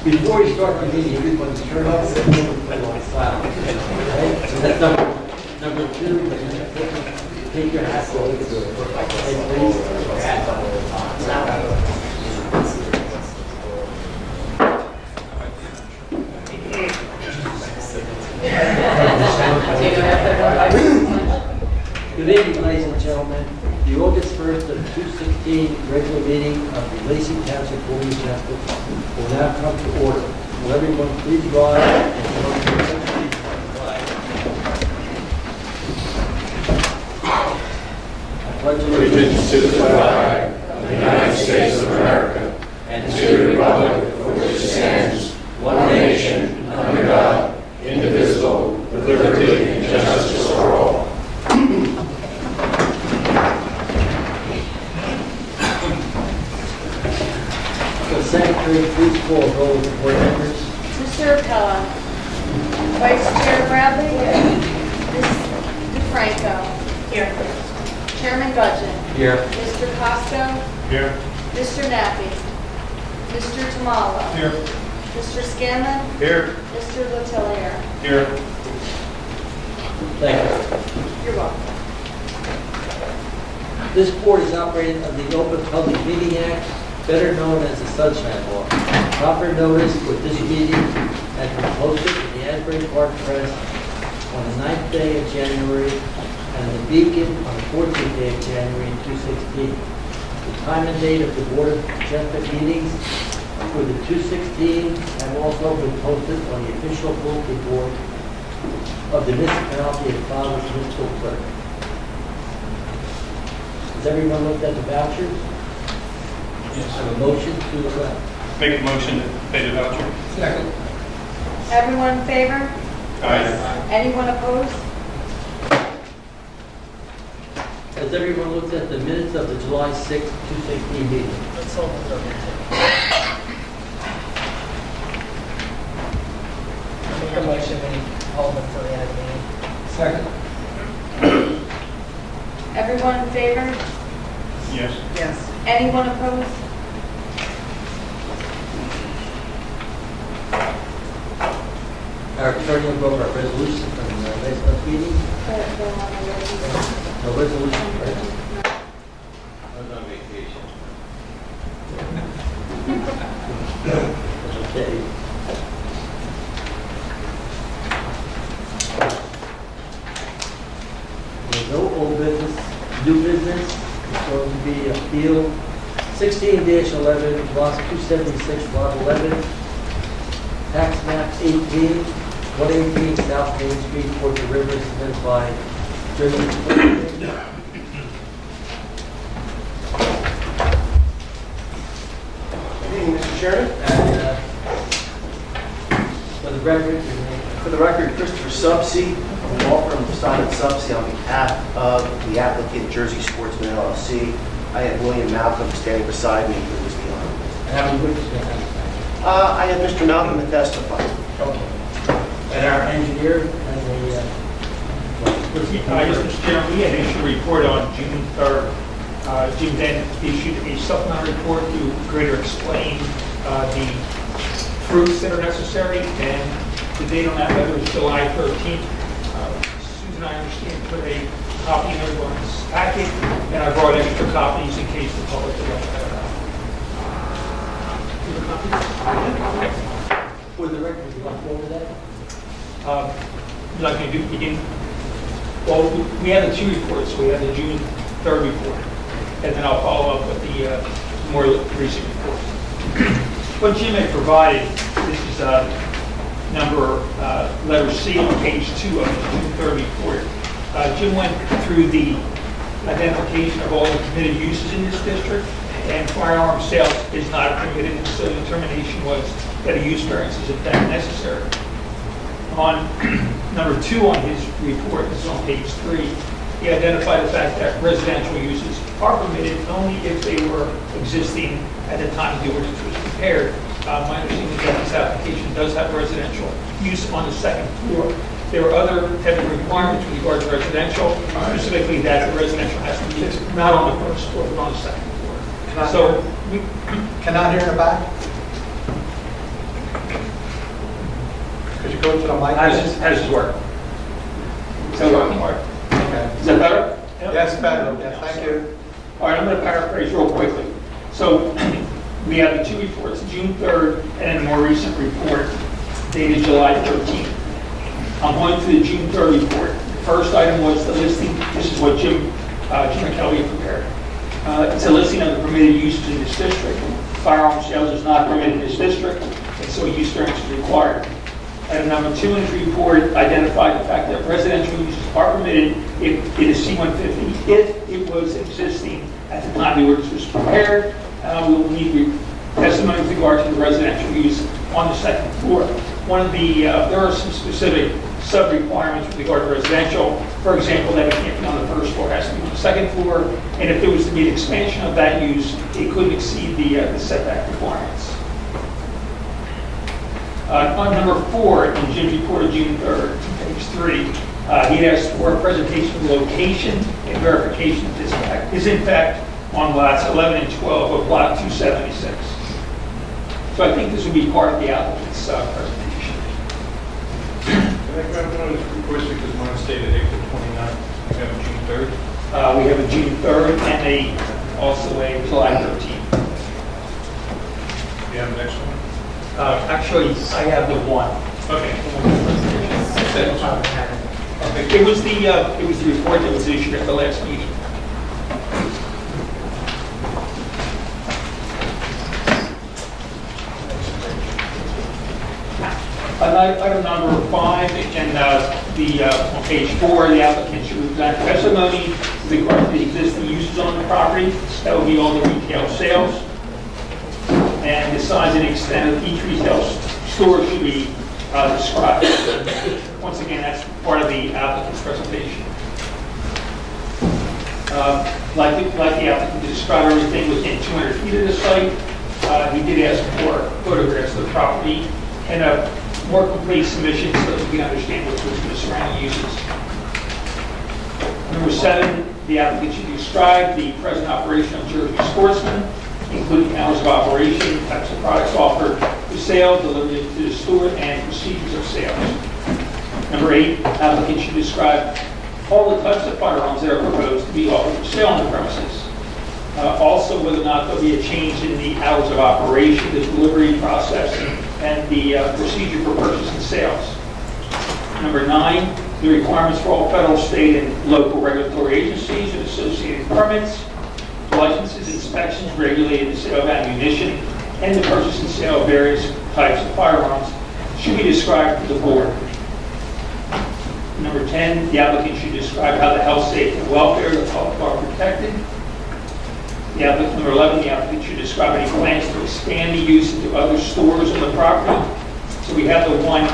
Before we start the meeting, everyone turn off the file. Okay? So that's number two. Take your hat off. Good evening, ladies and gentlemen. The August 1st of 2016 regular meeting of the Lacey Township Board of Adjustment will now come to order. Will everyone please rise and join the I pledge allegiance to the flag of the United States of America and to the republic for which it stands, one nation, under God, indivisible, with liberty and justice for all. Secretary, please call roll of the board members. Mr. Appella. Vice Chair Bradley. Ms. DeFranco. Here. Chairman Gudgeon. Here. Mr. Costo. Here. Mr. Nappi. Mr. Tamala. Here. Mr. Scanlon. Here. Mr. Letellier. Here. Thank you. You're welcome. This board is operated under the Open Public Meeting Act, better known as the Sunshine Law. Proper notice for this meeting has been posted in the Asbury Park Press on the 9th day of January and the Beacon on the 14th day of January 2016. The time and date of the Board of Adjustment meetings for the 2016 have also been posted on the official bulletin board of the municipality and filed with the municipal clerk. Has everyone looked at the vouchers? Yes. I have a motion to Make a motion to pay the voucher. Second. Everyone in favor? Aye. Anyone opposed? Has everyone looked at the minutes of the July 6, 2016 meeting? Let's hold it over. Make a motion we hold it till the end of the meeting. Second. Everyone in favor? Yes. Yes. Anyone opposed? Our attorney will go over our resolution from the last month's meeting. No resolution, right? I was on vacation. Okay. There's no old business, new business. It's going to be appeal 16-11, block 276, lot 11, tax map 18, 118 South Main Street, Port River, submitted by German. Good evening, Mr. Chairman. And for the record, your name. For the record, Christopher Subsea, from the law firm of Stein & Subsea, on behalf of the applicant Jersey Sportsman LLC. I have William Malcolm standing beside me for this hearing. And how many witnesses do you have? I have Mr. Malcolm to testify. Okay. And our engineer has a... Yes, Mr. Chairman, we had issued a report on June 3rd. Jim then issued a supplemental report to greater explain the proofs that are necessary, and the date on that letter is July 13th. Susan, I understand, put a copy in everyone's packet, and I brought extra copies in case the public would like to have that. Do you have a copy? For the record, would you like to go over that? Would you like me to begin? Well, we have the two reports. We have the June 3rd report, and then I'll follow up with the more recent report. What Jim had provided, this is letter C on page 2 of the June 3rd report. Jim went through the identification of all the permitted uses in this district, and firearm sales is not permitted, so the determination was that a use variance is in fact necessary. On number 2 on his report, this is on page 3, he identified the fact that residential uses are permitted only if they were existing at the time the ordinance was prepared. My understanding is that this application does have residential use on the second floor. There are other heavy requirements with regard to residential, specifically that the residential has to be not on the first floor, but on the second floor. So, Cannot hear in the back? Could you go to the mic? how does this work? Is that working, Mark? Okay. Is that better? Yes, better. Yes, thank you. All right, I'm going to paraphrase real quickly. So we have the two reports, June 3rd and a more recent report dated July 13th. I'm going to the June 3rd report. The first item was the listing. This is what Jim Kelly prepared. It's a listing of the permitted uses in this district. Firearm sales is not permitted in this district, and so a use variance is required. Item number 2 in the report identified the fact that residential uses are permitted if it is C-150, if it was existing at the time the ordinance was prepared. We will need testimony with regard to the residential use on the second floor. There are some specific sub-requirements with regard to residential. For example, that it can't be on the first floor, it has to be on the second floor. And if there was to be an expansion of that use, it couldn't exceed the setback requirements. On number 4, in Jim's report of June 3rd, page 3, he asked for a presentation of the location and verification of this fact is in fact on lots 11 and 12 of lot 276. So I think this would be part of the applicant's presentation. Can I grab one of those reports because mine stated April 29th, we have June 3rd? We have a June 3rd and also a July 13th. You have the next one? Actually, I have the one. Okay. It was the report that was issued at the last meeting. Item number 5, and on page 4, the applicant should present testimony with regard to the existing uses on the property. That would be all the retail sales. And the size and extent of each retail store should be described. Once again, that's part of the applicant's presentation. Like the applicant to describe everything within 200 feet of the site, he did ask for photographs of the property and a more complete submission so that we can understand what's within the surrounding uses. Number 7, the applicant should describe the present operation of Jersey Sportsman, including hours of operation, types of products offered for sale, delivered to the store, and procedures of sales. Number 8, applicant should describe all the types of firearms that are proposed to be offered for sale on the premises. Also, whether or not there'll be a change in the hours of operation, the delivery process, and the procedure for purchase and sales. Number 9, the requirements for all federal, state, and local regulatory agencies and associated permits, licenses, inspections, regulated the sale of ammunition, and the purchase and sale of various types of firearms should be described to the board. Number 10, the applicant should describe how the health, safety, and welfare of the public are protected. Number 11, the applicant should describe any plans to expand the use into other stores on the property. So we have the one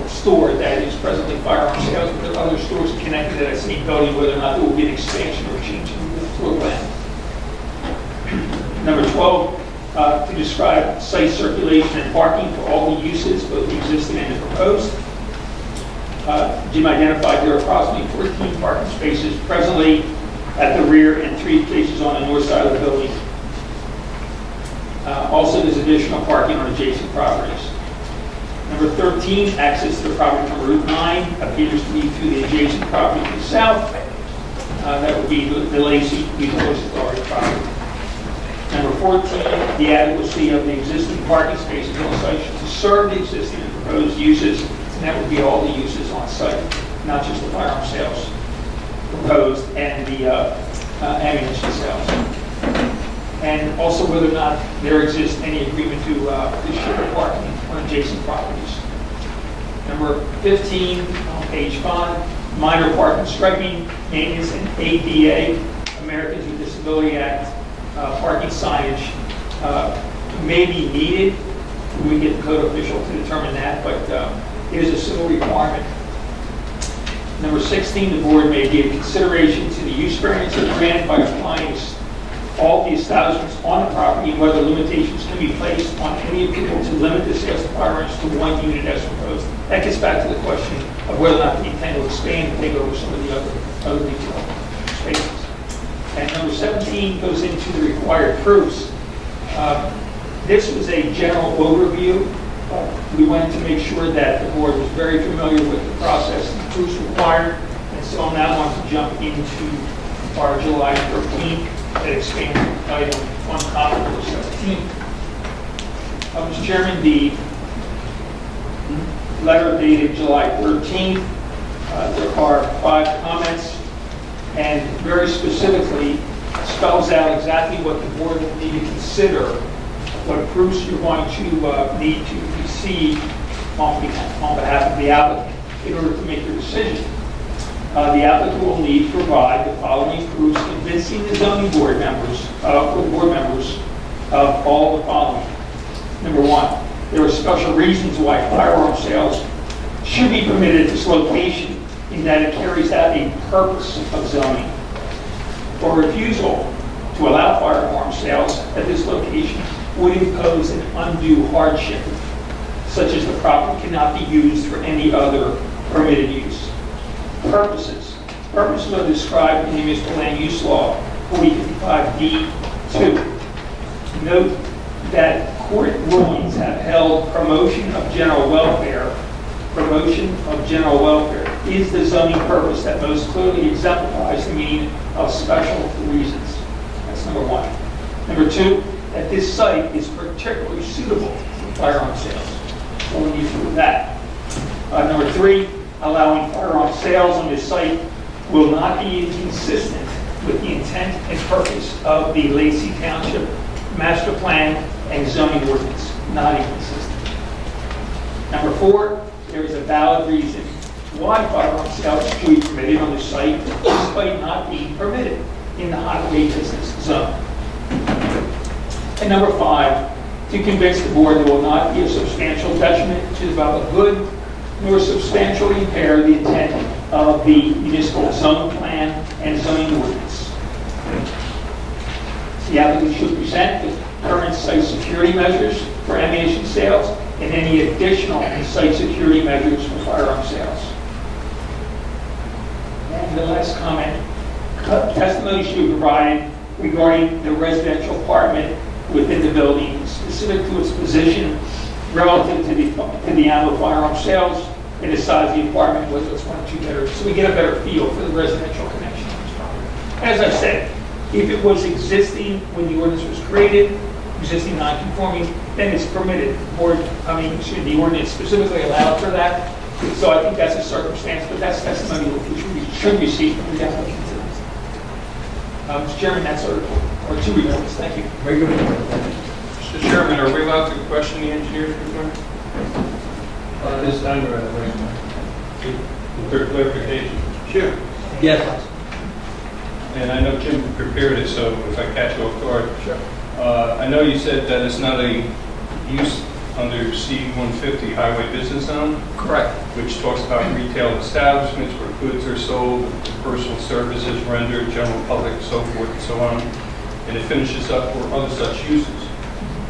store that is presently firearm sales, but there are other stores connected to that same building, whether or not there will be an expansion or change in the floor plan. Number 12, to describe site circulation and parking for all the uses, both the existing and the proposed. Jim identified there are approximately 14 parking spaces presently at the rear and 3 spaces on the north side of the building. Also, there's additional parking on adjacent properties. Number 13, access to the property from Route 9 appears to be through the adjacent property to the south. That would be the Lacey Resource Authority property. Number 14, the adequacy of the existing parking spaces on site to serve the existing and proposed uses, and that would be all the uses on site, not just the firearm sales proposed and the ammunition sales. And also whether or not there exists any agreement to share parking on adjacent properties. Number 15, on page 5, minor parking striping, maintenance, and ADA, Americans with Disability Act, parking signage may be needed. We get the code official to determine that, but it is a civil requirement. Number 16, the board may give consideration to the use variances granted by applying all the establishments on the property and whether limitations can be placed on any approval to limit the sales of firearms to one unit as proposed. That gets back to the question of whether or not they intend to expand and take over some of the other retail spaces. And number 17 goes into the required proofs. This was a general overview. We wanted to make sure that the board was very familiar with the process and the proofs required. And so I now want to jump into our July 13th that expanded item on top of number 17. Mr. Chairman, the letter dated July 13th, there are 5 comments, and very specifically spells out exactly what the board will need to consider, what proofs you're going to need to receive on behalf of the applicant in order to make your decision. The applicant will need to provide the following proofs convincing the zoning board members, of all the following. Number 1, there are special reasons why firearm sales should be permitted at this location in that it carries out a purpose of zoning. For refusal to allow firearm sales at this location would impose an undue hardship, such as the property cannot be used for any other permitted use. Purposes are described in the Municipal Land Use Law 4055D2. Note that court rulings have held promotion of general welfare is the zoning purpose that most clearly exemplifies the meaning of special reasons. That's number 1. Number 2, that this site is particularly suitable for firearm sales. So we need to prove that. Number 3, allowing firearm sales on this site will not be inconsistent with the intent and purpose of the Lacey Township Master Plan and Zoning Ordinance. Not inconsistent. Number 4, there is a valid reason why firearm sales should be permitted on the site despite not being permitted in the highway business zone. And number 5, to convince the board there will not be a substantial detriment to the public good nor substantially impair the intent of the municipal zone plan and zoning ordinance. The applicant should present the current site security measures for ammunition sales and any additional site security measures for firearm sales. And the last comment, testimony should be provided regarding the residential apartment within the building, specific to its position relative to the ammo firearm sales and the size of the apartment, whether it's 1 or 2 bedrooms, so we get a better feel for the residential connection on this property. As I said, if it was existing when the ordinance was created, existing non-conforming, then it's permitted. The ordinance specifically allowed for that. So I think that's a circumstance, but that's testimony which we should receive from the applicant. Mr. Chairman, that's our 2 reports. Thank you. Very good. Mr. Chairman, are we allowed to question the engineer's report? This time around, for clarification. Sure. Yes. And I know Jim prepared it, so if I catch you off guard. Sure. I know you said that it's not a use under C-150 Highway Business Zone. Correct. Which talks about retail establishments where goods are sold, personal services rendered, general public, so forth and so on. And it finishes up for other such uses.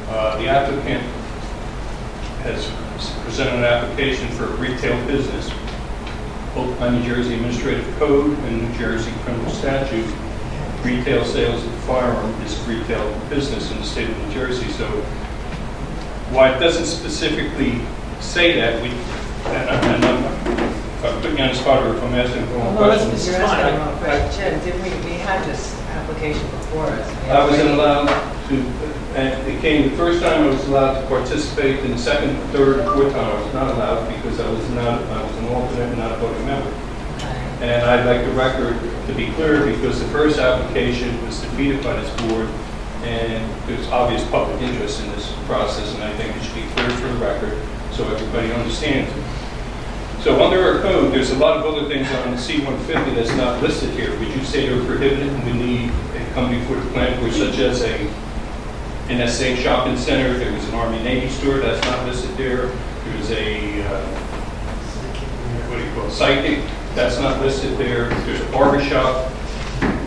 The applicant has presented an application for a retail business. Both by New Jersey Administrative Code and New Jersey Criminal Statute, retail sales of firearm is retail business in the state of New Jersey. So while it doesn't specifically say that, if I'm putting you on the spot, or if I'm asking the wrong No, question. this is You're asking fine. the wrong question. Jim, didn't we had this application before us? I wasn't allowed to, and it came, the first time I was allowed to participate, and the second, third, and fourth time I was not allowed because I was an alternate and not a voting member. Okay. And I'd like the record to be clear because the first application was defeated by this board, and there's obvious public interest in this process, and I think it should be clear for the record so everybody understands it. So under our code, there's a lot of other things on the C-150 that's not listed here. Would you say they're prohibited and we need a come before the planning board, such as an SA shopping center, there was an Army Navy store that's not listed there, there's a, what do you call it, psychic, that's not listed there, there's a barber shop.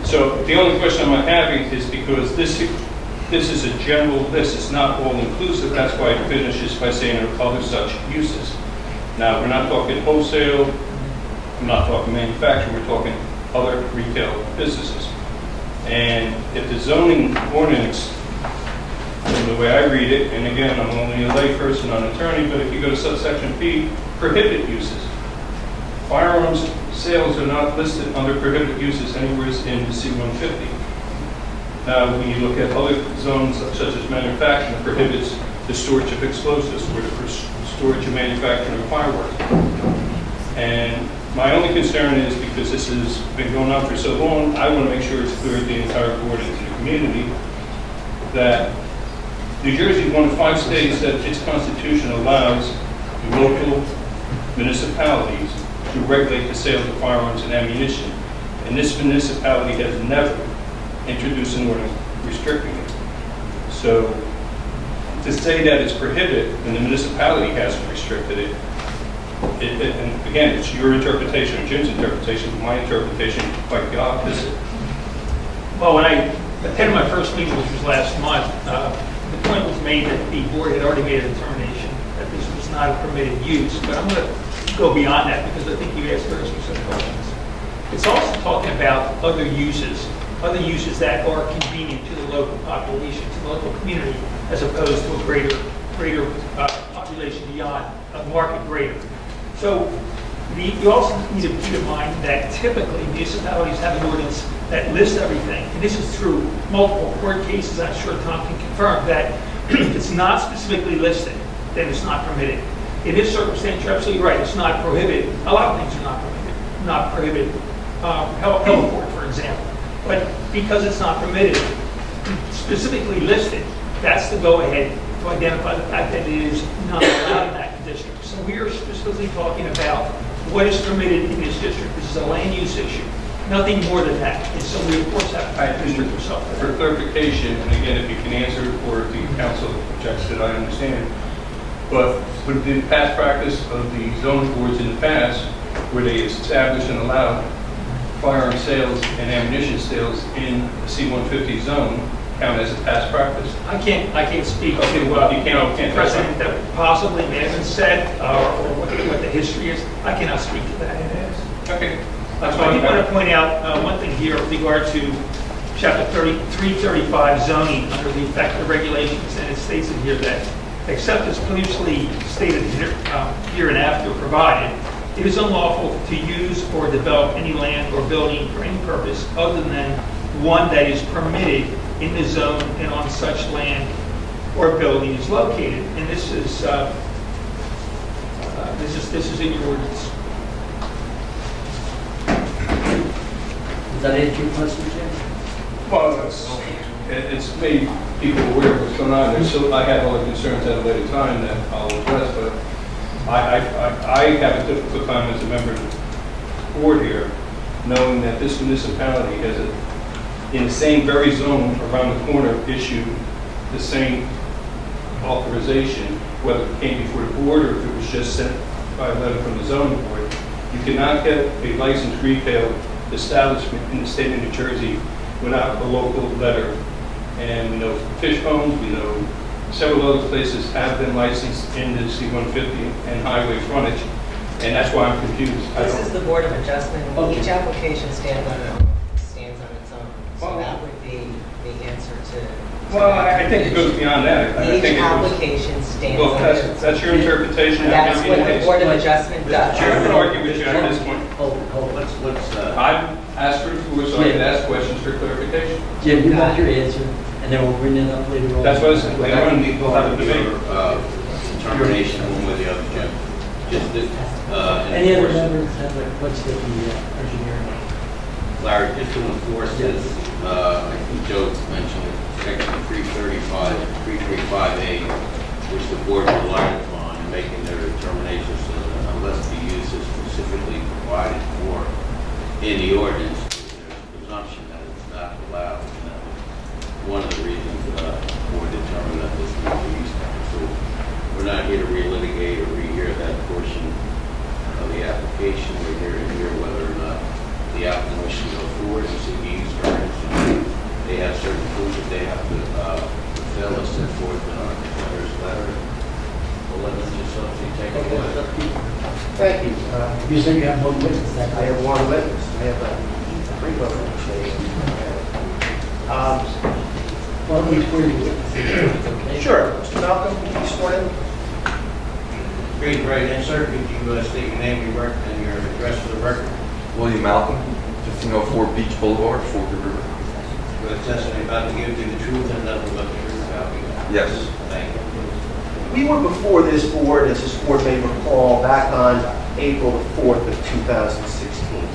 So the only question I'm having is because this is a general list, it's not all inclusive, that's why it finishes by saying other such uses. Now, we're not talking wholesale, we're not talking manufacturing, we're talking other retail businesses. And if the zoning ordinance, and the way I read it, and again, I'm only a layperson, not an attorney, but if you go to subsection P, prohibited uses. Firearms sales are not listed under prohibited uses anywhere in the C-150. Now, when you look at other zones such as manufacturing, it prohibits the storage of explosives or the storage of manufacturing of fireworks. And my only concern is because this has been going on for so long, I want to make sure it's clear to the entire board and to the community that New Jersey is one of 5 states that its constitution allows local municipalities to regulate the sales of firearms and ammunition. And this municipality has never introduced an ordinance restricting it. So to say that it's prohibited and the municipality hasn't restricted it, and again, it's your interpretation or Jim's interpretation, but my interpretation is quite the opposite. Well, when I attended my first meeting, which was last month, the point was made that the board had already made a determination that this was not a permitted use, but I'm going to go beyond that because I think you asked very specific questions. It's also talking about other uses that are convenient to the local population, to the local community, as opposed to a greater population beyond a market greater. So you also need to keep in mind that typically municipalities have an ordinance that lists everything, and this is through multiple court cases. I'm sure Tom can confirm that if it's not specifically listed, then it's not permitted. In this circumstance, you're absolutely right. It's not prohibited. A lot of things are not prohibited. Heliport, for example. But because it's not permitted, specifically listed, that's the go-ahead to identify the fact that it is not allowed in that district. So we are specifically talking about what is permitted in this district. This is a land use issue. Nothing more than that. And so we, of course, have to restrict ourselves to For that. clarification, and again, if you can answer or if the council objects that I understand, but with the past practice of the zoning boards in the past, where they established and allowed firearm sales and ammunition sales in the C-150 zone, count as a past practice? I can't speak to You can't precedent that possibly may have been said or what the history is. I cannot speak to that. Okay. I did want to point out one thing here with regard to Chapter 335 zoning under the effective regulations, and it states in here that except as previously stated here and after provided, it is unlawful to use or develop any land or building for any purpose other than one that is permitted in the zone and on such land or building is located. And this is in your ordinance. Does that answer your question, Jim? Well, it's made people aware of what's going on there. So I have other concerns at a later time that I'll address, but I have a difficult time as a member of the board here, knowing that this municipality has, in the same very zone around the corner, issued the same authorization, whether it came before the board or if it was just sent by a letter from the zoning board. You cannot get a licensed retail establishment in the state of New Jersey without a local letter. And we know fish homes, we know several other places have been licensed in the C-150 and highway frontage, and that's why I'm confused. This is the Board of Adjustment. Okay. Each application stands on its own. So that would be the answer answer to. Well, I think it goes beyond that. I Each think it goes- application stands Well, on its own. that's your interpretation. That's I'm what giving you the the Board case. of Adjustment does. Chair, I'm going to argue with you at this point. Hold it. I've asked for the floor, so I can ask questions for clarification. Jim, you got your answer, and then we'll bring it up later on. That's what I said. Later on, we'll have a debate. Determination one way or the other, Jim. Just that, Any other enforce- members have a question of the engineer? Larry, just to enforce this, I think Joe mentioned it, section 335, 335A, which the board relied upon in making their determination, so that unless the use is specifically provided for in the ordinance, there's a presumption that it's not allowed. And that was one of the reasons the board determined that this was a use variance. So we're not here to relitigate or rehear that portion of the application. We're here to hear whether or not the applicant wishes to go forward and seek a use variance. And they have certain proof that they have to fulfill and set forth in our declarer's letter. We'll let Mr. Subsey take it away. Thank you. You said you have one witness that I night. have one witness. I have a three witnesses. Well, each word you witness. Okay? Sure. Mr. Malcolm, can you be sworn in? Raise your right hand, sir. Could you state your name, your work, and your address for the record? William Malcolm, 1504 Beach Boulevard, Fort River. The testimony about to give you the truth and nothing but the truth about you. Yes. Thank you. We were before this board, as this board may recall, back on April the 4th of 2016.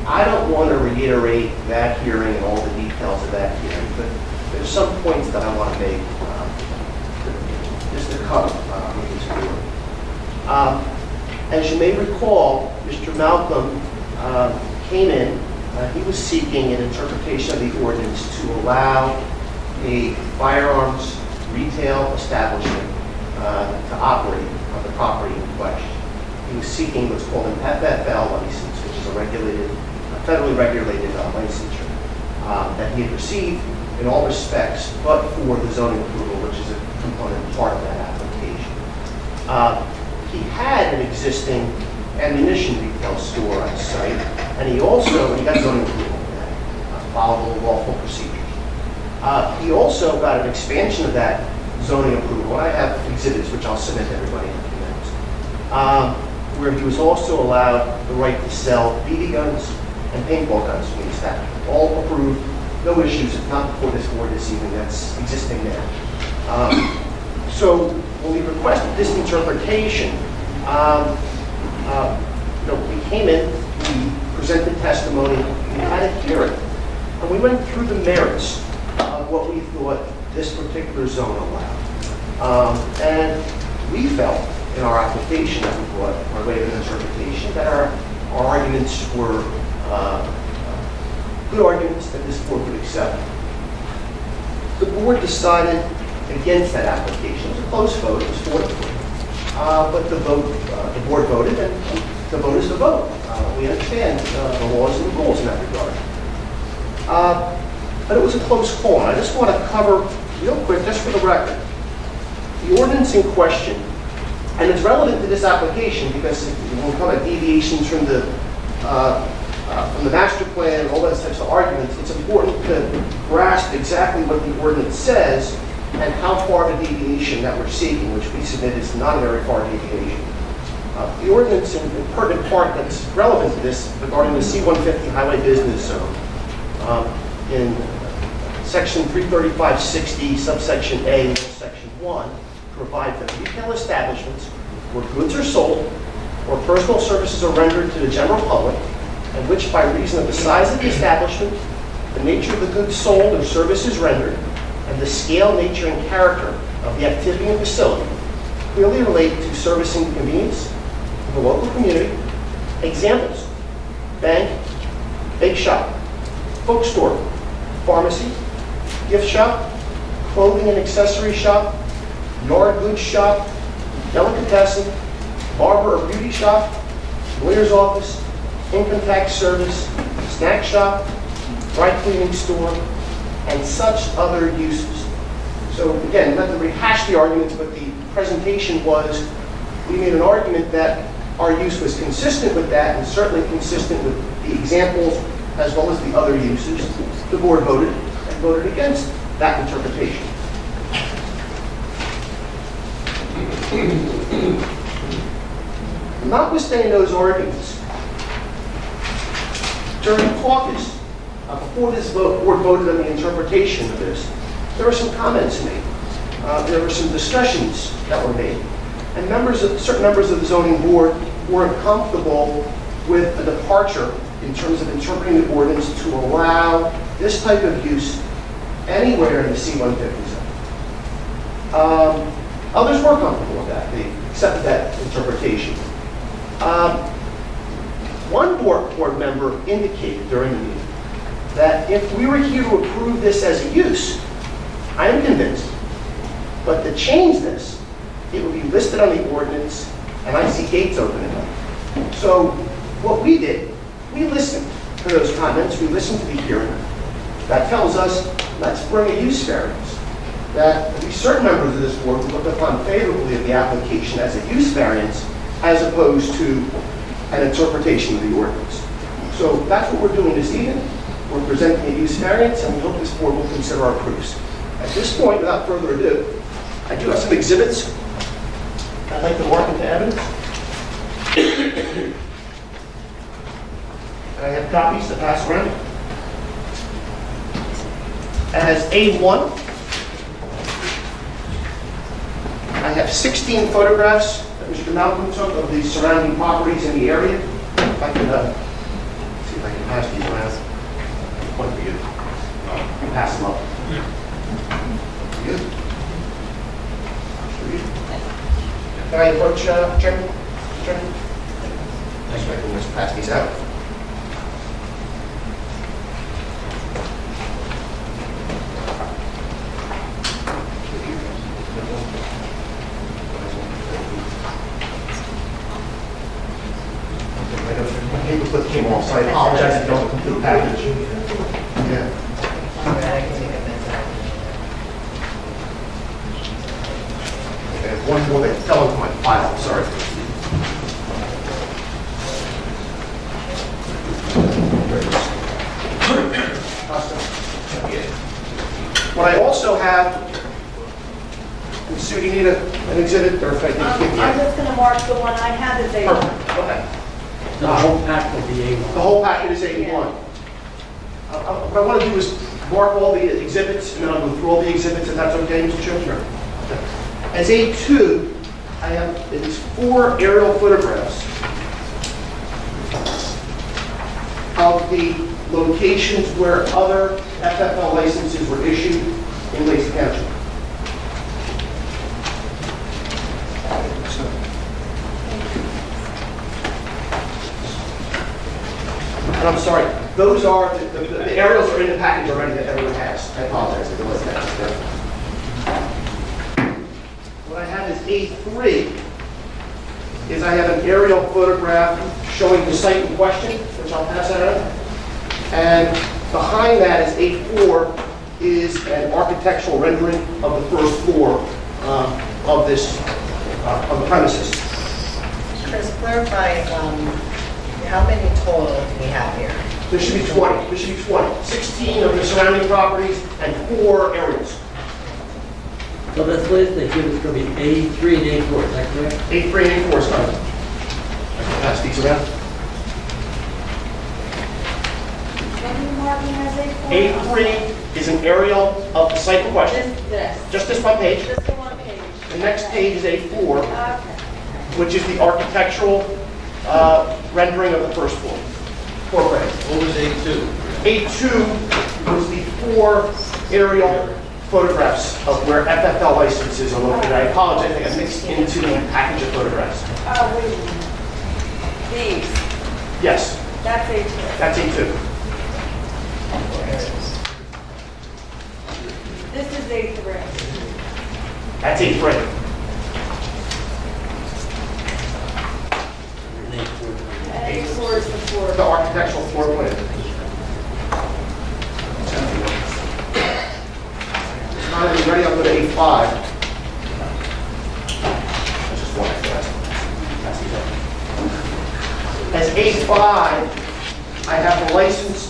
I don't want to reiterate that hearing and all the details of that hearing, but there's some points that I want to make just to cover with this board. As you may recall, Mr. Malcolm came in, he was seeking an interpretation of the ordinance to allow a firearms retail establishment to operate on the property in question. He was seeking what's called an FFL license, which is a federally regulated licensure that he had received in all respects, but for the zoning approval, which is a component part of that application. He had an existing ammunition retail store on site, and he also, when he got zoning approval for that, followed the lawful procedures. He also got an expansion of that zoning approval, and I have exhibits which I'll submit to everybody in a few minutes, where he was also allowed the right to sell BB guns and paintball guns from the establishment. All approved, no issues, not before this board this evening, that's existing now. So when we requested this interpretation, we came in, we presented testimony, we had a hearing, and we went through the merits of what we thought this particular zone allowed. And we felt in our application that we brought our way of an interpretation that our arguments were good arguments that this board would accept. The board decided against that application. It was a close vote, it was 4-3. But the board voted, and the vote is the vote. We understand the laws and the rules in that regard. But it was a close call, and I just want to cover real quick, just for the record, the ordinance in question, and it's relevant to this application because when we come at deviations from the master plan and all those types of arguments, it's important to grasp exactly what the ordinance says and how far of a deviation that we're seeking, which we submit is not a very far deviation. The ordinance in pertinent part that's relevant to this regarding the C-150 highway business zone in section 33560, subsection A, section 1, provides that retail establishments where goods are sold or personal services are rendered to the general public, and which by reason of the size of the establishment, the nature of the goods sold or services rendered, and the scale, nature, and character of the activity and facility clearly relate to servicing the convenience of the local community. Examples: bank, bake shop, bookstore, pharmacy, gift shop, clothing and accessory shop, yard goods shop, delicatessen, barber or beauty shop, lawyer's office, income tax service, snack shop, dry cleaning store, and such other uses. So again, not to rehash the arguments, but the presentation was, we made an argument that our use was consistent with that and certainly consistent with the examples as well as the other uses. The board voted, and voted against that interpretation. Notwithstanding those arguments, during caucus, before this board voted on the interpretation of this, there were some comments made. There were some discussions that were made. And certain members of the zoning board weren't comfortable with a departure in terms of interpreting the ordinance to allow this type of use anywhere in the C-150 zone. Others were comfortable with that. They accepted that interpretation. One board member indicated during the meeting that if we were here to approve this as a use, I am convinced, but to change this, it would be listed on the ordinance, and I see gates opening up. So what we did, we listened to those comments, we listened to the hearing. That tells us, let's bring a use variance. That at least certain members of this board would look upon favorably of the application as a use variance, as opposed to an interpretation of the ordinance. So that's what we're doing this evening. We're presenting a use variance, and we hope this board will consider our proofs. At this point, without further ado, I do have some exhibits I'd like to mark into evidence. And I have copies to pass around. As A1, I have 16 photographs that Mr. Malcolm took of the surrounding properties in the area. If I can see if I can pass these around. One for you. You pass them up. Good. Can I approach, Chairman? Chairman? Thanks, Michael. Let's pass these out. My paper clip came off, so I apologize if you don't complete the package. Yeah. Okay, one more that fell into my file, sorry. What I also have, Sue, do you need an exhibit, or if I didn't give you? I'm just going to mark the one I have as A1. Perfect, okay. The whole pack will be A1. The whole packet is A1. What I want to do is mark all the exhibits, and then I'll go through all the exhibits, if that's okay, Mr. Chairman? Sure. Okay. As A2, I have these 4 aerial photographs of the locations where other FFL licenses were issued in Lacey Township. And I'm sorry, those are, the aerials are in the package already that everyone has. I apologize if it wasn't that. What I have is A3, is I have an aerial photograph showing the site in question, which I'll pass out. And behind that is A4, is an architectural rendering of the first floor of this, of the premises. Chris, clarify, how many total do we have here? There should be 20. There should be 20. 16 of the surrounding properties and 4 areas. So this list they give us going to be A3 and A4, is that correct? A3 and A4 is fine. I can pass these around. What are you marking as A4? A3 is an aerial of the site in question. This. Just this one page. Just the one page. The next page is A4, Okay. which is the architectural rendering of the first floor. 4 grades. What was A2? A2 was the 4 aerial photographs of where FFL licenses are located. I apologize, I got mixed into the package of photographs. Oh, wait. These. Yes, That's A2. that's A2. This is A3. That's A3. And A4 is the floor. The architectural floor plan. It's not even ready, I'll go to A5. That's just one extra. That's easy. As A5, I have the license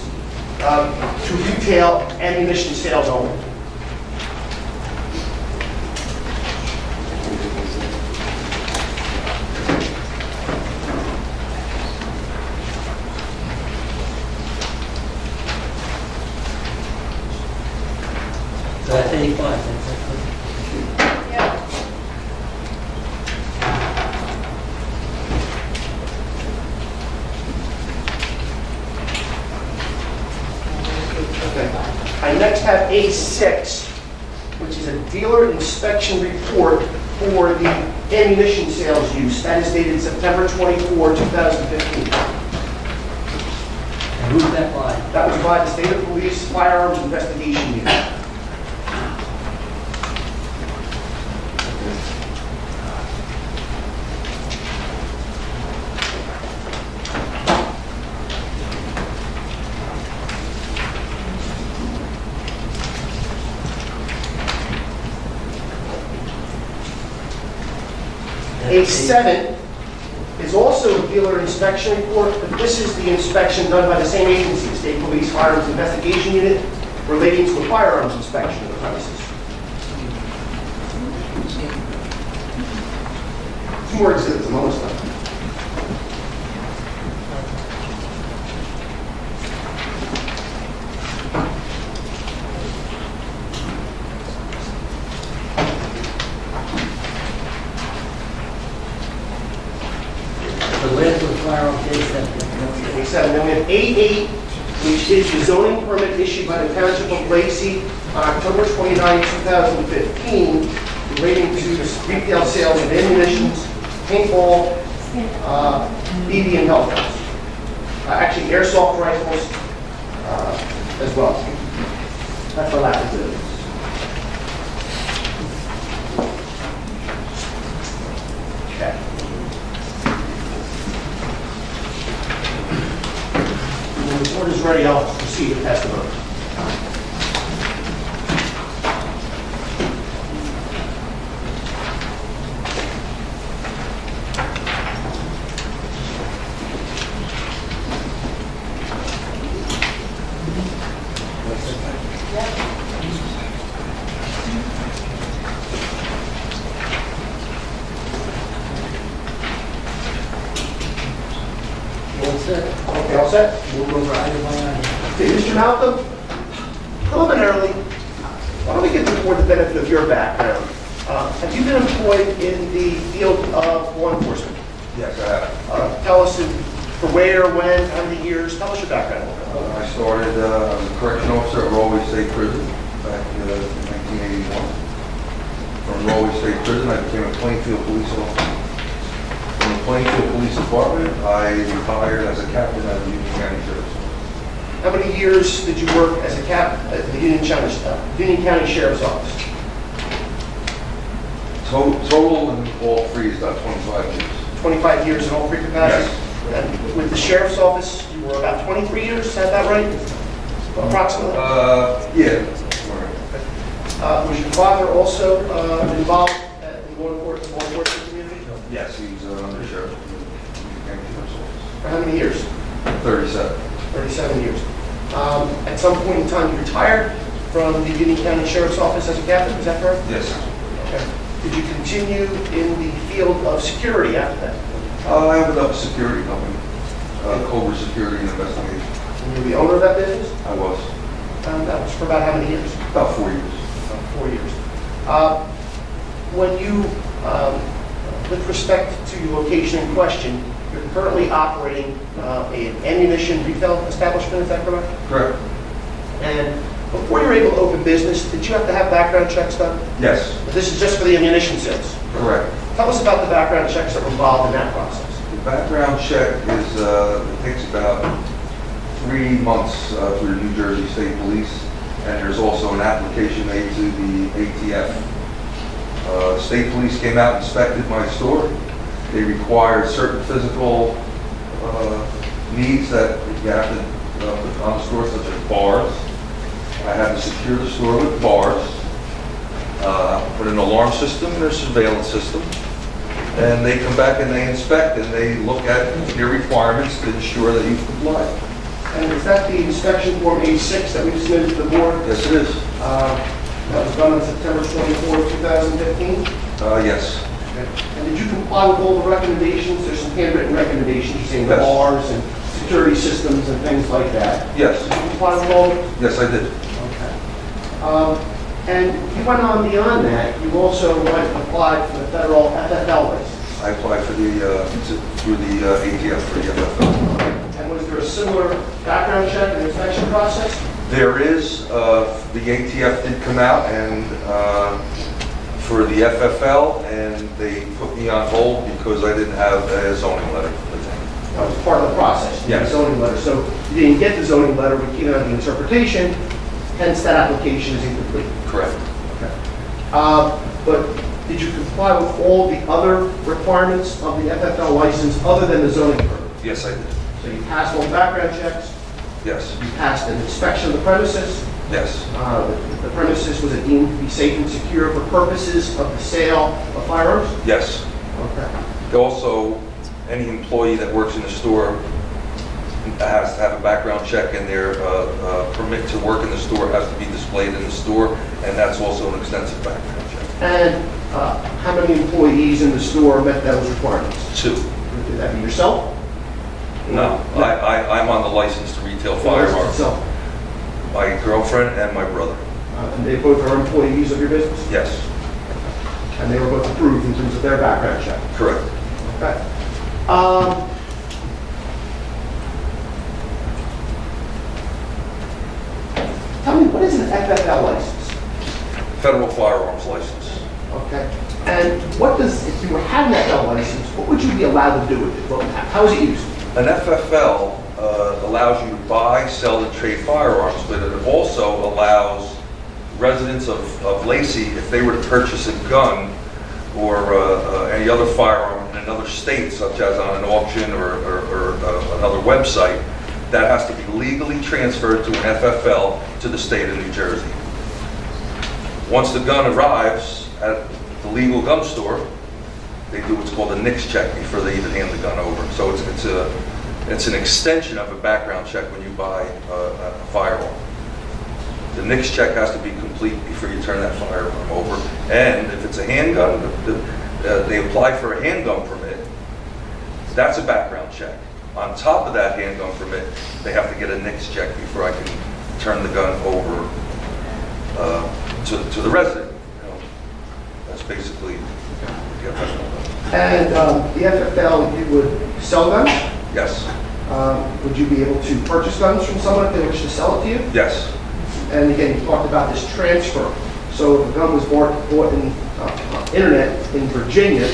to retail ammunition sales only. So that's 85. Yeah. Okay. I next have A6, which is a dealer inspection report for the ammunition sales use. That is dated September 24, 2015. And who's that by? That was by the State of Police Firearms Investigation Unit. A7 is also a dealer inspection report, but this is the inspection done by the same agency, the State Police Firearms Investigation Unit, relating to a firearms inspection of the premises. Two more exhibits among us. The last one, firearm case, that. A7. Then we have A8, which is the zoning permit issued by the Township of Lacey on October 29, 2015, relating to the retail sales of ammunitions, paintball, BB and health guns. Actually, airsoft rifles as well. That's the last exhibit. Okay. When the board is ready, I'll proceed with testimony. All set? Okay, all set? Move over item by item. Okay, Mr. Malcolm, preliminarily, why don't we give the board the benefit of your background? Have you been employed in the field of law enforcement? Yes, I have. Tell us for where, when, how many years, tell us your background. I started as a correction officer at Railway State Prison back in 1981. From Railway State Prison, I became a Plainfield police officer. From the Plainfield Police Department, I retired as a captain at the Union County Sheriff's Office. How many years did you work as a captain at the Union County Sheriff's Office? Total in all three is about 25 years. 25 years in all three capacities? Yes. And with the Sheriff's Office, you were about 23 years, is that right? Approximately? Yeah. Was your father also involved in law enforcement community? Yes, he's under sheriff of the Union County Sheriff's Office. For how many years? 37. 37 years. At some point in time, you retired from the Union County Sheriff's Office as a captain, is that correct? Yes. Okay. Did you continue in the field of security after that? I opened up a security company, Cobra Security and Investigation. And you were the owner of that business? I was. That was for about how many years? About 4 years. About 4 years. When you, with respect to your location in question, you're currently operating an ammunition retail establishment, is that correct? Correct. And before you were able to open business, did you have to have background checks done? Yes. This is just for the ammunition sales. Correct. Tell us about the background checks that were involved in that process. The background check is, it takes about 3 months through the New Jersey State Police, and there's also an application made to the ATF. State Police came out and inspected my store. They required certain physical needs that you have to put on the store, such as bars. I had to secure the store with bars, put an alarm system and a surveillance system, and they come back and they inspect and they look at your requirements to ensure that you comply. And is that the inspection form A6 that we submitted to the board? Yes, it is. That was done on September 24, 2015? Yes. And did you comply with all the recommendations? There's some handwritten recommendations saying the Yes. bars and security systems and things like that. Yes. Did you comply with all of them? Yes, I did. Okay. And you went on beyond that. You also went and applied for the federal FFL license. I applied for through the ATF for the FFL. And was there a similar background check and inspection process? There is, the ATF did come out and, for the FFL, and they put me on hold because I didn't have a zoning letter for the town. That was part of the process. You had a Yes. zoning letter. So you didn't get the zoning letter, we came out of the interpretation, hence that application is incomplete. Correct. But did you comply with all the other requirements of the FFL license other than the zoning permit? Yes, I did. So you passed all background checks, Yes. you passed an inspection of the premises, Yes. the premises was it deemed to be safe and secure for purposes of the sale of firearms? Yes. Okay. Also, any employee that works in the store has to have a background check, and their permit to work in the store has to be displayed in the store, and that's also an extensive background check. And how many employees in the store met those requirements? 2. Did that be yourself? No, I'm on the license to retail firearms. Itself. My girlfriend and my brother. And they both are employees of your business? Yes, And they were both approved in terms of their background check? correct. Okay. Tell me, what is an FFL license? Federal firearms license. Okay. And what does, if you had an FFL license, what would you be allowed to do with it? Well, how is it used? An FFL allows you to buy, sell, and trade firearms, but it also allows residents of Lacey, if they were to purchase a gun or any other firearm in another state, such as on an auction or another website, that has to be legally transferred to an FFL to the state of New Jersey. Once the gun arrives at the legal gun store, they do what's called a NICS check before they even hand the gun over. So it's an extension of a background check when you buy a firearm. The NICS check has to be complete before you turn that firearm over. And if it's a handgun, they apply for a handgun permit. That's a background check. On top of that handgun permit, they have to get a NICS check before I can turn the gun over to the resident. You know, that's basically the FFL. And the FFL, you would sell guns? Yes, Would you be able to purchase guns from someone if they wish to sell it to you? yes, And again, you talked about this transfer. So if a gun was bought in internet in Virginia,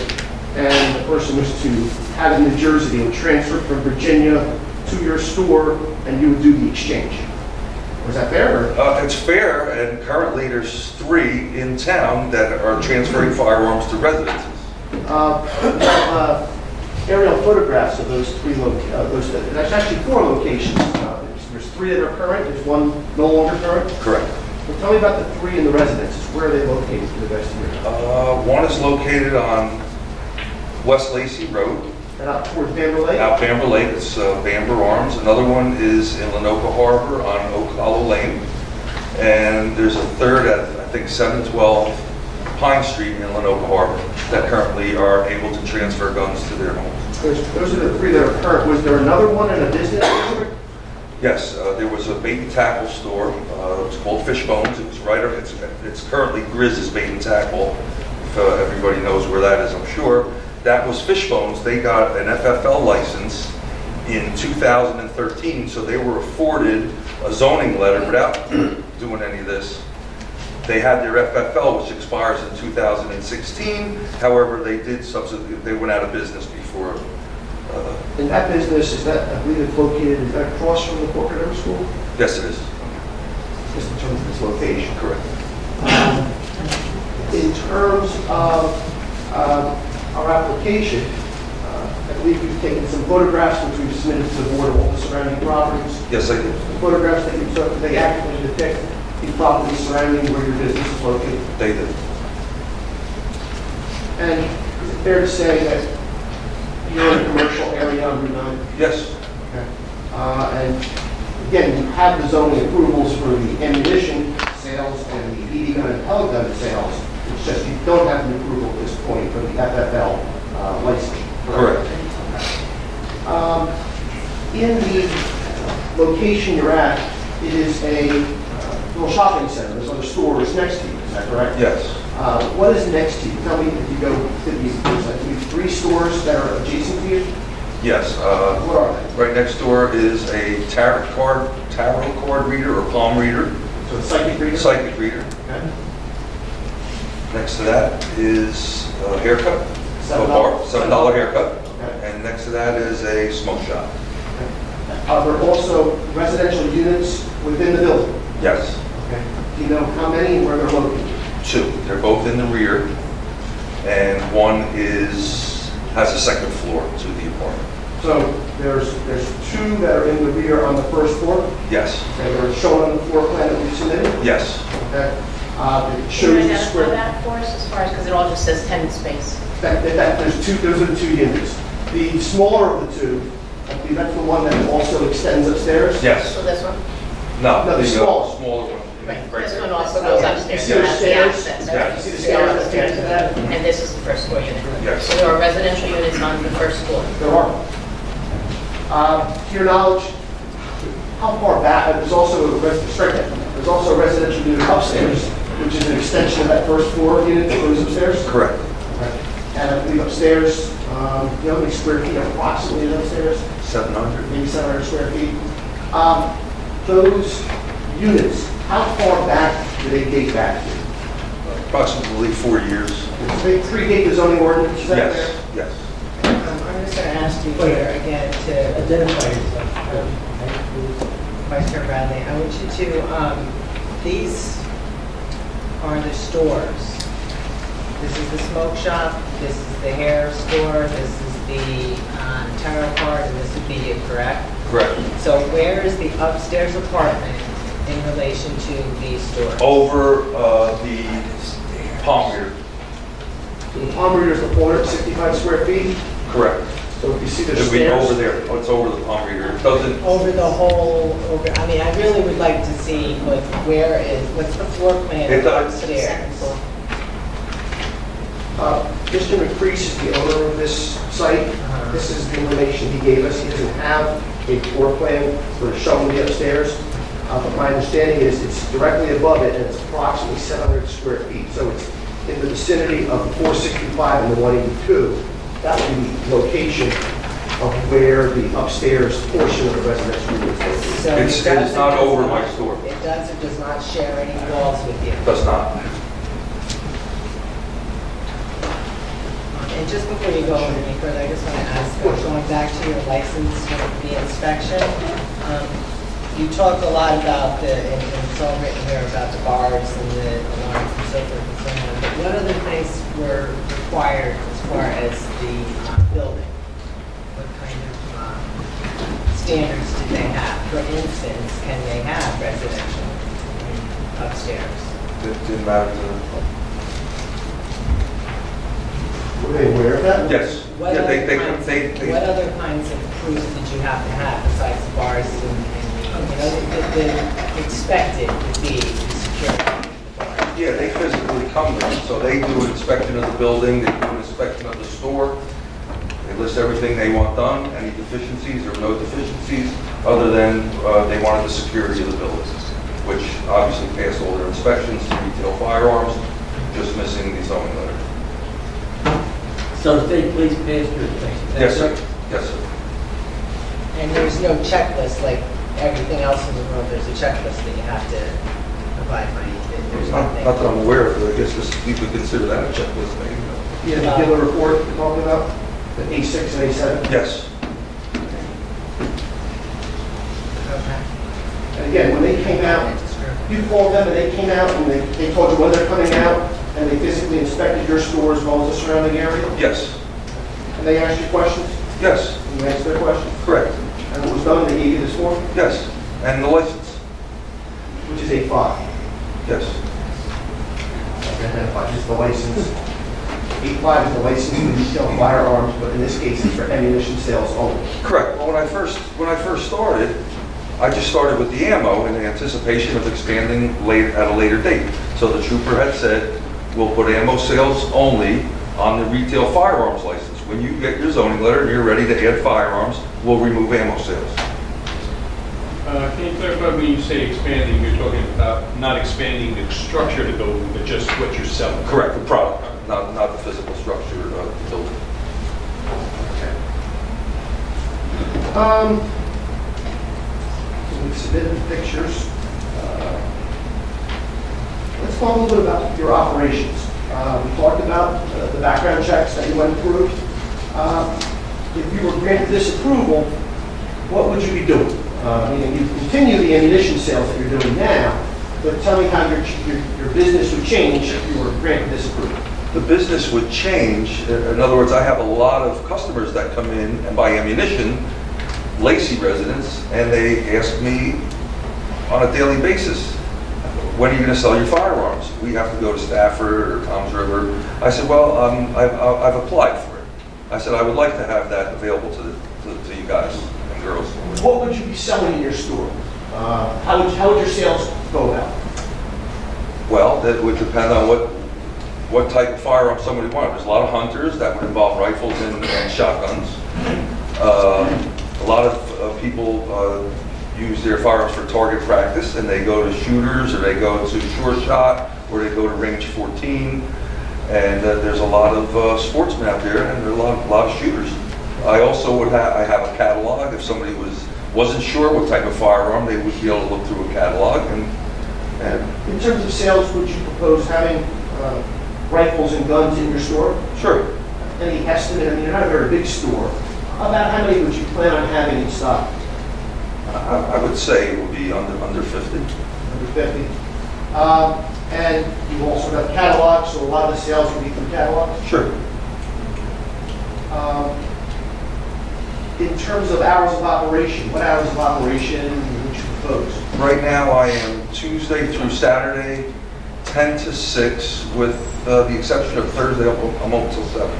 and the person was to have it in New Jersey, they would transfer it from Virginia to your store, and you would do the exchange. Was that fair? Or? it's fair, and currently there's 3 in town that are transferring firearms to residences. Aerial photographs of those 3 locations. There's actually 4 locations. There's 3 that are current. There's 1 no longer current. Correct. Well, tell me about the 3 in the residences. Where are they located to the best of your knowledge? One is located on West Lacey Road, And out towards Bamber Lake? out Bamber Lake, it's Bamber Arms. Another one is in Lenoka Harbor on Oak Hollow Lane. And there's a third at, I think, 712 Pine Street in Lenoka Harbor that currently are able to transfer guns to their homes. Those are the 3 that are current. Was there another one in a business district? Yes, there was a bait and tackle store. It was called Fishbones. It was right. It's currently Grizz's Bait and Tackle. If everybody knows where that is, I'm sure. That was Fishbones. They got an FFL license in 2013, so they were afforded a zoning letter without doing any of this. They had their FFL, which expires in 2016. However, they went out of business before. In that business, is that, I believe it's located, is that across from the corporate art school? Yes, it is. Just in terms of its location. Correct. In terms of our application, I believe you've taken some photographs which we've submitted to the board of all the surrounding properties. Yes, I did. The photographs that you took, they accurately depict the properties surrounding where your business is located. They did. And is it fair to say that you're in a commercial area on Route 9? Yes. Okay. And again, you have the zoning approvals for the ammunition sales and the BB gun and pellet gun sales. It's just you don't have an approval at this point for the FFL license. Correct. In the location you're at, it is a little shopping center. There's other stores next to you, is that correct? Yes. What is next to you? Tell me if you go to these, there's like 3 stores that are adjacent to you? Yes. What are they? Right next door is a tarot card reader or palm reader, So it's psychic reader? psychic reader. Okay. Next to that is a haircut, $7. $7 haircut. Okay. And next to that is a smoke shop. Are there also residential units within the building? Yes. Okay. Do you know how many and where they're located? 2. They're both in the rear, and one has a second floor to the apartment. So there's 2 that are in the rear on the first floor? Yes. Okay, they're shown on the floor plan that we submitted? Yes. Okay. It Can you shows the identify square. that for us as far as, because it all just says tenant space? Those are the 2 units. The smaller of the 2, I believe that's the one that also extends upstairs? Yes. So this one? No, No, the small. smaller one. Right, Right this there. one also goes You upstairs. see the That's the stairs? access, Yeah. right? You see the stairs that connect to that? And this is the first floor unit? Yes. So there are residential units on the first floor? There are. To your knowledge, how far back, there's also a residential unit upstairs, which is an extension of that first floor unit that goes upstairs? Correct. And I believe upstairs, how many square feet approximately is upstairs? 700. Maybe 700 square feet. Those units, how far back do they date back to? Approximately 4 years. They predate the zoning ordinance, is that Yes, fair? yes. I'm just going to ask you here again to, Identify yourself. Vice Chair Bradley, I want you to, these are the stores. This is the smoke shop, this is the hair store, this is the tarot card, and this would be you, correct? Correct. So where is the upstairs apartment in relation to these stores? Over the palm reader. So the palm reader is the 465 square feet. Correct. So if you see the It'll be stairs. over there. Oh, it's over the palm reader. It doesn't, Over the whole, I mean, I really would like to see what's the floor plan It does. upstairs? Mr. McCrease is the owner of this site. This is the information he gave us. He doesn't have a floor plan for showing the upstairs. But my understanding is it's directly above it and it's approximately 700 square feet. So it's in the vicinity of the 465 and the 182. That would be the location of where the upstairs portion of the residential unit is. So It's- it does it's or not does over not- my store. It does or does not share any walls with you? does not. And just before you go any further, I just want to ask, going back to your license for the inspection, you talk a lot about and it's all written here about the bars and the alarms and so forth and so on, but what other things were required as far as the building? What kind of standards did they have? For instance, can they have residential upstairs? It didn't matter to them. Were they aware of that? Yes. What Yeah, other they, kinds- they, What other kinds of proofs did you have to have besides the bars and the expected to be security? yeah, they physically come there. So they do an inspection of the building, they do an inspection of the store. They list everything they want done, any deficiencies or no deficiencies, other than they wanted the security of the building, which obviously passed all their inspections, retail firearms, just missing the zoning letter. So the state police passed your inspection? Yes, sir. Yes, sir. And there's no checklist like everything else in the world, there's a checklist that you have to abide by. There's Not nothing. not that I'm aware of, but I guess we could consider that a checklist, maybe. Yeah, the dealer report you're talking about, the A6 and A7. Yes. Okay. And again, when they came out, you called them and they came out and they told you when they're coming out and they physically inspected your store as well as the surrounding area? Yes. And they asked you questions? Yes. And you answered their questions? Correct. And what was done, they gave you this form, Yes. And the license? which is A5. Yes. Identified as the license. A5 is the license to retail firearms, but in this case, it's for ammunition sales only. Correct. Well, when I first started, I just started with the ammo in anticipation of expanding at a later date. So the trooper had said, we'll put ammo sales only on the retail firearms license. When you get your zoning letter and you're ready to add firearms, we'll remove ammo sales. Can you clarify when you say expanding, you're talking about not expanding the structure of the building, but just what you're selling? Correct, the product, not the physical structure of the building. We've submitted the pictures. Let's talk a little bit about your operations. We talked about the background checks that you went through. If you were granted this approval, what would you be doing? Meaning you continue the ammunition sales that you're doing now, but tell me how your business would change if you were granted this approval. The business would change. In other words, I have a lot of customers that come in and buy ammunition, Lacey residents, and they ask me on a daily basis, when are you going to sell your firearms? We have to go to Stafford or Toms River. I said, well, I've applied for it. I said, I would like to have that available to you guys and girls. What would you be selling in your store? How would your sales go about? Well, that would depend on what type of firearm somebody wanted. There's a lot of hunters that would involve rifles and shotguns. A lot of people use their firearms for target practice, and they go to shooters, or they go to sure shot, or they go to range 14. And there's a lot of sportsmen out there, and there are a lot of shooters. I also would I have a catalog. If somebody wasn't sure what type of firearm, they would be able to look through a catalog. And in terms of sales, would you propose having rifles and guns in your store? Sure. Any estimate? I mean, you're not a very big store. About how many would you plan on having in stock? I would say it would be under 50. Under 50. And you also have catalogs, so a lot of the sales will be through catalogs? Sure. In terms of hours of operation, what hours of operation would you propose? Right now, I am Tuesday through Saturday, 10 to 6, with the exception of Thursday, I'm open till 7.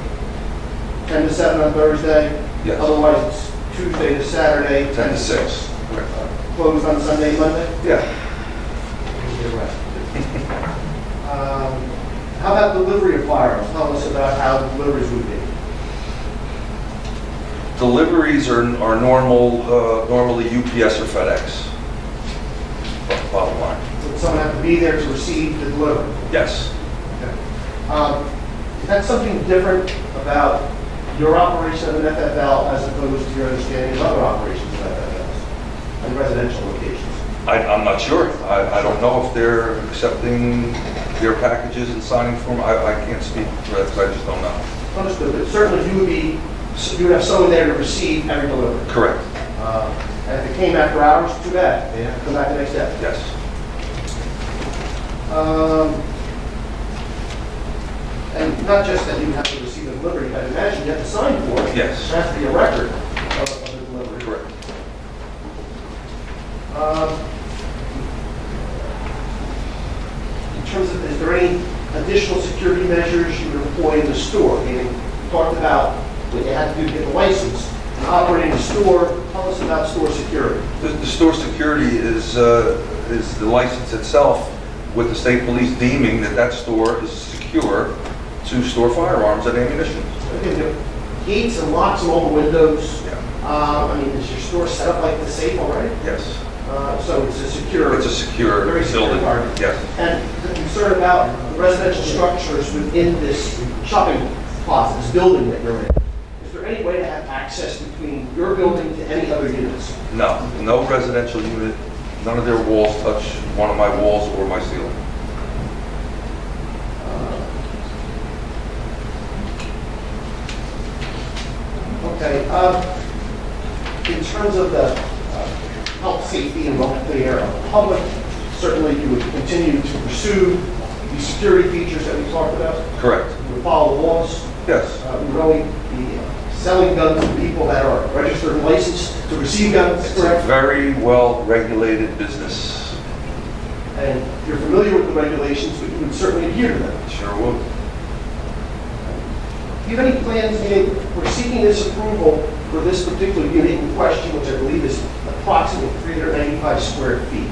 10 to 7 on Thursday? Yes. Otherwise, it's Tuesday to Saturday? 10 to 6. Correct. Closed on Sunday, Monday? Yeah. How about delivery of firearms? Tell us about how deliveries would be. Deliveries are normally UPS or FedEx. Bottom line. Would someone have to be there to receive the delivery? Yes. Is that something different about your operation of an FFL as opposed to your understanding of other operations of FFLs and residential locations? I'm not sure. I don't know if they're accepting their packages and signing for them. I can't speak for that because I just don't know. Understood, but certainly you would have someone there to receive every delivery. Correct. And if it came after hours, too bad. They have to come back the next day. Yes. And not just that you have to receive a delivery, I imagine you have to sign for it. Yes. There has to be a record of the delivery. Correct. In terms of, is there any additional security measures you would employ in the store? Meaning, you talked about what you had to do to get the license. And operating a store, tell us about store security. The store security is the license itself, with the state police deeming that store is secure to store firearms and ammunition. Okay, you have gates and locks on all the windows. Yeah. I mean, is your store set up like the safe already? Yes. So it's a secure. It's a secure very secure building. environment. Yes. And the concern about the residential structures within this shopping plaza, this building that you're in, is there any way to have access between your building to any other units? No residential unit, none of their walls touch one of my walls or my ceiling. Okay. In terms of the health, safety, and welfare of the public, certainly you would continue to pursue the security features that we talked about. Correct. You would follow the laws. Yes. You would only be selling guns to people that are registered and licensed to receive guns, It's a correct? very well-regulated business. And you're familiar with the regulations, but you would certainly adhere to them. Sure would. Do you have any plans, we're seeking this approval for this particular unit in question, which I believe is approximately 395 square feet.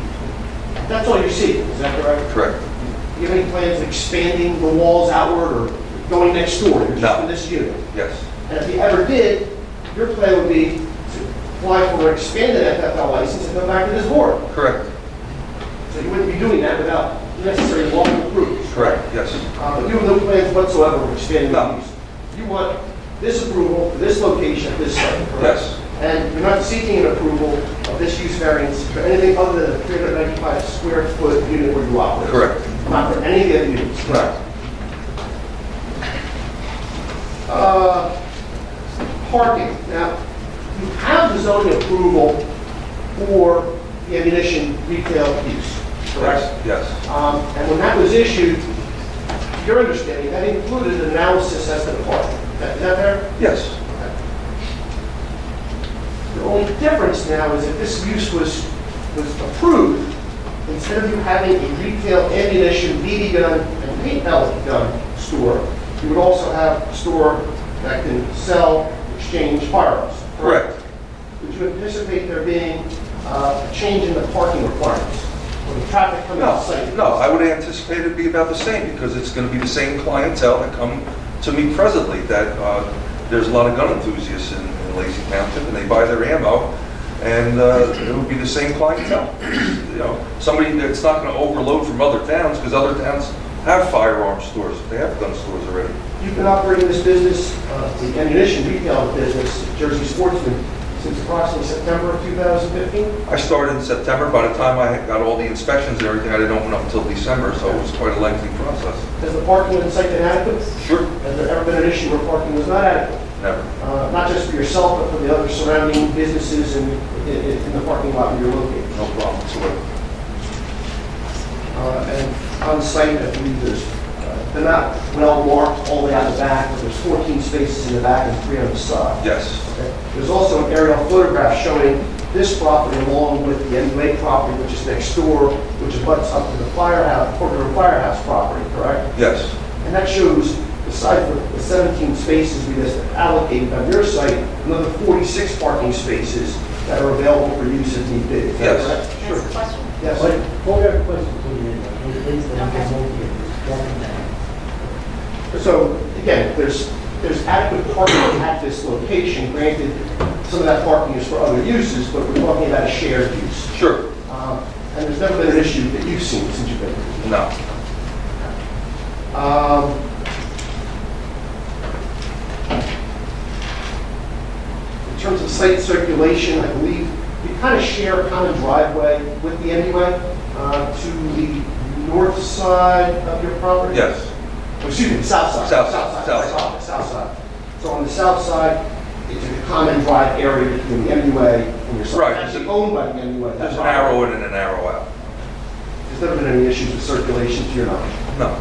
That's all you're seeking, is that correct? Correct. Do you have any plans of expanding the walls outward or going next door? You're just No. in this unit. Yes. And if you ever did, your plan would be to apply for an expanded FFL license and go back to this board. Correct. So you wouldn't be doing that without necessary lawful approvals. Correct, yes. But you have no plans whatsoever of expanding the No. use. You want this approval for this location at this site, correct? Yes. And you're not seeking an approval of this use variance for anything other than a 395 square foot unit where you operate? Correct. Not for any of the other units? Correct. Parking. Now, you have the zoning approval for the ammunition retail use, correct? Yes. And when that was issued, to your understanding, that included an analysis as to the parking. Is that fair? Yes. The only difference now is if this use was approved, instead of you having a retail ammunition, BB gun, and paint pellet gun store, you would also have a store that can sell, exchange firearms. Correct. Would you anticipate there being a change in the parking requirements when the traffic coming No, to the site? no, I would anticipate it'd be about the same because it's going to be the same clientele that come to me presently. That there's a lot of gun enthusiasts in Lacey Township, and they buy their ammo, and it would be the same clientele. You know, somebody that's not going to overload from other towns because other towns have firearm stores. They have gun stores already. You've been operating this business, the ammunition retail business, Jersey Sportsman, since approximately September of 2015? I started in September. By the time I got all the inspections and everything, I didn't open up until December, so it was quite a lengthy process. Has the parking on the site been adequate? Sure. Has there ever been an issue where parking was not adequate? Never. Not just for yourself, but for the other surrounding businesses in the parking lot where you're located? No problem whatsoever. And on site, I believe they're not well marked all the way out the back, but there's 14 spaces in the back and 3 on the side. Yes. Okay. There's also an aerial photograph showing this property along with the MUA property, which is next door, which abuts up to the firehouse, firehouse property, correct? Yes. And that shows, besides the 17 spaces we just allocated on your site, another 46 parking spaces that are available for use if need be. Is that Yes. correct? That's Sure. the question. Yes. But hold your question till the end, please, then Okay. we can move here. Welcome back. So again, there's adequate parking at this location. Granted, some of that parking is for other uses, but we're talking about a shared use. Sure. And there's never been an issue that you've seen since you've been here. No. In terms of site circulation, I believe you kind of share a common driveway with the MUA to the north side of your property? Yes. Oh, excuse me, the south side. South side. South side. So on the south side, it's a common drive area between the MUA and your site. Right. It's actually owned by the MUA. There's an arrow in and an arrow out. There's never been any issues with circulation to your knowledge? No.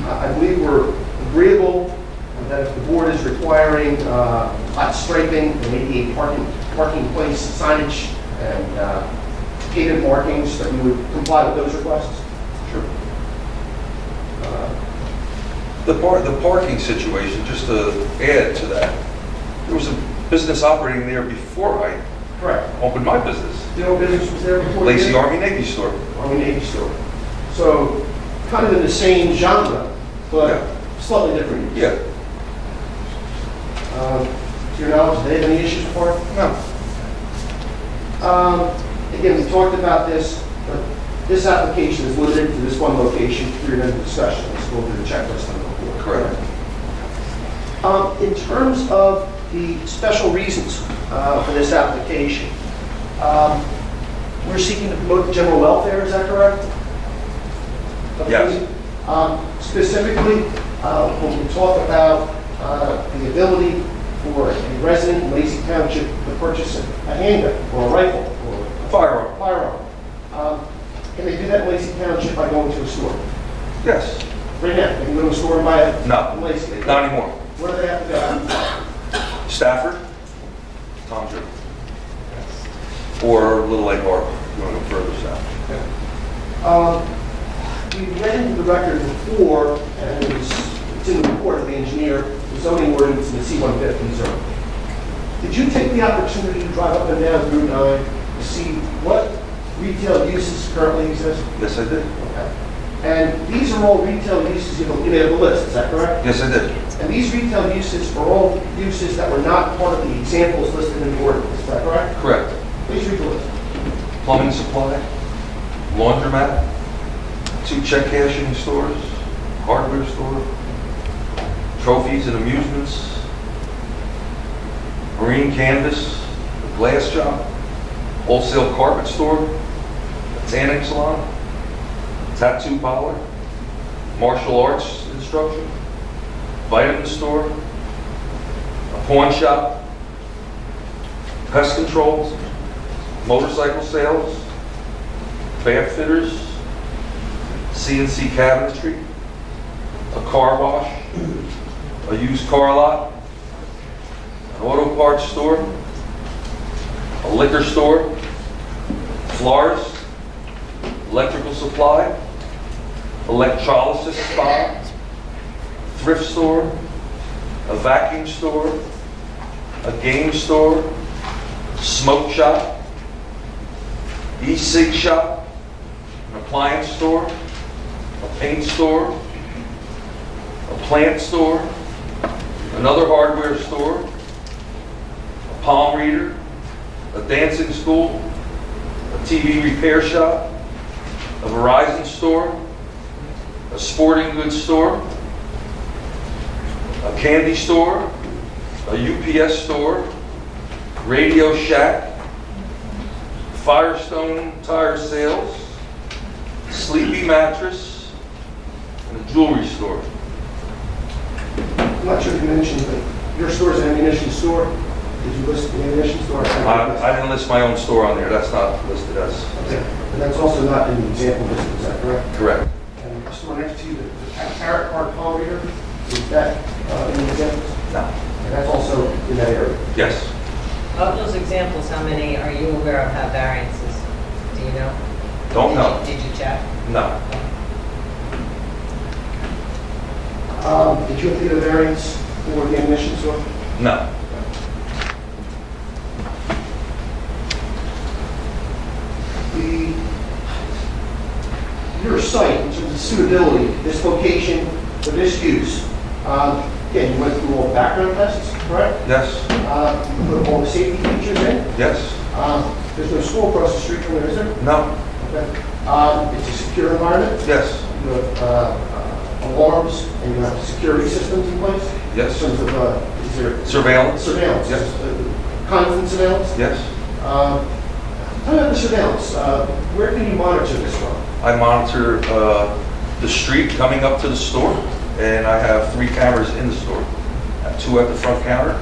I believe we're agreeable that if the board is requiring flat striping and maybe a parking place signage and pavement markings, that you would comply with those requests? Sure. The parking situation, just to add to that, there was a business operating there before I Correct. opened my business. You know what business was there before? Lacey you? Army Navy store. Army Navy store. So kind of in the same genre, but Yeah. slightly different. Yeah. To your knowledge, do they have any issues with parking? No. Again, we talked about this, but this application is limited to this one location for your discussion. Let's go over the checklist on the board. Correct. In terms of the special reasons for this application, we're seeking to promote the general welfare, is that correct? Yes. Specifically, when we talk about the ability for a resident in Lacey Township to purchase a handgun or a rifle or a Firearm. can they do that in Lacey Township by going to a store? Yes. Right now, they can go to a store and buy it No. in Lacey. They Not can't. anymore. What do they have to do? Stafford, Tom Drew. Or Little Lake Harbor, if you want to go further south. We read into the record before, and it's in the report of the engineer, the zoning ordinance in the C-150 zone. Did you take the opportunity to drive up and down Route 9 to see what retail uses currently exist? Yes, I did. Okay. And these are all retail uses, you have a list, is that correct? Yes, I did. And these retail uses are all uses that were not part of the examples listed in the ordinance, is that correct? Correct. Please read the list. Plumbing supply, laundromat, 2 check cashing stores, hardware store, trophies and amusements, marine canvas, a glass shop, wholesale carpet store, a tanning salon, tattoo parlor, martial arts instruction, vitamin store, a pawn shop, pest control, motorcycle sales, bath fitters, CNC cabinetry, a car wash, a used car lot, an auto parts store, a liquor store, florist, electrical supply, electrolysis spa, thrift store, a vacuum store, a game store, smoke shop, e-cig shop, an appliance store, a paint store, a plant store, another hardware store, a palm reader, a dancing school, a TV repair shop, a Verizon store, a sporting goods store, a candy store, a UPS store, Radio Shack, Firestone Tire Sales, Sleepy Mattress, and a jewelry store. I'm not sure if you mentioned, but your store is an ammunition store. Did you list the ammunition store? I didn't list my own store on there. That's not listed as. Okay. And that's also not in the example list, is that correct? Correct. And the store next to you, the Carrot Park palm reader, is that in the examples? No. And that's also in that area? Yes. Of those examples, how many are you aware of have variances? Do you know? Don't know. Did you check? No. Did you obtain a variance for the ammunition store? No. Your site, in terms of suitability, this location for this use, again, you went through all the background tests, correct? Yes. You put all the safety features in? Yes. There's no school across the street from there, is there? No. Okay. It's a secure environment? Yes. You have alarms and you have security systems in place? Yes. In terms of, is there Surveillance? surveillance? Yes. Constant surveillance? Yes. Tell me about the surveillance. Where can you monitor this from? I monitor the street coming up to the store, and I have 3 cameras in the store. 2 at the front counter,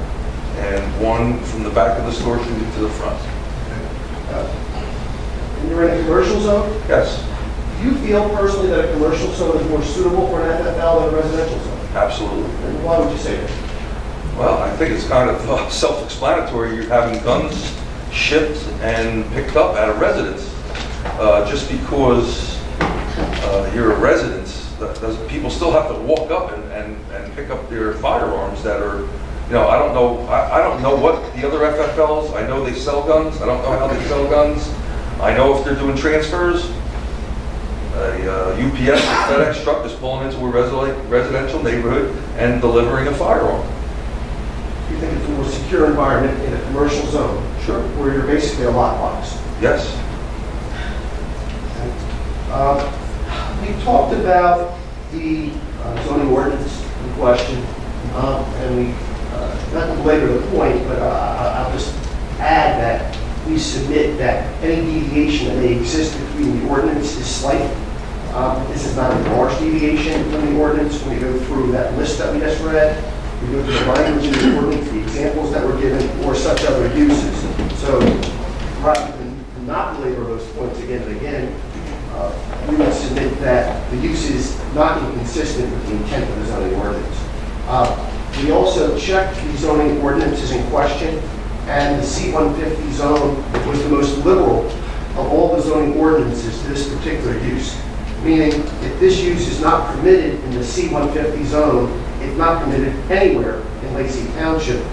and 1 from the back of the store shooting to the front. And you're in a commercial zone? Yes. Do you feel personally that a commercial zone is more suitable for an FFL than a residential zone? Absolutely. And why would you say that? Well, I think it's kind of self-explanatory. You're having guns shipped and picked up at a residence. Just because you're a resident, people still have to walk up and pick up their firearms that are, you know, I don't know what the other FFLs, I know they sell guns, I don't know how they sell guns. I know if they're doing transfers, a UPS or FedEx truck is pulling into a residential neighborhood and delivering a firearm. Do you think it's a more secure environment in a commercial zone? Sure. Where you're basically a lockbox? Yes. We talked about the zoning ordinance in question, and we, not to belabor the point, but I'll just add that we submit that any deviation that may exist between the ordinance is slight. This is not a large deviation from the ordinance. When we go through that list that we just read, we go through the language in the ordinance, the examples that were given, or such other uses. So rather than not belabor those points again and again, we would submit that the use is not inconsistent with the intent of the zoning ordinance. We also checked the zoning ordinances in question, and the C-150 zone was the most liberal of all the zoning ordinances to this particular use. Meaning, if this use is not permitted in the C-150 zone, it's not permitted anywhere in Lacey Township.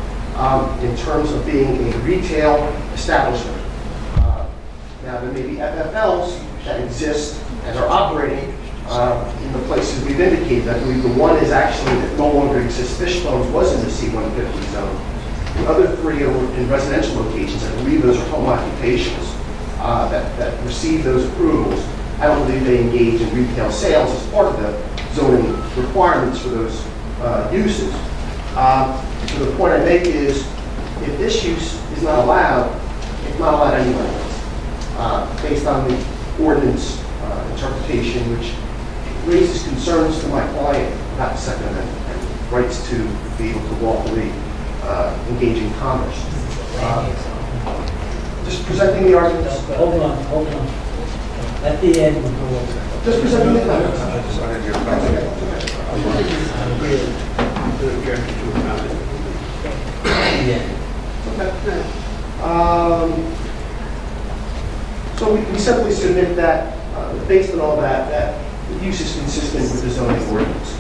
in terms of being a retail establishment. Now, there may be FFLs that exist and are operating in the places we've indicated. I believe the one is actually that no longer exists. Fishbones was in the C-150 zone. The other three are in residential locations. I believe those are home occupations that receive those approvals. I don't believe they engage in retail sales as part of the zoning requirements for those uses. So the point I make is, if this use is not allowed, it's not allowed anywhere else, based on the ordinance interpretation, which raises concerns to my client about the Second Amendment and rights to be able to lawfully engage in commerce. Just presenting the arguments. Hold on. At the end, we'll go over. Just presenting the comments. Yeah. So we simply submit that, based on all that, that the use is consistent with the zoning ordinance.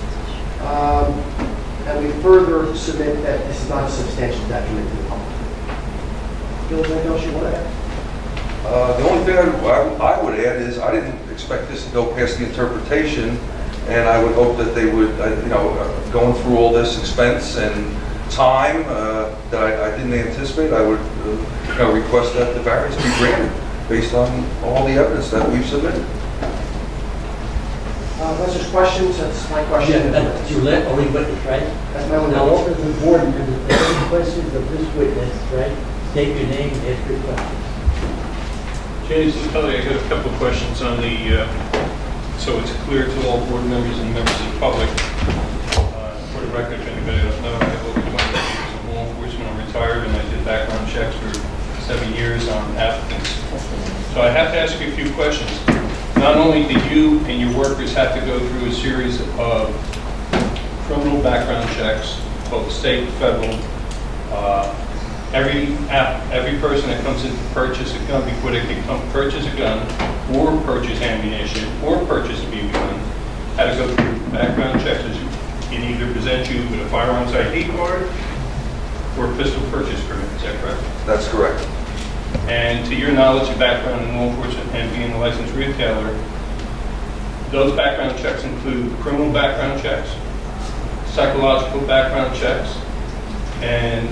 And we further submit that this is not a substantial detriment to the public. Bill, is there anything else you want to add? The only thing I would add is I didn't expect this to go past the interpretation, and I would hope that they would, going through all this expense and time that I didn't anticipate, I would request that the variance be granted based on all the evidence that we've submitted. Unless there's questions, that's my question. Yeah, that's your only witness, right? That's my only Now, witness. over to the board members, if there are any questions of this witness, right? State your name and ask your question. James Kelly, I got a couple of questions on the, so it's clear to all board members and members of the public. For the record, if anybody doesn't know, I have over 20 years of law enforcement. I'm retired and I did background checks for 7 years on applicants. So I have to ask you a few questions. Not only did you and your workers have to go through a series of criminal background checks, both state and federal, every person that comes in to purchase a gun before they can come purchase a gun or purchase ammunition or purchase a BB gun had to go through background checks. It either present you with a firearms ID card or a pistol purchase permit. Is that correct? That's correct. And to your knowledge and background in law enforcement and being a licensed retailer, those background checks include criminal background checks, psychological background checks, and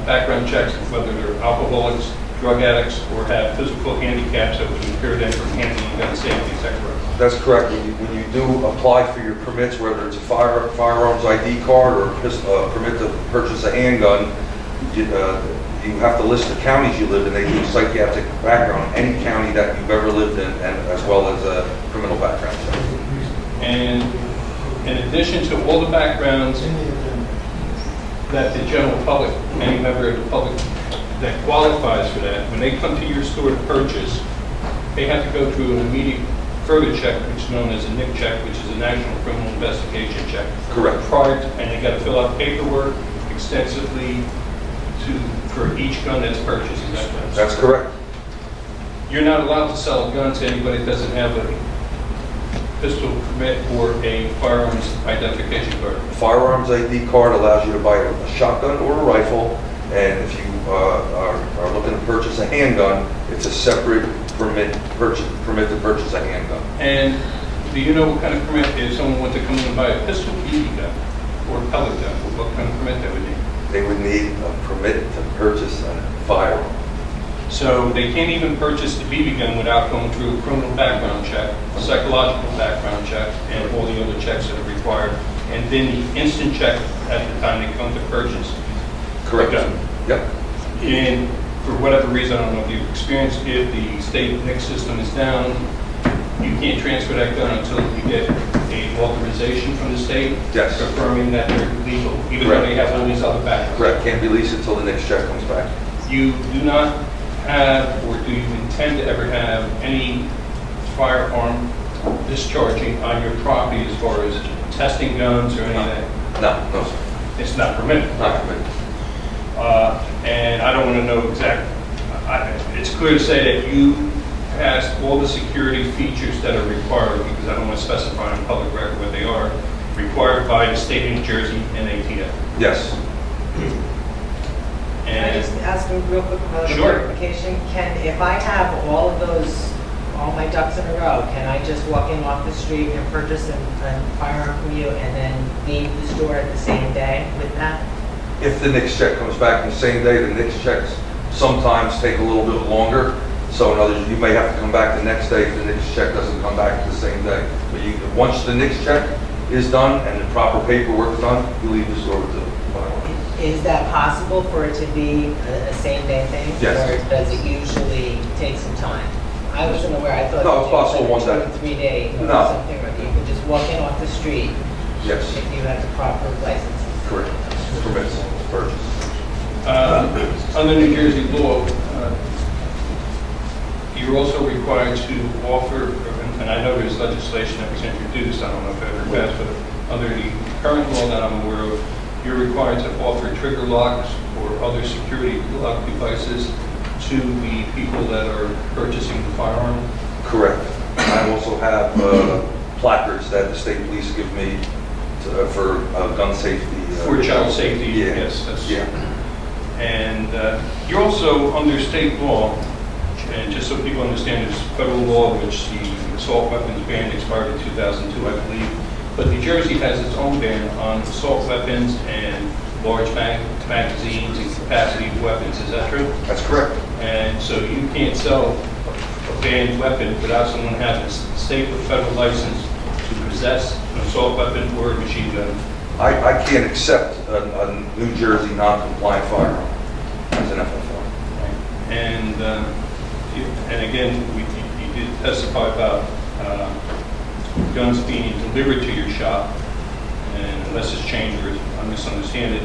background checks whether they're alcoholics, drug addicts, or have physical handicaps that would impair them from handling gun safety. Is that correct? That's correct. When you do apply for your permits, whether it's a firearms ID card or a permit to purchase a handgun, you have to list the counties you live in. They do a psychiatric background, any county that you've ever lived in, and as well as a criminal background check. And in addition to all the backgrounds that the general public, any member of the public that qualifies for that, when they come to your store to purchase, they have to go through an immediate further check, which is known as a NIC check, which is a National Criminal Investigation Check. Correct. And they got to fill out paperwork extensively for each gun that's purchased. Is that correct? That's correct. You're not allowed to sell a gun to anybody that doesn't have a pistol permit or a firearms identification card. Firearms ID card allows you to buy a shotgun or a rifle, and if you are looking to purchase a handgun, it's a separate permit to purchase a handgun. And do you know what kind of permit, if someone wants to come in and buy a pistol, BB gun, or a pellet gun, what kind of permit they would need? They would need a permit to purchase a firearm. So they can't even purchase the BB gun without going through a criminal background check, a psychological background check, and all the other checks that are required, and then the instant check at the time they come to purchase. Correct. The gun. Yep. And for whatever reason, I don't know if you've experienced, if the state NIC system is down, you can't transfer that gun until you get a authorization from the state. Yes. Confirming that they're legal, even though they have all these other backgrounds. Correct. Can't release it until the next check comes back. You do not have, or do you intend to ever have, any firearm discharging on your property as far as testing guns or anything? No, sir. It's not permitted. Not permitted. And I don't want to know exactly. It's clear to say that you passed all the security features that are required, because I don't want to specify in public record what they are, required by the state of New Jersey and ATF. Yes. Can I just ask a real quick Sure. clarification? If I have all my ducks in a row, can I just walk in off the street and purchase a firearm from you and then leave the store at the same day with that? If the NICS check comes back in the same day, the NICS checks sometimes take a little bit longer. So in other words, you may have to come back the next day if the NICS check doesn't come back the same day. But once the NICS check is done and the proper paperwork is done, you leave the store with the firearm. Is that possible for it to be a same-day thing? Yes. Or does it usually take some time? I wasn't aware, I thought. No, it's possible it was one like day. 2 or 3 day or No. something, or you could just walk in off the street Yes, if you had the proper license. correct. Permits purchase. Under New Jersey law, you're also required to offer, and I know there's legislation that was introduced, I don't know if it ever passed, but under the current law that I'm aware of, you're required to offer trigger locks or other security lock devices to the people that are purchasing the firearm. Correct. I also have placards that the state police give me for gun safety. For child safety, Yeah. yes. Yeah. And you're also under state law, and just so people understand, there's federal law which the assault weapons ban expired in 2002, I believe. But New Jersey has its own ban on assault weapons and large magazines and capacity of weapons. Is that true? That's correct. And so you can't sell a banned weapon without someone having a state or federal license to possess an assault weapon or a machine gun. I can't accept a New Jersey non-compliant firearm as an FFR. And again, you did testify about guns being delivered to your shop, and unless it's changed or I misunderstand it,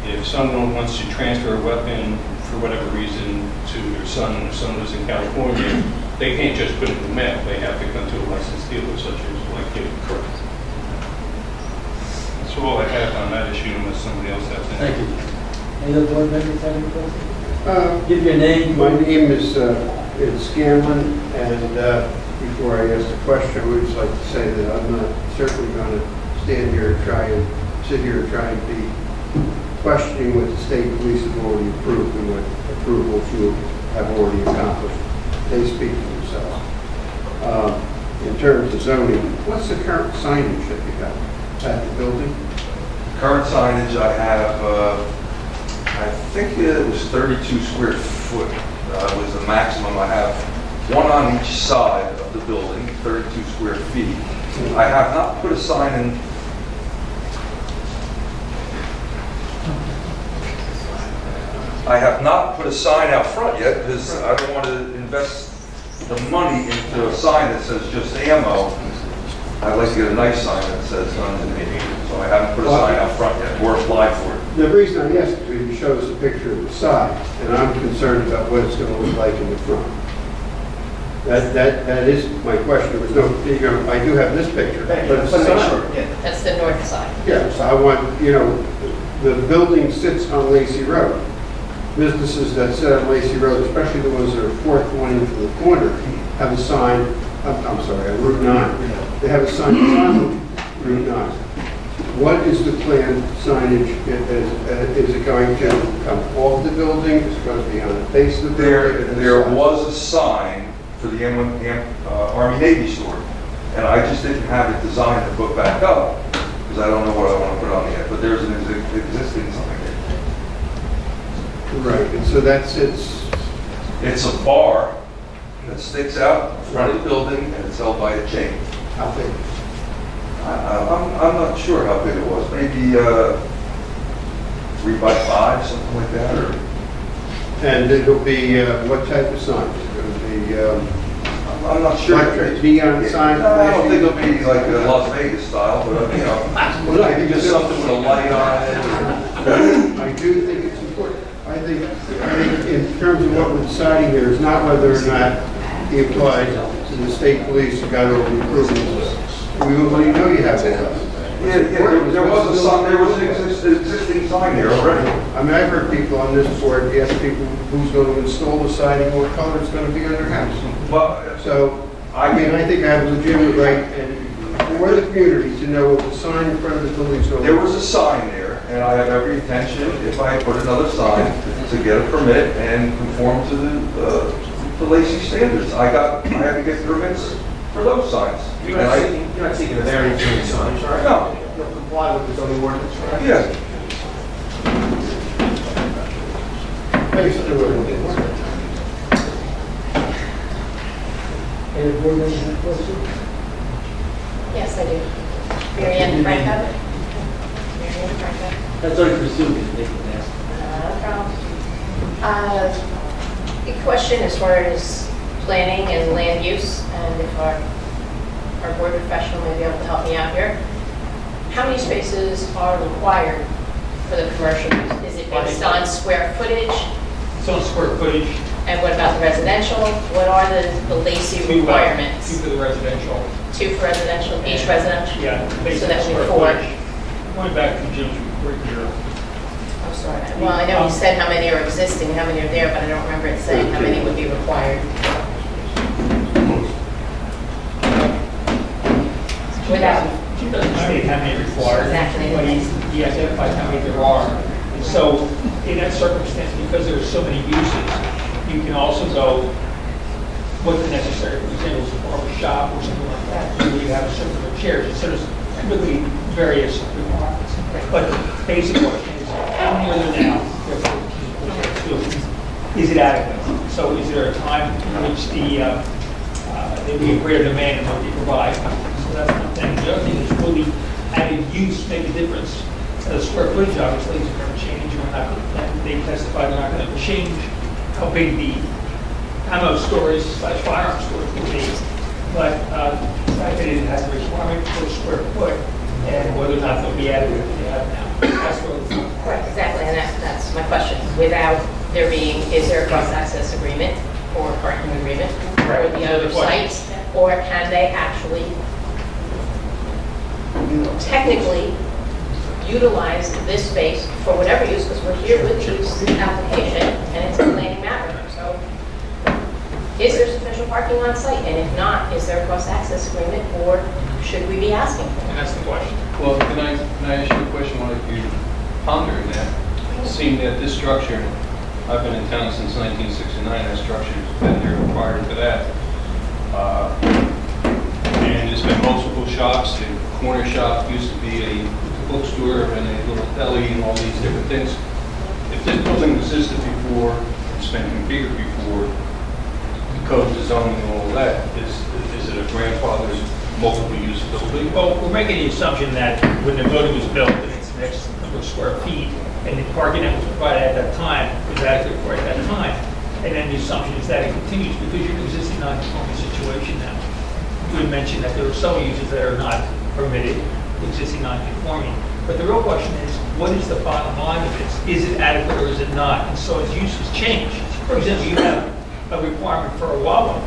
if someone wants to transfer a weapon for whatever reason to their son, and their son lives in California, they can't just put it in the mail. They have to come to a licensed dealer such as like you. Correct. That's all I have on that issue unless somebody else has anything. Thank you. Any other board members have any questions? Give your name. My name is Scanlon, and before I ask the question, I would just like to say that I'm not certainly going to stand here and sit here and try and be questioning what the state police have already approved and what approvals you have already accomplished. They speak for themselves. In terms of zoning, what's the current signage that you got at the building? Current signage I have, I think it was 32 square foot was the maximum. I have one on each side of the building, 32 square feet. I have not put a sign in. I have not put a sign out front yet because I don't want to invest the money into a sign that says just ammo. I'd like to get a nice sign that says guns and ammunition. So I haven't put a sign out front yet or applied for it. The reason I asked is you showed us a picture of the side, and I'm concerned about what it's going to look like in the front. That is my question. There was no, I do have this picture, but it's the side. That's the north side. Yeah, so I want, the building sits on Lacey Road. Businesses that sit on Lacey Road, especially the ones that are fourth one in from the corner, have a sign, I'm sorry, on Route 9. They have a sign on Route 9. What is the planned signage? Is it going to come off the building? Is it going to be on the face of the building? There was a sign for the Army Navy store, and I just didn't have it designed to put back up because I don't know what I want to put on yet. But there's an existing sign there. Right, and so that sits. It's a bar that sticks out in front of the building, and it's held by a chain. How big? I'm not sure how big it was. Maybe 3 by 5, something like that. Or And it'll be, what type of sign? Is it going to be I'm not sure. electric neon sign? I don't think it'll be like a Las Vegas style, but maybe just something with a light on it. I do think it's important. I think in terms of what we're deciding here is not whether or not he applied to the state police who got all the approvals. We already know you have that. There was a sign. There was an existing sign there already. I mean, I've heard people on this board ask people who's going to install the siding, what color it's going to be on their house. But So, I think I have a legitimate right and for the community to know what the sign in front of the building is going to be. there was a sign there, and I have every intention, if I put another sign, to get a permit and conform to the Lacey standards. I had to get permits for those signs. You're not seeking a variance for these signs, right? No. You'll comply with the zoning ordinance, right? Yeah. Any board members have questions? Yes, I do. Mary Ann Franco? Mary Ann Franco? That's already pursued, they can ask. No problem. A question as far as planning and land use, and if our board professional may be able to help me out here. How many spaces are required for the commercial use? Is it based on square footage? It's on square footage. And what about the residential? What are the Lacey requirements? Two for the residential. Two for residential, each residential? Yeah. based So on that would be square four. footage. Going back to Jim's report here. I'm sorry. Well, I know you said how many are existing, how many are there, but I don't remember it saying how many would be required. Without, She doesn't state how many required. Exactly. But he identifies how many there are. And so in that circumstance, because there are so many uses, you can also go, what's necessary, for example, a barber shop or something like that, where you have a certain number of chairs. So there's really various requirements. But the basic question is, how many are there now? There are 14. Is it adequate? So is there a time in which there will be a greater demand than what they provide? So that's one thing. The other thing is, will the added use make a difference? The square footage obviously is going to change. They testified they're not going to change how big the ammo storage / firearm storage will be. But the fact that it has a requirement per square foot and whether or not they'll be added to what they have now. That's what it's. right, exactly, and that's my question. Without there being, is there a cross-access agreement or parking agreement for the other sites? Or can they actually technically utilize this space for whatever use, because we're here with the use application and it's a planning matter. So is there sufficient parking on site? And if not, is there a cross-access agreement or should we be asking for And it? that's the question. Well, can I ask you a question while you're pondering that? Seeing that this structure, I've been in town since 1969, that structure's been there prior to that. And there's been multiple shops. The corner shop used to be a bookstore and a little deli and all these different things. If this building existed before, it's been configured before, the code, the zoning and all that, is it a grandfather's multiple use building? Well, we're making the assumption that when the building was built, and it's the next number of square feet, and the parking that was provided at that time was adequate for it at that time. And then the assumption is that it continues because you're in an existing non-conforming situation now. You had mentioned that there are some uses that are not permitted, existing non-conforming. But the real question is, what is the bottom line of this? Is it adequate or is it not? And so as uses change, for example, you have a requirement for a Wawa.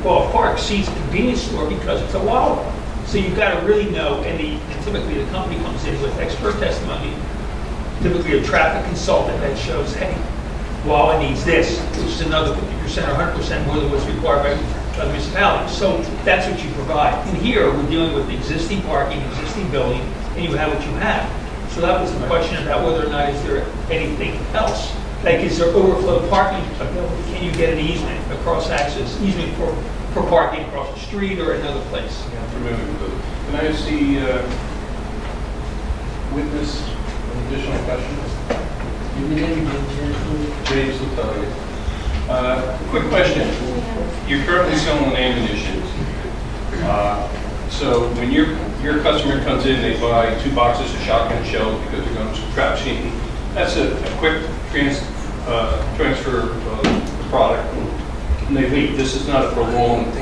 Well, a car exceeds a convenience store because it's a Wawa. So you've got to really know, and typically the company comes in with expert testimony, typically a traffic consultant that shows, hey, Wawa needs this, which is another 50% or 100% more than what's required by the municipality. So that's what you provide. And here, we're dealing with existing parking, existing building, and you have what you have. So that was the question about whether or not is there anything else. Like, is there overflow parking ability? Can you get an easement, a cross-access easement for parking across the street or another place? Can I see witness an additional question? James will tell you. Quick question. You're currently selling ammunition. So when your customer comes in, they buy 2 boxes of shotgun shells because they're going to trap shooting. That's a quick transfer of the product, and they leave. This is not a prolonged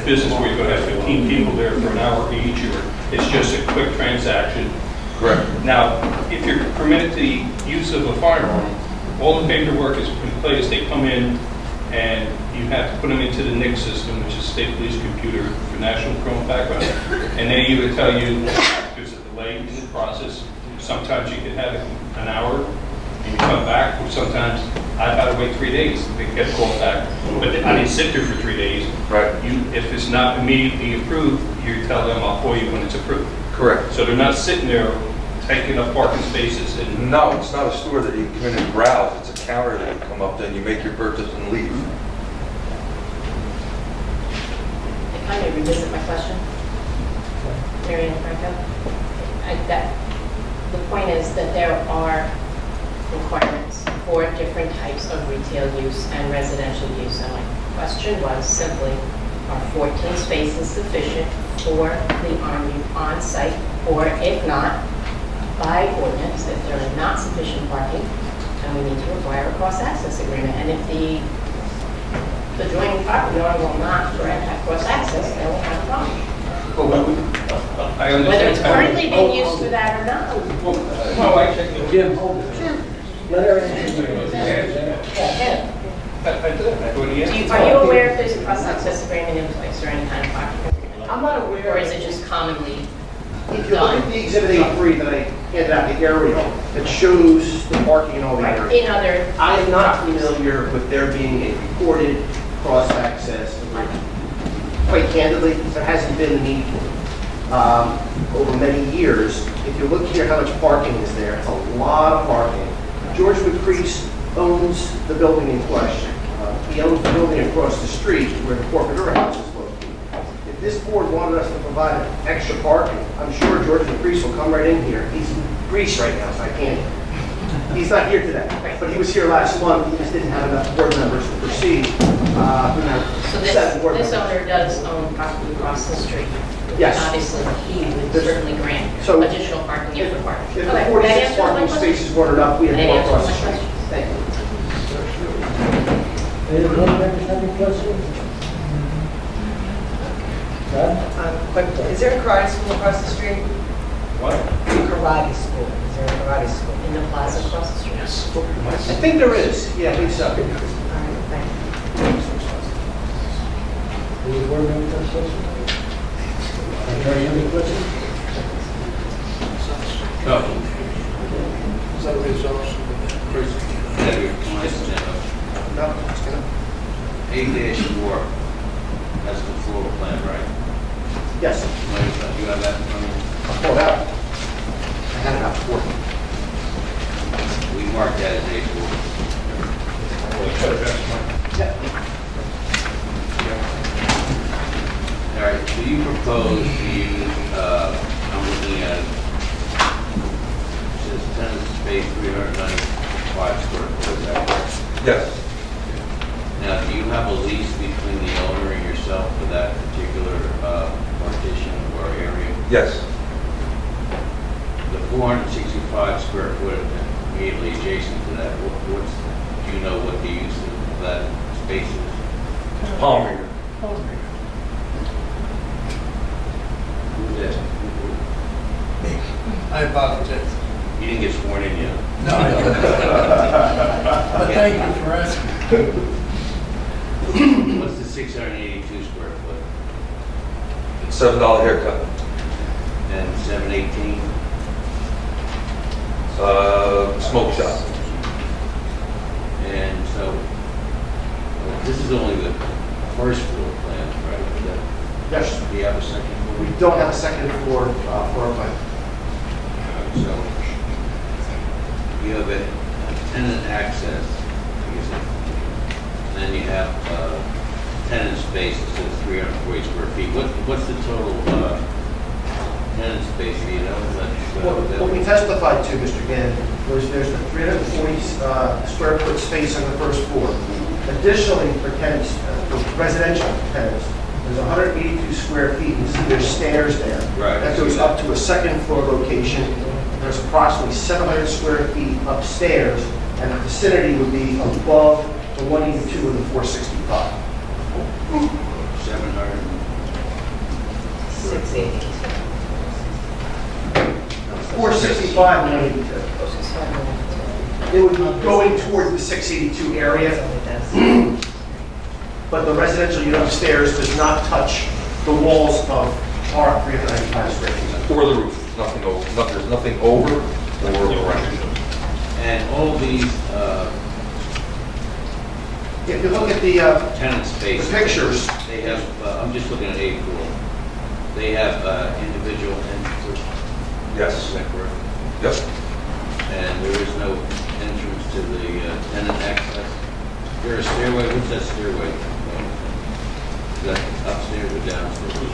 business where you're going to have 15 people there for an hour each, or it's just a quick transaction. Correct. Now, if you're permitted the use of a firearm, all the paperwork is in place. They come in, and you have to put them into the NIC system, which is State Police Computer for National Criminal Background, and they either tell you there's a delay in the process. Sometimes you can have it an hour, and you come back, or sometimes I've had to wait 3 days to get called back. But I didn't sit there for 3 days. Right. If it's not immediately approved, you tell them, I'll call you when it's approved. Correct. So they're not sitting there taking up parking spaces and... No, it's not a store that you come in and browse, it's a counter that you come up to and you make your purchase and leave. If I may revisit my question, Mary Ann Franco, the point is that there are requirements for different types of retail use and residential use. And my question was simply, are 14 spaces sufficient for the on-site? Or if not, by ordinance, if there is not sufficient parking, then we need to require a cross-access agreement. And if the adjoining property owner will not grant that cross-access, then we'll have a problem. I understand. Whether it's currently being used for that or not. No, I checked it. Jim, let her answer. I did. I thought he answered. Are you aware if there's a cross-access agreement in place or any kind of parking agreement? I'm not aware. Or is it just commonly If you look at the Exhibit A3 that I handed out, the aerial, that shows the parking in all the areas. in other? I am not familiar with there being a recorded cross-access agreement. Quite candidly, there hasn't been a need for it. Over many years, if you look here how much parking is there, it's a lot of parking. George McCrease owns the building in question. He owns the building across the street where the corporate warehouse is located. If this board wanted us to provide extra parking, I'm sure George McCrease will come right in here. He's in Greece right now, so I can't. He's not here today, but he was here last month. He just didn't have enough board members to proceed. So this owner does own property across the street? Yes. Obviously, he would certainly grant So- additional parking if required. If Okay, the 46 that answers my parking question? spaces weren't enough, we had That more answers across my the street. question. Thank you. Any board members have any questions? John? But is there a karate school across the street? What? Karate school, is there a karate school? In the plaza across the street? I think there is. Yeah, I think so. All right, thank you. Any board members have questions? Attorney, any questions? No. No, it's gonna. 8-4, that's the floor plan, right? Yes, You have that in front of I'll pull it out. I had it out before. you? We marked that as 8-4. Yeah. All right, so you propose to use, I'm looking at, it says tenant space 395 square foot, is that correct? Yes, Now, do you have a lease between the owner and yourself for that particular partition or area? yes. The 465 square foot immediately adjacent to that, do you know what the use of that space is? Palm reader. Who's that? I apologize. You didn't get sworn in yet. No, I don't. But thank you for asking. What's the 682 square foot? $7 haircut. And 718? Smoke shop. And so, this is only the first floor plan, right? Yes, Do you have a second floor? we don't have a second floor plan. So, you have a tenant access, I guess, and then you have tenant space that says 340 square feet. What's the total tenant space, do you know? What we testified to, Mr. Gannon, was there's a 340 square foot space on the first floor. Additionally, for tenants, for residential tenants, there's 182 square feet, and there's stairs there. Right. That goes up to a second floor location. There's approximately 700 square feet upstairs, and the vicinity would be above the 182 and the 465. 700. 680. 465 and 182. It would be going toward the 682 area, but the residential unit upstairs does not touch the walls of our 395 square feet. Or the roof. Nothing over, there's nothing over or around. And all these If you look at the tenant spaces. pictures, They have, I'm just looking at A4. They have individual entrances. Is Yes. that correct? Yep. And there is no entrance to the tenant access. Is there a stairway? What's that stairway? Is that upstairs or downstairs?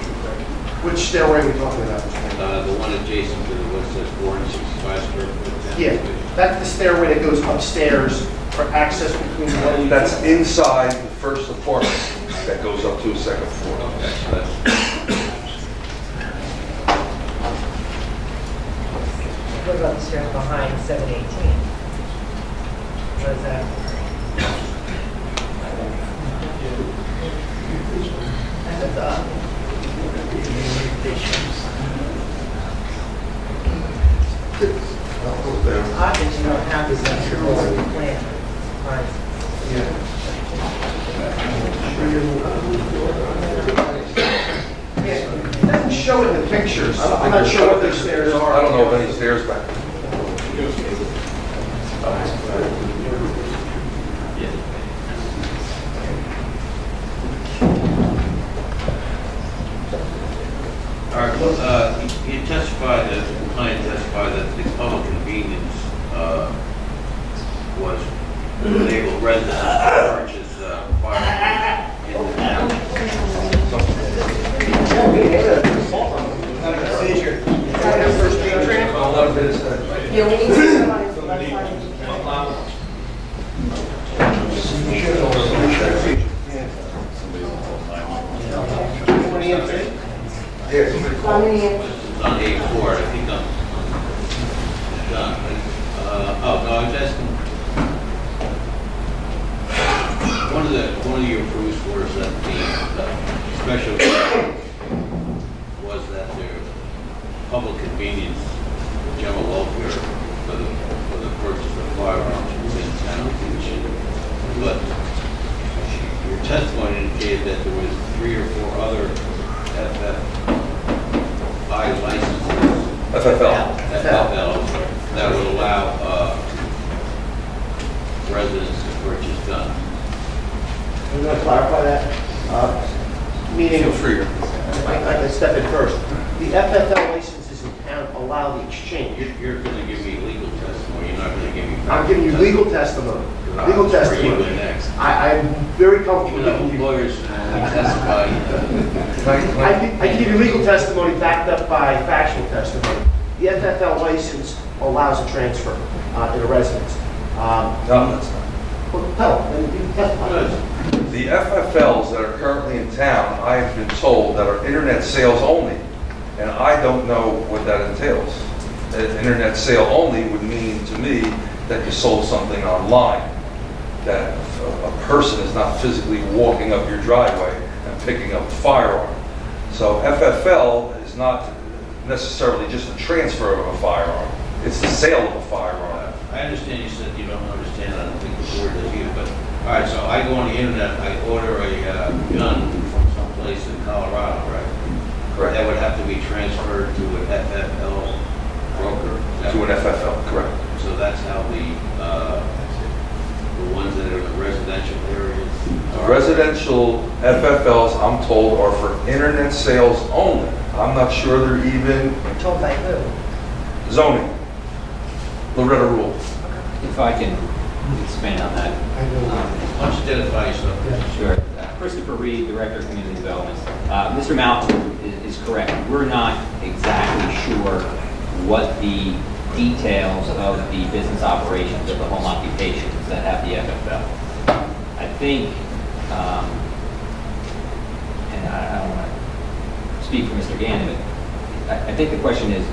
Which stairway are we talking about, Mr. Chairman? The one adjacent to the, what says 465 square foot? Yeah, that's the stairway that goes upstairs for access between the one. That's inside the first apartment that goes up to a second floor. Okay, so that's, What about the stairs behind 718? What is that? That's up. Odd that you don't have this on your plan. Right. It doesn't show in the pictures. I'm not sure what the stairs are. I don't know of any stairs back there. all right, well, you testified that, the client testified that the public convenience was enable residents to purchase firearms in the town. A lot of it is that. Yeah, we need somebody. Yeah, somebody called. How many? It's on A4, I think I'm done. Oh, no, I was asking, one of your proofs was that the special was that their public convenience, general welfare for the purchase of firearms within town. But your testimony indicated that there was 3 or 4 other FFI licenses. FFLs that would allow residents to purchase guns. I'm going to clarify that. Meaning, Feel free. I can step in first. The FFL licenses in town allow the exchange. You're going to give me legal testimony, you're not going to give me. I'm giving you legal testimony. Legal testimony. Next. I'm very comfortable Even though giving you. lawyers testify. I can give you legal testimony backed up by factual testimony. The FFL license allows a transfer in a residence. No, that's not. Well, hell, then you can testify. The FFLs that are currently in town, I have been told that are internet sales only, and I don't know what that entails. Internet sale only would mean to me that you sold something online, that a person is not physically walking up your driveway and picking up a firearm. So FFL is not necessarily just a transfer of a firearm, it's the sale of a firearm. I understand you said you don't understand, I don't think the word is here, but, all right, so I go on the internet, I order a gun from someplace in Colorado, right? Correct. That would have to be transferred to an FFL broker? To an FFL, correct. So that's how the ones that are in the residential areas? are? Residential FFLs, I'm told, are for internet sales only. I'm not sure they're even Told by who? zoning. Loretta rule. If I can expand on that. Why don't you identify yourself? Sure. Christopher Reed, Director of Community Development. Mr. Malcolm is correct. We're not exactly sure what the details of the business operations of the home occupations that have the FFL. I think, and I don't want to speak for Mr. Gannon, but I think the question is,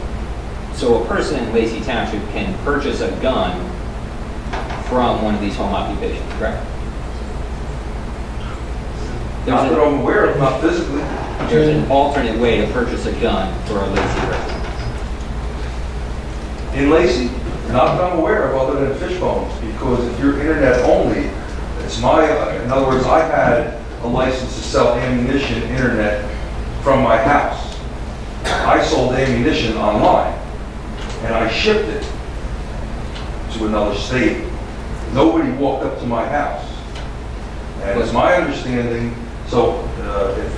so a person in Lacey Township can purchase a gun from one of these home occupations, correct? Not that I'm aware of, not physically. There's an alternate way to purchase a gun for a Lacey resident. In Lacey, not that I'm aware of other than Fishbones, because if you're internet only, it's my, in other words, I had a license to sell ammunition internet from my house. I sold ammunition online, and I shipped it to another state. Nobody walked up to my house. And it's my understanding, so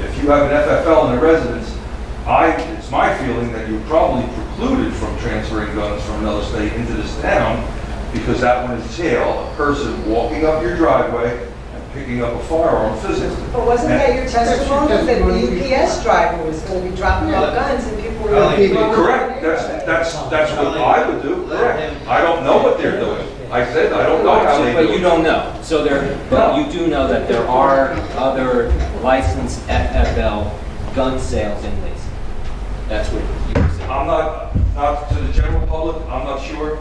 if you have an FFL in the residence, it's it's my feeling that you're probably precluded from transferring guns from another state into this town because that one entail a person walking up your driveway and picking up a firearm physically. But wasn't that your testimony, that the UPS driver was going to be dropping off guns and people were going to be... Correct, that's what I would do, correct. I don't know what they're doing. I said, I don't know how they do it. But you don't know. So but you do know that there are other licensed FFL gun sales in Lacey. That's what you said. I'm not to the general public, I'm not sure.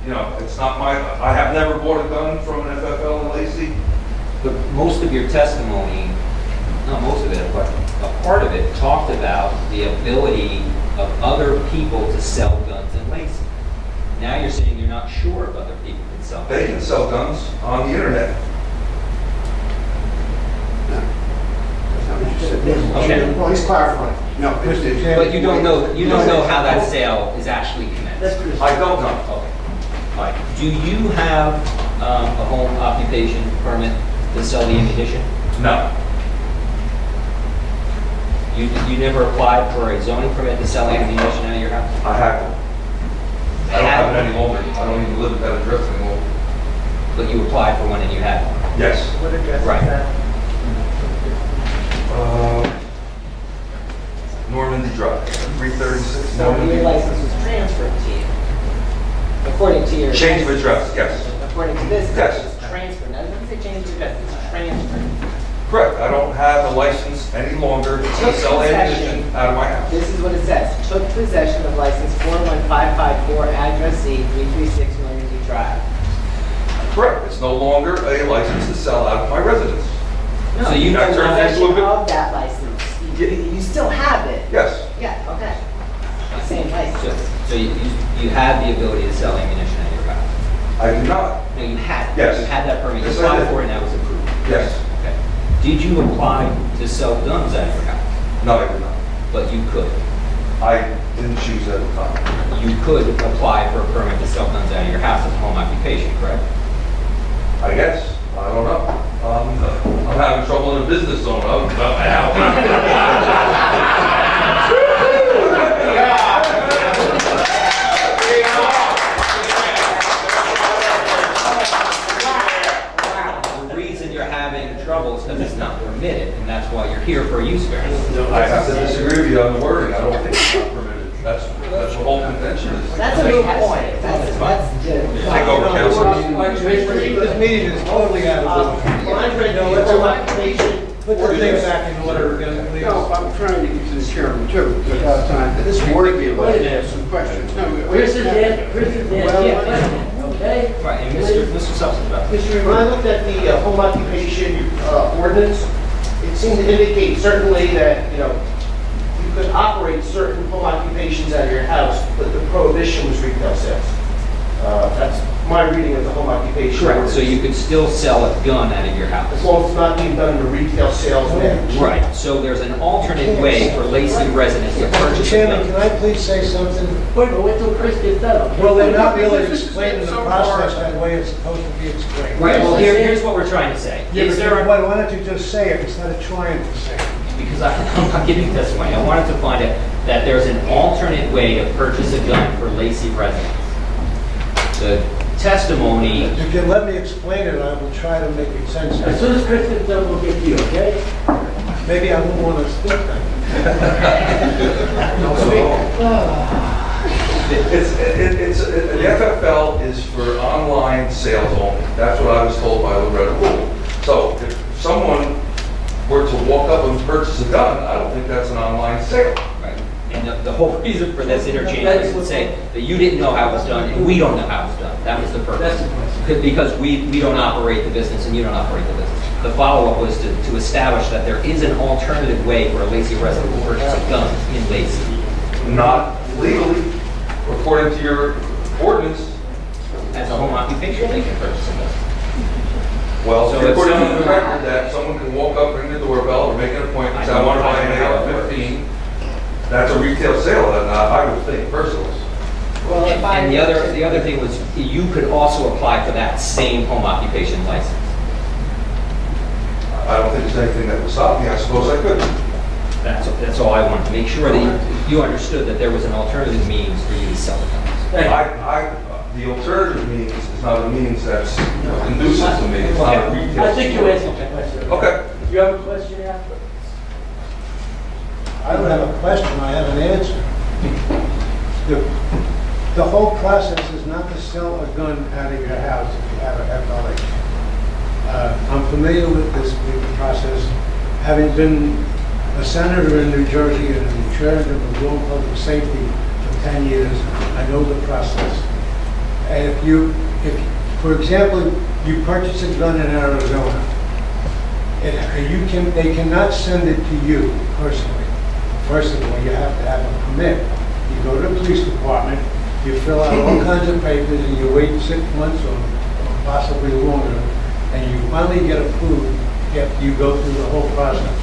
You know, it's not I have never bought a gun from an FFL in Lacey. But most of your testimony, not most of it, but a part of it talked about the ability of other people to sell guns in Lacey. Now you're saying you're not sure if other people can sell guns. They can sell guns on the internet. Okay. Well, he's clarifying. No, But you don't know how that sale is actually commenced. I don't know. Okay. All right. Do you have a home occupation permit to sell the ammunition? No. You never applied for a zoning permit to sell ammunition out of your house? I have one. I don't have it any longer. I don't even live at that address anymore. But you applied for one and you had one? Yes. What address is Right. that? Normandy Drive, 336 So your Normandy. license was transferred to you? According to your... Change of address, yes. According to this, Yes. it's transferred. Now, it doesn't say change of address, it's transferred. Correct. I don't have a license any longer to sell ammunition out of my house. This is what it says. Took possession of license 41554, address C, 336 Normandy Drive. Correct. It's no longer a license to sell out of my residence. So you That took turns into a possession bit- of that license. You still have it? Yes. Yeah, okay. Same license. So you had the ability to sell ammunition out of your house? I do not. No, you had. Yes. You had that permit. You Yes, I applied did. for it and that was approved? Yes. Okay. Did you apply to sell guns out of your house? No, I did not. But you could. I didn't choose at the time. You could apply for a permit to sell guns out of your house as a home occupation, correct? I guess. I don't know. I'm having trouble in a business zone. The reason you're having trouble is because it's not permitted, and that's why you're here for a use variance. I have to disagree with you on the wording. I don't think it's not permitted. That's what whole contention is. That's a moot point. Take over, council. This meeting is totally out of order. Put the things back in order, please. No, I'm trying to get to the chairman too, without time. This board be allowed to ask some questions. Chris is okay? Right, and Mr. Substance about this. When I looked at the home occupation ordinance, it seemed to indicate certainly that, you could operate certain home occupations out of your house, but the prohibition was retail sales. That's my reading of the home occupation. Correct, so ordinance. you could still sell a gun out of your house. As long as it's not being done in a retail sales manner. Right, so there's an alternate way for Lacey residents to purchase a Chairman, gun. can I please say something? Wait till Chris gets done. Well, they're not really explaining the process that way it's supposed to be explained. Right, well, here's what we're trying to say. Is there a Why don't you just say it instead of trying to say it? because I'm not giving testimony. I wanted to find out that there's an alternate way to purchase a gun for Lacey residents. The testimony, If you let me explain it, I will try to make it sense. As soon as Chris gets done, we'll get to you, okay? Maybe I won't want to speak then. The FFL is for online sales only. That's what I was told by Loretta Rule. So if someone were to walk up and purchase a gun, I don't think that's an online sale. right, and the whole reason for this interchange was to say that you didn't know how it was done, and we don't know how it's done. That was the purpose. That's the question. Because we don't operate the business, and you don't operate the business. The follow-up was to establish that there is an alternative way for a Lacey resident to purchase a gun in Lacey. Not legally, according to your ordinance. As a home occupation, they can purchase a gun. Well, So according it's- to the record, that someone can walk up, ring the doorbell, or make an appointment, say, I want to buy an AR-15. That's a retail sale, and I would think personally. Well, if I... And the other thing was, you could also apply for that same home occupation license. I don't think there's anything that would stop me. I suppose I could. That's all I wanted, to make sure that you understood that there was an alternative means for you to sell the guns. The alternative means is not a means that's conducive to me, it's not a retail. I think you answered my question. Okay. You have a question, yeah? I don't have a question, I have an answer. The whole process is not to sell a gun out of your house if you have a FLH. I'm familiar with the process, having been a senator in New Jersey and in charge of the law and public safety for 10 years. I know the process. And if for example, you purchase a gun in Arizona, they cannot send it to you personally. First of all, you have to have a permit. You go to the police department, you fill out all kinds of papers, and you wait 6 months or possibly longer, and you finally get approved after you go through the whole process.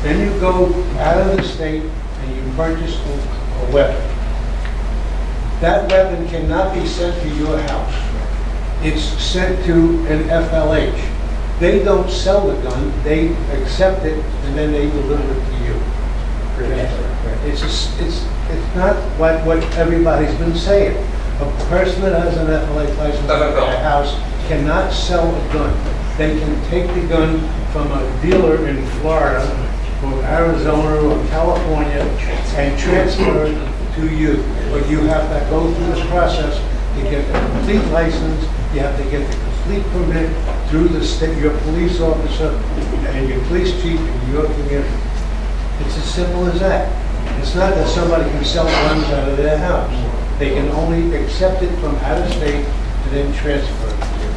Then you go out of the state and you purchase a weapon. That weapon cannot be sent to your house. It's sent to an FLH. They don't sell the gun, they accept it, and then they deliver it to you. It's not like what everybody's been saying. A person that has an FLH license in their house cannot sell a gun. They can take the gun from a dealer in Florida, or Arizona, or California, and transfer it to you. But you have to go through this process to get the complete license. You have to get the complete permit through the state, your police officer and your police chief in your community. It's as simple as that. It's not that somebody can sell guns out of their house. They can only accept it from out of state and then transfer it to you.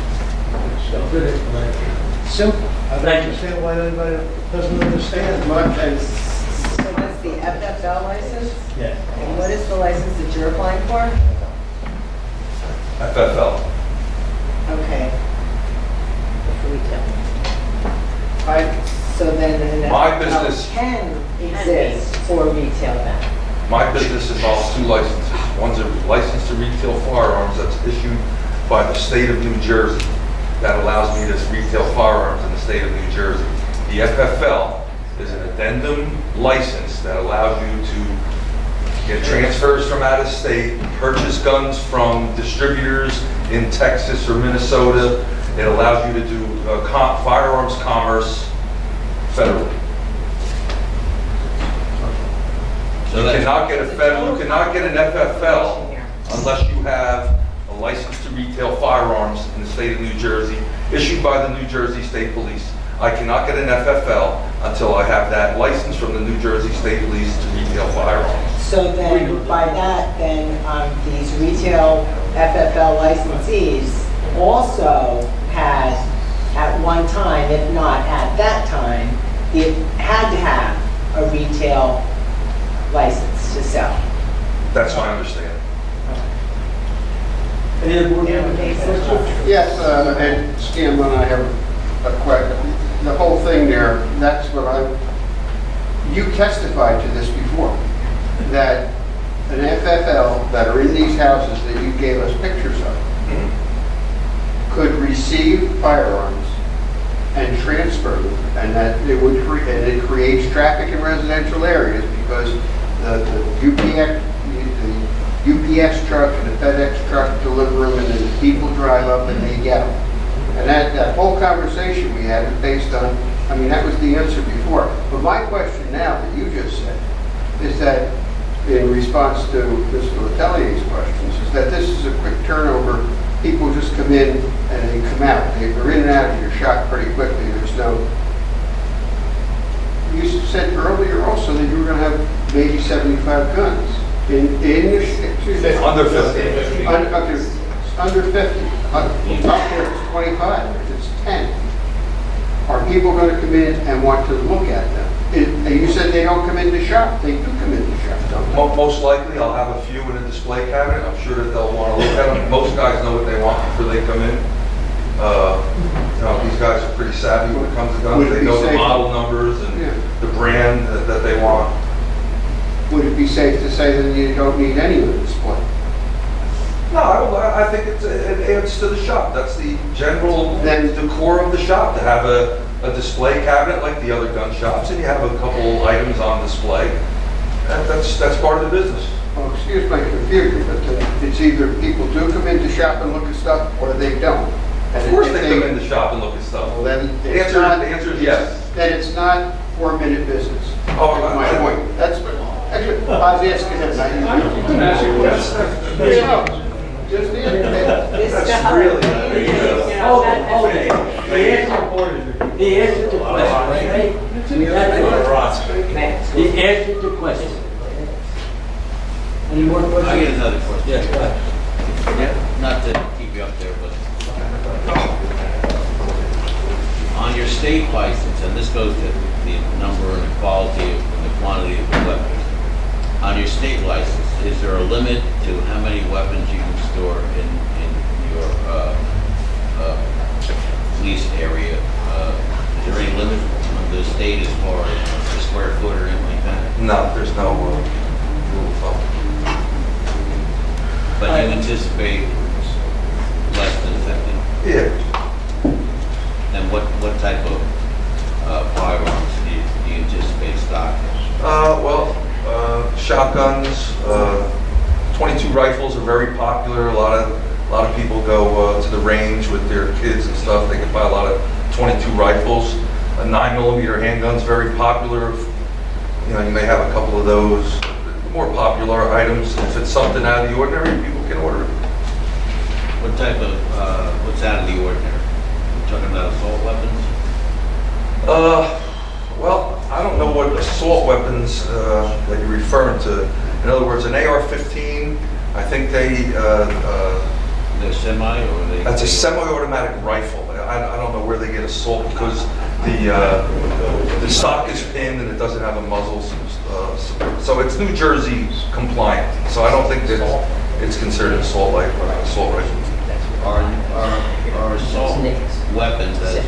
It's a good explanation. Simple. I don't understand why anybody doesn't understand. So that's the FFL license? Yes. And what is the license that you're applying for? FFL. Okay. For retail. So then an My FFL business- can exist for retail then? My business involves two licenses. One's a license to retail firearms that's issued by the state of New Jersey. That allows me to retail firearms in the state of New Jersey. The FFL is an addendum license that allows you to get transfers from out of state, purchase guns from distributors in Texas or Minnesota. It allows you to do firearms commerce federally. You cannot get an FFL unless you have a license to retail firearms in the state of New Jersey, issued by the New Jersey State Police. I cannot get an FFL until I have that license from the New Jersey State Police to retail firearms. So then, by that, then these retail FFL licensees also had, at one time, if not at that time, it had to have a retail license to sell. That's my understanding. Any other board members? Yes, and Scanlon, I have a question. The whole thing there, that's what you testified to this before, that an FFL that are in these houses that you gave us pictures of could receive firearms and transfer them, and that it would it creates traffic in residential areas because the UPS truck and the FedEx truck deliver them, and then the people drive up and they get them. And that whole conversation we had is based on, I mean, that was the answer before. But my question now that you just said is that, in response to Mr. Letelier's questions, is that this is a quick turnover. People just come in and they come out. They're in and out of your shop pretty quickly. There's no... You said earlier also that you were going to have maybe 75 guns. Under 50. Under 50. Up there it's 25, it's 10. Are people going to come in and want to look at them? And you said they don't come in the shop. They do come in the shop, don't they? Most likely, I'll have a few in a display cabinet. I'm sure that they'll want to look at them. Most guys know what they want before they come in. These guys are pretty savvy when it comes to guns. They know the model numbers and the brand that they want. Would it be safe to say that you don't need any of the display? No, I think it adds to the shop. That's the general decor of the shop, to have a a display cabinet like the other gun shops, and you have a couple items on display. That's part of the business. Well, excuse my confusion, but it's either people do come in to shop and look at stuff, or they don't. And Of course if they come in the shop and look at stuff. Well, then The it's answer, not. the answer is yes. Then it's not 4-minute business. Oh, That's my I- point. That's what I was asking him. That's Just the other day. really. Oh, okay. The answer to question, right? The answer to question. Any more questions? I get another question. Yeah, go ahead. Not to keep you up there, but on your state license, and this goes to the number and the quality and the quantity of the weapons. On your state license, is there a limit to how many weapons you can store in your police area? Is there any limit on the state as far as the square foot or anything like that? No, there's no rule of thumb. But you anticipate less than 50? Yeah. And what type of firearms do you anticipate stocking? Shotguns, 22 rifles are very popular. A lot of people go to the range with their kids and stuff. They can buy a lot of 22 rifles. A 9mm handgun's very popular. You know, you may have a couple of those. The more popular items, if it's something out of the ordinary, people can order it. What type of, what's out of the ordinary? We're talking about assault weapons? Well, I don't know what assault weapons that you're referring to. In other words, an AR-15, I think They're semi or they? that's a semi-automatic rifle. I don't know where they get assault because the stock is pinned and it doesn't have a muzzle. So it's New Jersey compliant. So I don't think that it's considered an assault rifle. Are assault weapons that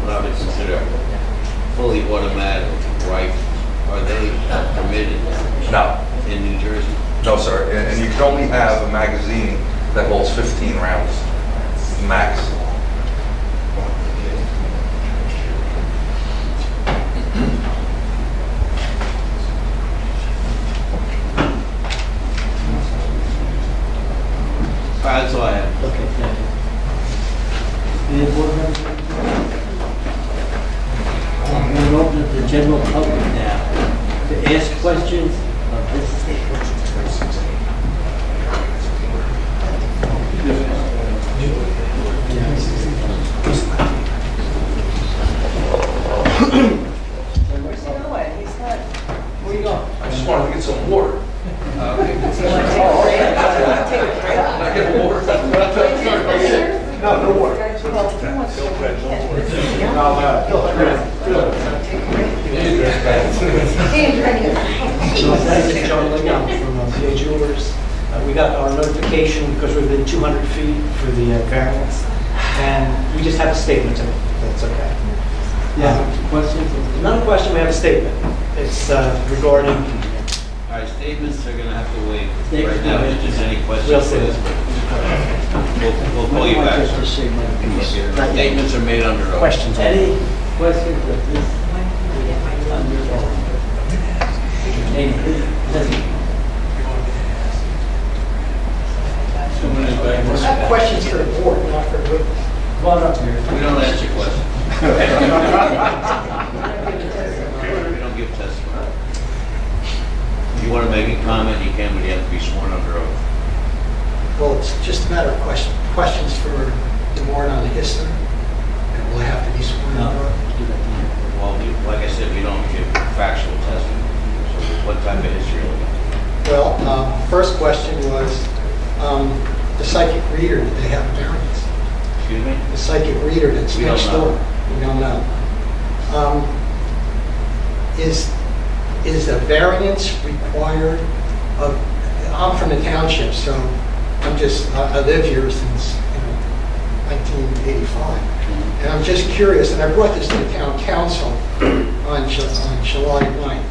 what I would consider fully automatic rifles, are they permitted No, in New Jersey? no, sir. And you can only have a magazine that holds 15 rounds max. All right, that's all I have. Okay, thank you. Any board members? I'm going to open it to the general public now to ask questions of this. Where you going? I just wanted to get some water. No water. John Leon from PA Jewelers. We got our notification because we're within 200 feet for the variance, and we just have a statement to make, if that's okay. Questions? Not a question, we have a statement. It's regarding, All right, statements are gonna have to wait Statements right now, are if there's any questions. We'll see. We'll call you back. Statements are made under oath. questions. Any questions of this? Name, please. I have questions for the board, not for the witness. Come on up here. We don't answer questions. We don't give testimony. If you wanna make a comment, you can, but you have to be sworn under oath. Well, it's just a matter of questions for the board on the history, and will I have to be sworn No. under? Well, like I said, we don't give factual testimony. So what type of history? Well, first question was, the psychic reader, did they have a variance? Excuse me? The psychic reader that's We don't next know. door? We don't know. Is a variance required of, I'm from the township, so I live here since, 1985. And I'm just curious, and I brought this to the town council on July 9th.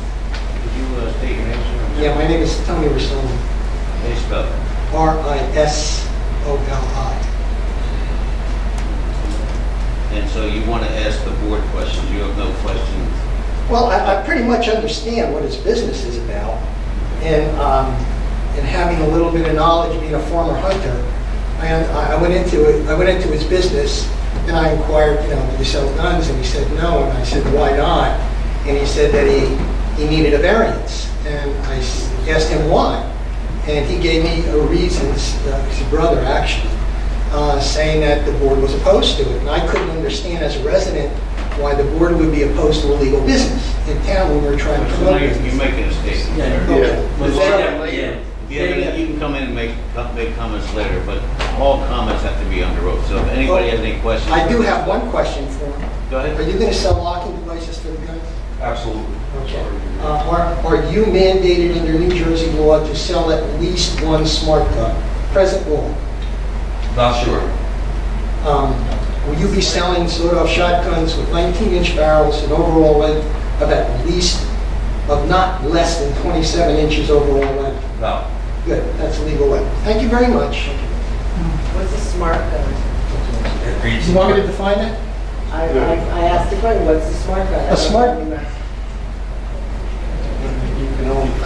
Could you state your name, sir? Yeah, my name is Tony Rossoni, How do you spell it? Risoli. and so you want to ask the board questions. You have no questions. Well, I pretty much understand what his business is about, and having a little bit of knowledge, being a former hunter, and I went into it. I went into his business, and I inquired, do you sell guns? And he said no, and I said, why not? And he said that he needed a variance, and I asked him why, and he gave me a reason. His brother actually, saying that the board was opposed to it, and I couldn't understand as a resident why the board would be opposed to a legal business in town when we were trying to So promote now business. you're making a statement. Okay. You can come in and make comments later, but all comments have to be under oath. So if anybody has any questions. I do have one question for him. Go ahead. Are you going to sell locking devices for the guns? Absolutely. Okay. Are you mandated under New Jersey law to sell at least one smart gun? Present law. Not sure. Will you be selling sawed-off shotguns with 19-inch barrels and overall length of not less than 27 inches overall length? No. Good, that's a legal weapon. Thank you very much. What's a smart gun? You want me to define that? I asked the question, what's a smart gun? A smart-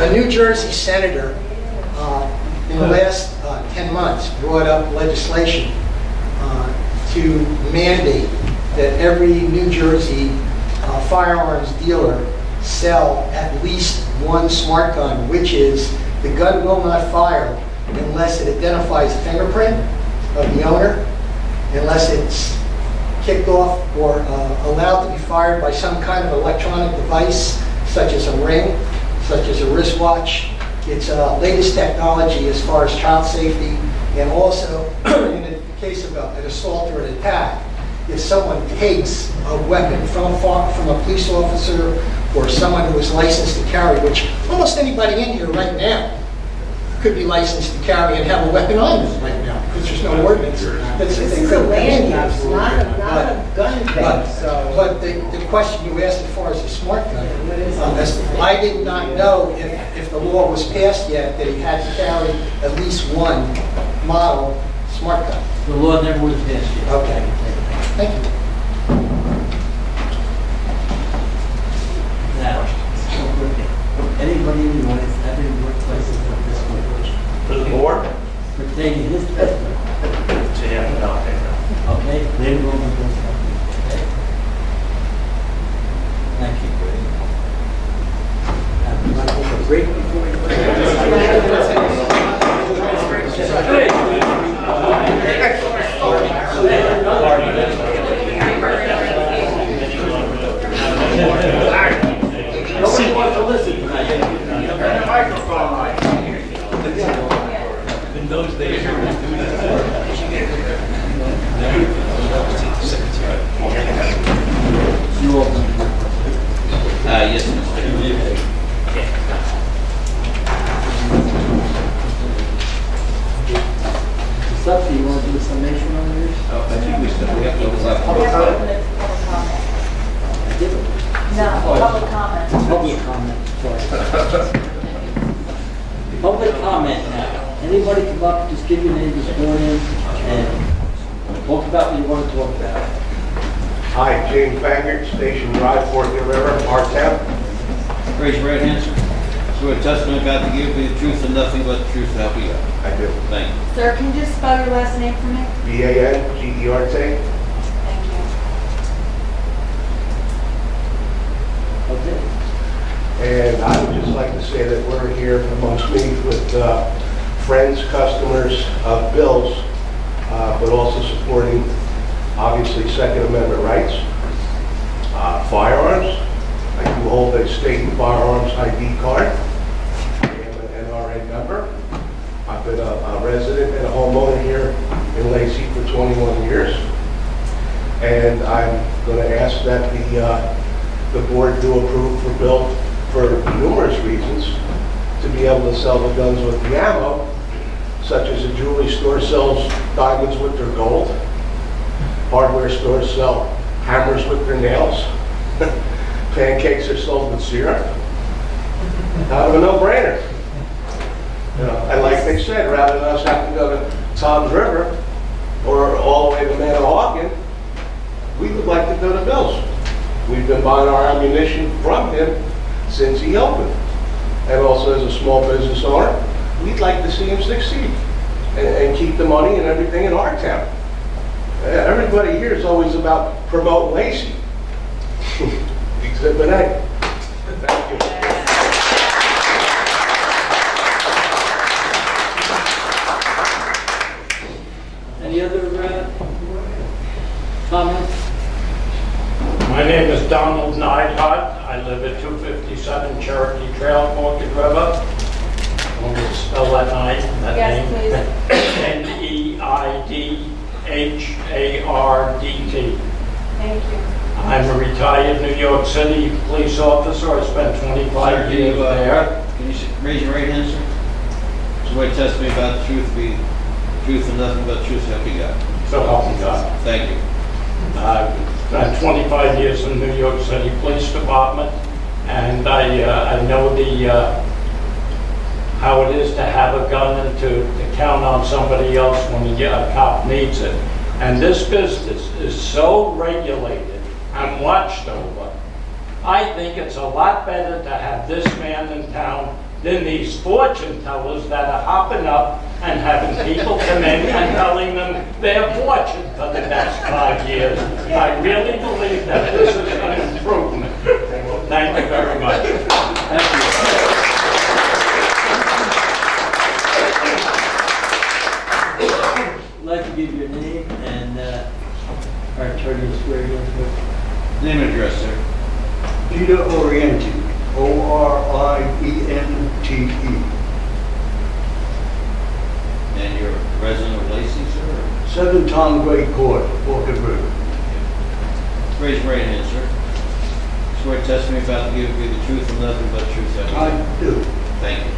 A New Jersey senator in the last 10 months brought up legislation to mandate that every New Jersey firearms dealer sell at least one smart gun, which is the gun will not fire unless it identifies the fingerprint of the owner, unless it's kicked off or allowed to be fired by some kind of electronic device, such as a ring, such as a wristwatch. It's latest technology as far as child safety, and also in the case of an assault or an attack, if someone takes a weapon from a police officer or someone who is licensed to carry, which almost anybody in here right now could be licensed to carry and have a weapon on them right now, because there's no ordinance. This is a land use, not a gun thing, so. But the question you asked as far as the smart gun, I did not know if the law was passed yet that he had to carry at least one model smart gun. The law never was passed yet. Okay. Thank you. Now, anybody in the audience have any more questions at this point? For the board? Pertaining to his testimony? Okay, later on we'll go through. Okay. Thank you. You want to take a break before we go? Nobody wants to listen tonight. In those days, you were doing You all done? Yes, Mr. Sub, you want to do a summation on yours? I think we have to open up. Public comment. Public comment, sorry. Public comment now. Anybody come up, just give your name this morning and talk about what you want to talk about. Hi, James Baggert, Station Drive, Fort Hill River, R-Town. Raise your right hand, sir. Swear testimony about to give you the truth and nothing but the truth to help you God. I do. Thank you. Sir, can you just spell your last name for me? B-A-N-G-E-R-T. Thank you. Okay. And I would just like to say that we're here amongst me with friends, customers of Bill's, but also supporting, obviously, Second Amendment rights, firearms. I do hold a state firearms ID card. I am an NRA member. I've been a resident and a homeowner here in Lacey for 21 years. And I'm going to ask that the board do approve for Bill, for numerous reasons, to be able to sell the guns with the ammo, such as a jewelry store sells diamonds with their gold, hardware stores sell hammers with their nails, pancakes are sold with syrup. Kind of a no-brainer. You know, and like they said, rather than us have to go to Tom's River or all the way to Manahawkin, we would like to go to Bill's. We've been buying our ammunition from him since he opened. And also as a small business owner, we'd like to see him succeed and keep the money and everything in our town. Everybody here is always about promoting Lacey. Exhibit A. Thank you. Any other comments? My name is Donald Neidhart. I live at 257 Cherokee Trail, Orchid River. Want me to spell that Yes, name? Neidhardt. Thank you. I'm a retired New York City police officer. I spent 25 years there. Can you raise your right hand, sir? Swear to testimony about the truth, be the truth and nothing but the truth, help you God. So help me God. Thank you. Spent 25 years in New York City Police Department, and I know how it is to have a gun and to count on somebody else when a cop needs it. And this business is so regulated and watched over. I think it's a lot better to have this man in town than these fortune tellers that are hopping up and having people come in and telling them their fortune for the next 5 years. I really believe that this is an improvement. Thank you very much. Thank you. I'd like to give your name and our attorney is swearing in. Name and address, sir. Peter Oriente, Oriente. And you're a resident of Lacey, sir? 7 Tom Great Court, Orchid River. Raise your right hand, sir. Swear testimony about to give you the truth and nothing but the truth, help you God. I do. Thank you.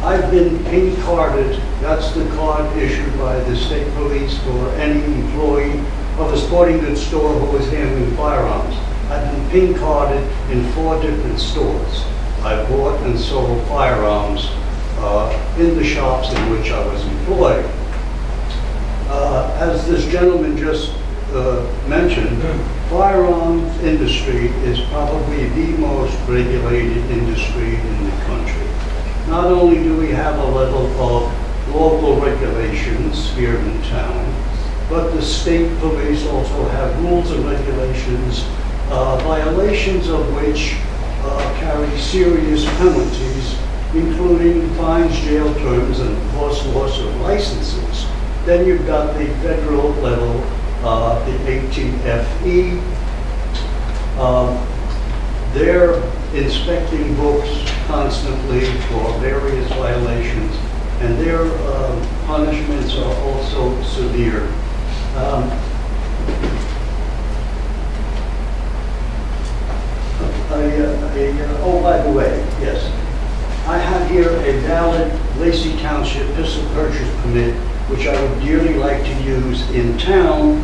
I've been pink carded, that's the card issued by the state police for any employee of a sporting goods store who is handling firearms. I've been pink carded in 4 different stores. I bought and sold firearms in the shops in which I was employed. As this gentleman just mentioned, firearms industry is probably the most regulated industry in the country. Not only do we have a level of local regulations here in town, but the state police also have rules and regulations, violations of which carry serious penalties, including fines, jail terms, and of course loss of licenses. Then you've got the federal level, the ATFE. They're inspecting books constantly for various violations, and their punishments are also severe. Oh, by the way, yes, I have here a valid Lacey Township pistol purchase permit, which I would dearly like to use in town.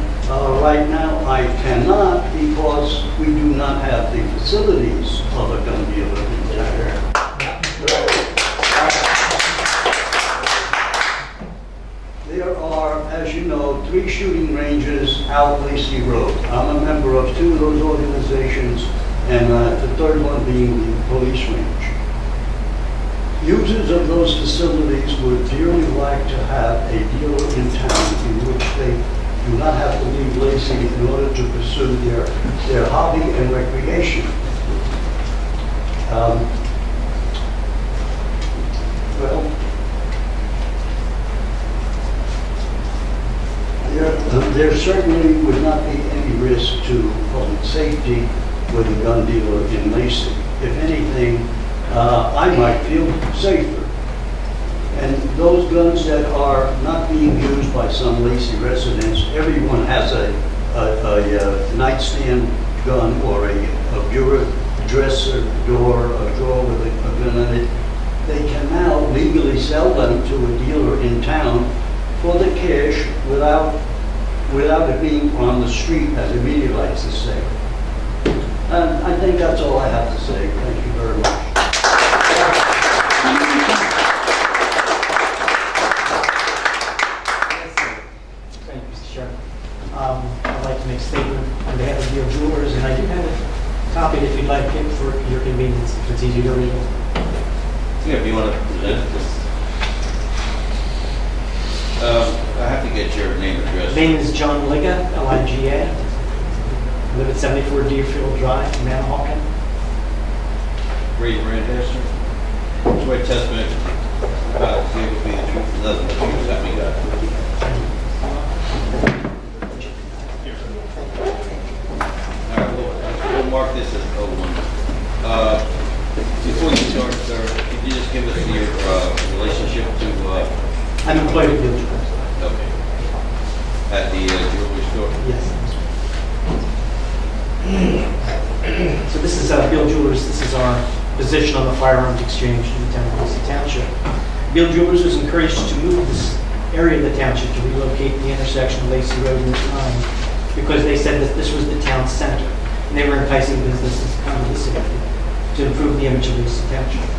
Right now, I cannot because we do not have the facilities of a gun dealer in town. There are, as you know, 3 shooting ranges out Lacey Road. I'm a member of 2 of those organizations, and the 3rd one being the police range. Users of those facilities would dearly like to have a dealer in town in which they do not have to leave Lacey in order to pursue their hobby and recreation. There certainly would not be any risk to public safety with a gun dealer in Lacey. If anything, I might feel safer. And those guns that are not being used by some Lacey residents, everyone has a nightstand gun or a bureau dresser door, a drawer with a gun in it. They can now legally sell them to a dealer in town for the cash without it being on the street, as the media likes to say. And I think that's all I have to say. Thank you very much. Thank you, Mr. Chairman. I'd like to make a statement It's easy to read. Yeah, if you want to present this. I have to get your name and address. Name is John Liga, L-I-G-A. I live at 74 Deerfield Drive, Manahawkin. Raise your hand, Esther. Swear testimony about to be the truth, nothing but the truth, that we got. All right, we'll mark this as 01. Before you start, sir, could you just give us your relationship to... I'm employed at Bill Jewelers. Okay. At the jewelry store? Yes. So this is Bill Jewelers. This is our position on the firearms exchange in the town of Lacey Township. Bill Jewelers was encouraged to move this area of the township to relocate the intersection of Lacey Road and Route 9 because they said that this was the town center and they were enticing businesses to come to the city to improve the image of Lacey Township.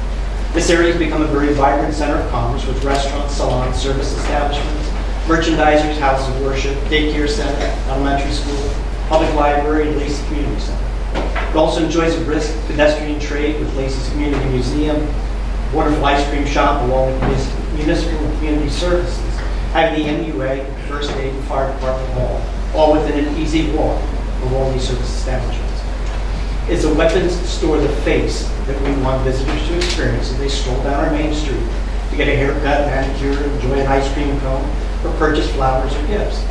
This area has become a very vibrant center of commerce with restaurants, salons, service establishments, merchandisers, houses of worship, daycare center, elementary school, public library, and Lacey Community Center. It also enjoys a brisk pedestrian trade with Lacey's Community Museum, wonderful ice cream shop, along with municipal and community services, having the MUA, First Aid, and Fire Department Hall, all within an easy walk of all these service establishments. It's a weapons store, the face, that we want visitors to experience as they stroll down our main street to get a haircut, manicure, enjoy an ice cream cone, or purchase flowers or gifts.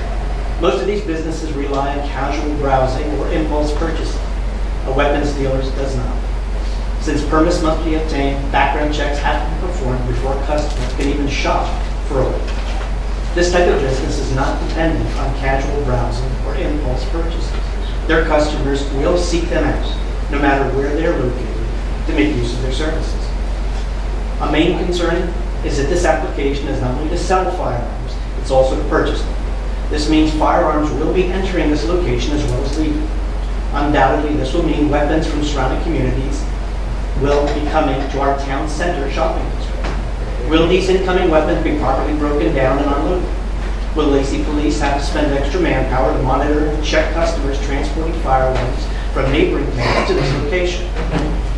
Most of these businesses rely on casual browsing or impulse purchasing. A weapons dealer does not. Since permits must be obtained, background checks have to be performed before a customer can even shop for a weapon. This type of business is not dependent on casual browsing or impulse purchases. Their customers will seek them out, no matter where they're located, to make use of their services. A main concern is that this application is not only to sell firearms, it's also to purchase them. This means firearms will be entering this location as well as leaving. Undoubtedly, this will mean weapons from surrounding communities will be coming to our town center shopping district. Will these incoming weapons be properly broken down and unloaded? Will Lacey Police have to spend extra manpower to monitor and check customers transporting firearms from neighboring towns to this location?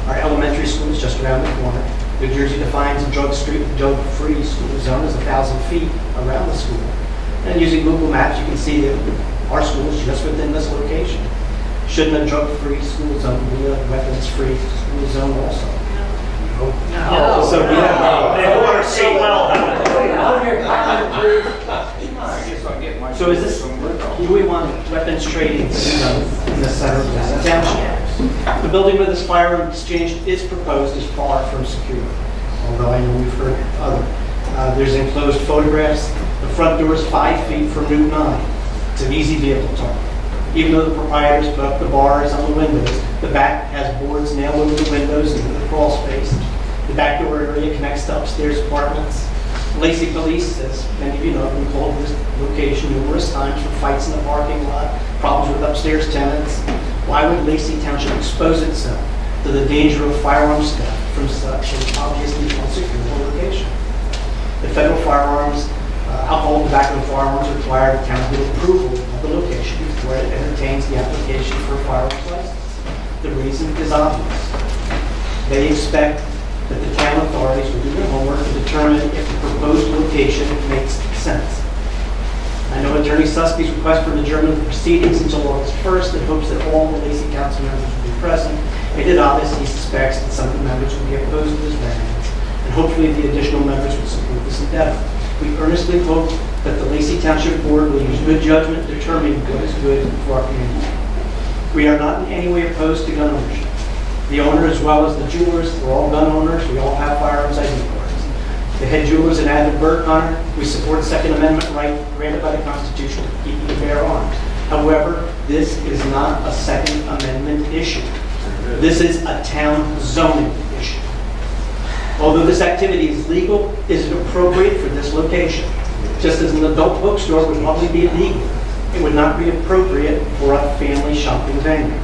Our elementary school is just around the corner. New Jersey defines a drug-free school zone as 1,000 feet around the school. And using Google Maps, you can see that our school is just within this location. Shouldn't a drug-free school zone be a weapons-free school zone also? No. So we have. They order so well. So is this? Do we want weapons trading to be done in the center of the township? The building where this firearm exchange is proposed is far from secure. Although I know we've heard other. There's enclosed photographs. The front door is 5 feet from Route 9. It's an easy vehicle target. Even though the proprietors put up the bars on the windows, the back has boards nailed over the windows into the crawl space. The back door area connects to upstairs apartments. Lacey Police, as many of you know, have been called to this location numerous times for fights in the parking lot, problems with upstairs tenants. Why would Lacey Township expose itself to the danger of firearms theft from such an obviously unsecure location? The federal firearms, alcohol and tobacco firearms require the town to get approval of the location before it entertains the application for a firearms license. The reason is obvious. They expect that the town authorities will do their homework to determine if the proposed location makes sense. I know Attorney Susky's request for adjournment of the proceedings until August 1st in hopes that all the Lacey Council members will be present. It obviously suspects that some of the members will be opposed to this variance, and hopefully the additional members will support this endeavor. We earnestly hope that the Lacey Township Board will use good judgment determining what is good for our community. We are not in any way opposed to gun ownership. The owner, as well as the jewelers, we're all gun owners. We all have firearms ID cards. The head jeweler is an avid bird hunter. We support Second Amendment right granted by the Constitution to keep and bear arms. However, this is not a Second Amendment issue. This is a town zoning issue. Although this activity is legal, is it appropriate for this location? Just as an adult bookstore would probably be illegal, it would not be appropriate for a family shopping venue.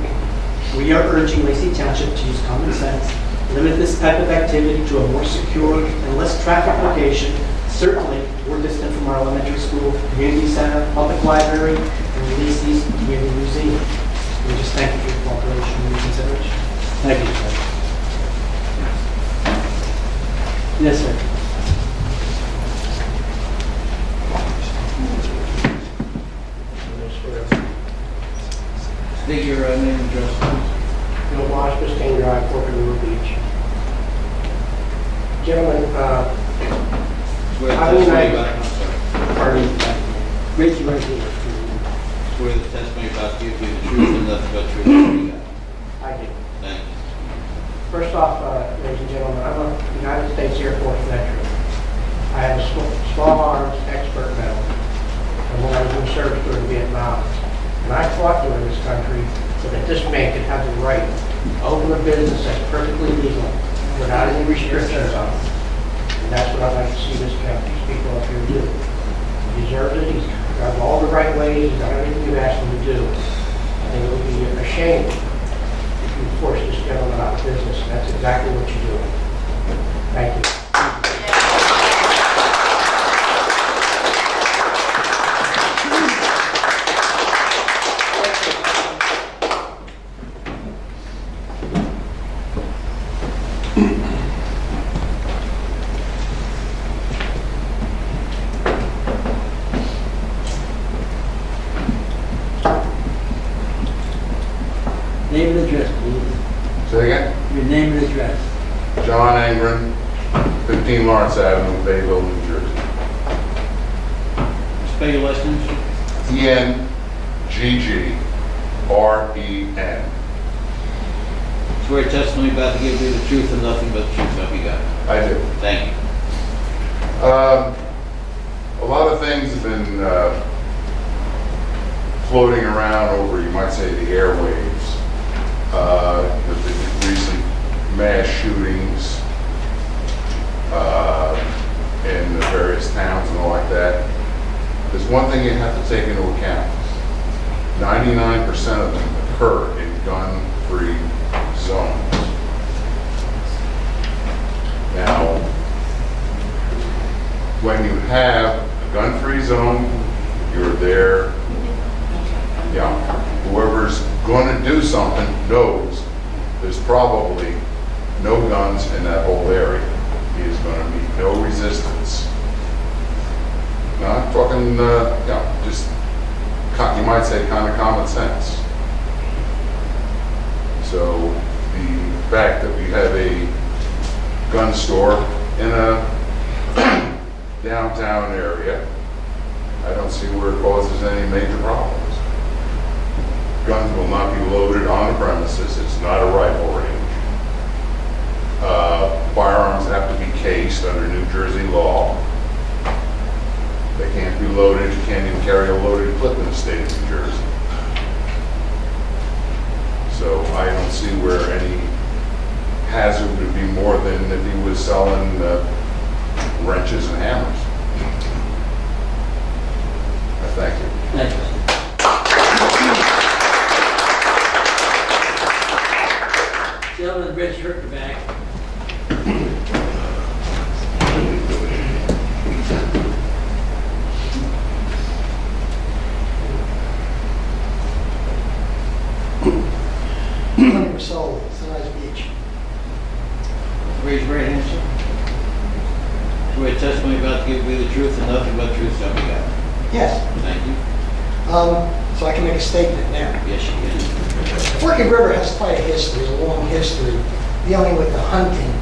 We are urging Lacey Township to use common sense, limit this type of activity to a more secure and less traffic location. Certainly, we're distant from our elementary school, community center, public library, and release these community museum. We just thank you for your cooperation and your consideration. Thank you. Yes, sir. State your name and address, please. Bill Marsh, Biscayne Drive, Forked River Beach. Gentlemen, Swear the I will testimony make- about, I'm sorry. pardon me, raise your right hand. Swear the testimony about to give you the truth and nothing but truth. So help you God. I do. Thank you. First off, ladies and gentlemen, I'm a United States Air Force veteran. I have a small arms expert medal from when I was in service during Vietnam. And I fought during this country so that this man could have the right to open a business that's perfectly legal without any restrictions on it. And that's what I'd like to see these people up here do. He deserves it, he's got all the right ways, he's done everything you've asked him to do. I think it would be a shame if you force this gentleman out of business, and that's exactly what you're doing. Thank you. Name and address, please. Say again? Your name and address. John Angren, 15 Lawrence Avenue, Bayville, New Jersey. Spell your last name, sir. ENGGREN. Swear testimony about to give you the truth and nothing but the truth. So help you God. I do. Thank you. A lot of things have been floating around over, you might say, the airwaves. With the recent mass shootings in the various towns and all like that. There's one thing you have to take into account. 99% of them occur in gun-free zones. Now, when you have a gun-free zone, you're there, whoever's going to do something knows there's probably no guns in that whole area. He is going to meet no resistance. Now, I'm talking, just, you might say, kind of common sense. So, the fact that we have a gun store in a downtown area, I don't see where it causes any major problems. Guns will not be loaded on the premises. It's not a rifle range. Firearms have to be cased under New Jersey law. They can't be loaded. You can't even carry a loaded clip in the state of New Jersey. So I don't see where any hazard would be more than if he was selling wrenches and hammers. Thank you. Thank you. Gentleman, red shirt in the back. Soul, Sunrise Beach. Raise your right hand, sir. Swear testimony about to give you the truth and nothing but truth. So help you God. Yes. Thank you. So I can make a statement now. Yes, you can. Forked River has quite a history, a long history, dealing with the hunting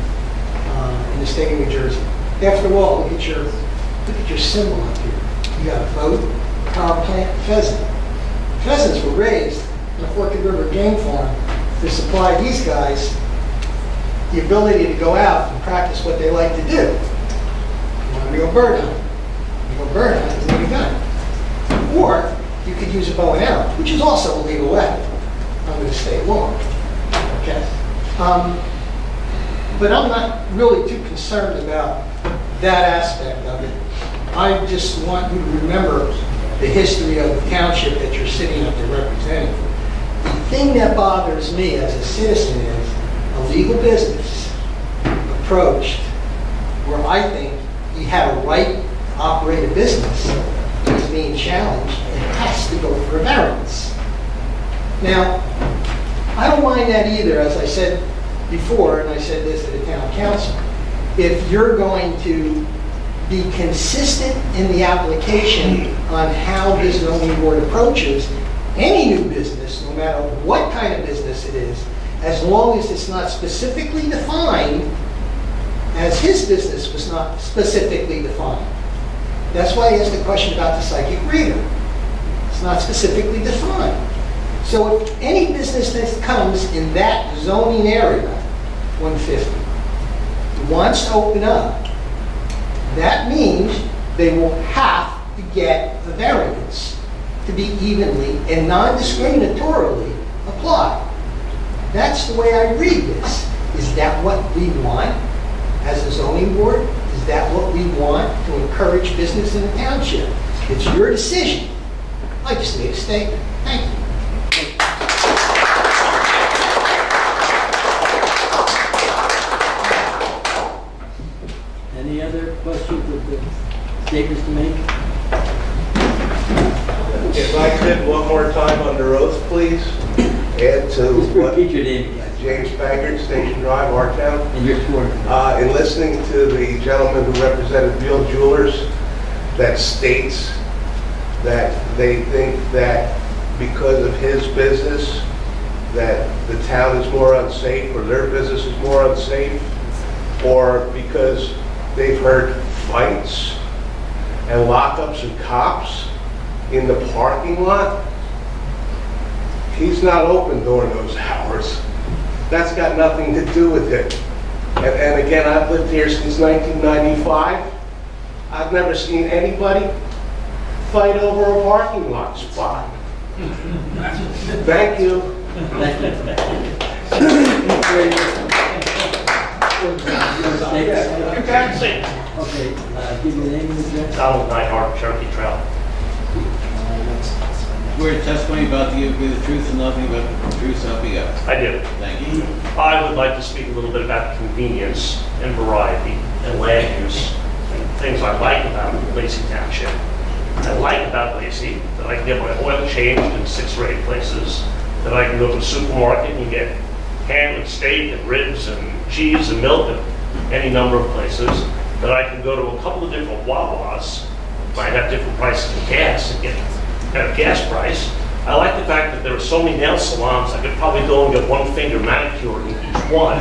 in the state of New Jersey. After all, look at your symbol up here. You got a boat, power plant, pheasant. Pheasants were raised in the Forked River game farm to supply these guys the ability to go out and practice what they like to do. You want to go bird hunt. You go bird hunt, you need a gun. Or you could use a bow and arrow, which is also a legal weapon under the state law. Okay? But I'm not really too concerned about that aspect of it. I just want you to remember the history of the township that you're sitting up there representing. The thing that bothers me as a citizen is a legal business approached where I think you have a right to operate a business that is being challenged and has to go for a variance. Now, I don't mind that either, as I said before, and I said this to the town council. if you're going to be consistent in the application on how the zoning board approaches any new business, no matter what kind of business it is, as long as it's not specifically defined as his business was not specifically defined. That's why I asked the question about the psychic reader. It's not specifically defined. So if any business that comes in that zoning area, 150, wants to open up, that means they will have to get a variance to be evenly and non-discriminatorily applied. That's the way I read this. Is that what we want as a zoning board? Is that what we want to encourage business in the township? It's your decision. I just made a statement. Thank you. Any other questions of the statements to make? If I could, one more time under oath, please, add to Just what repeat your name again. James Baggert, Station Drive, Artown. And your sworn. In listening to the gentleman who represented Beal Jewelers, that states that they think that because of his business, that the town is more unsafe, or their business is more unsafe, or because they've heard fights and lockups and cops in the parking lot. He's not open during those hours. That's got nothing to do with it. And again, I've lived here since 1995. I've never seen anybody fight over a parking lot spot. Thank you. Okay, give me the name and address. Donald Nyhart, Cherokee Trail. Swear to testimony about to give you the truth and nothing but the truth, so help you God. I do. Thank you. I would like to speak a little bit about convenience and variety and land use and things I like about Lacey Township. I like about Lacey that I can get my oil changed in 6 or 8 places, that I can go to the supermarket and get ham and steak and ribs and cheese and milk at any number of places, that I can go to a couple of different Wawas, might have different prices of gas and get a gas price. I like the fact that there are so many nail salons, I could probably go and get 1 finger manicure in each one.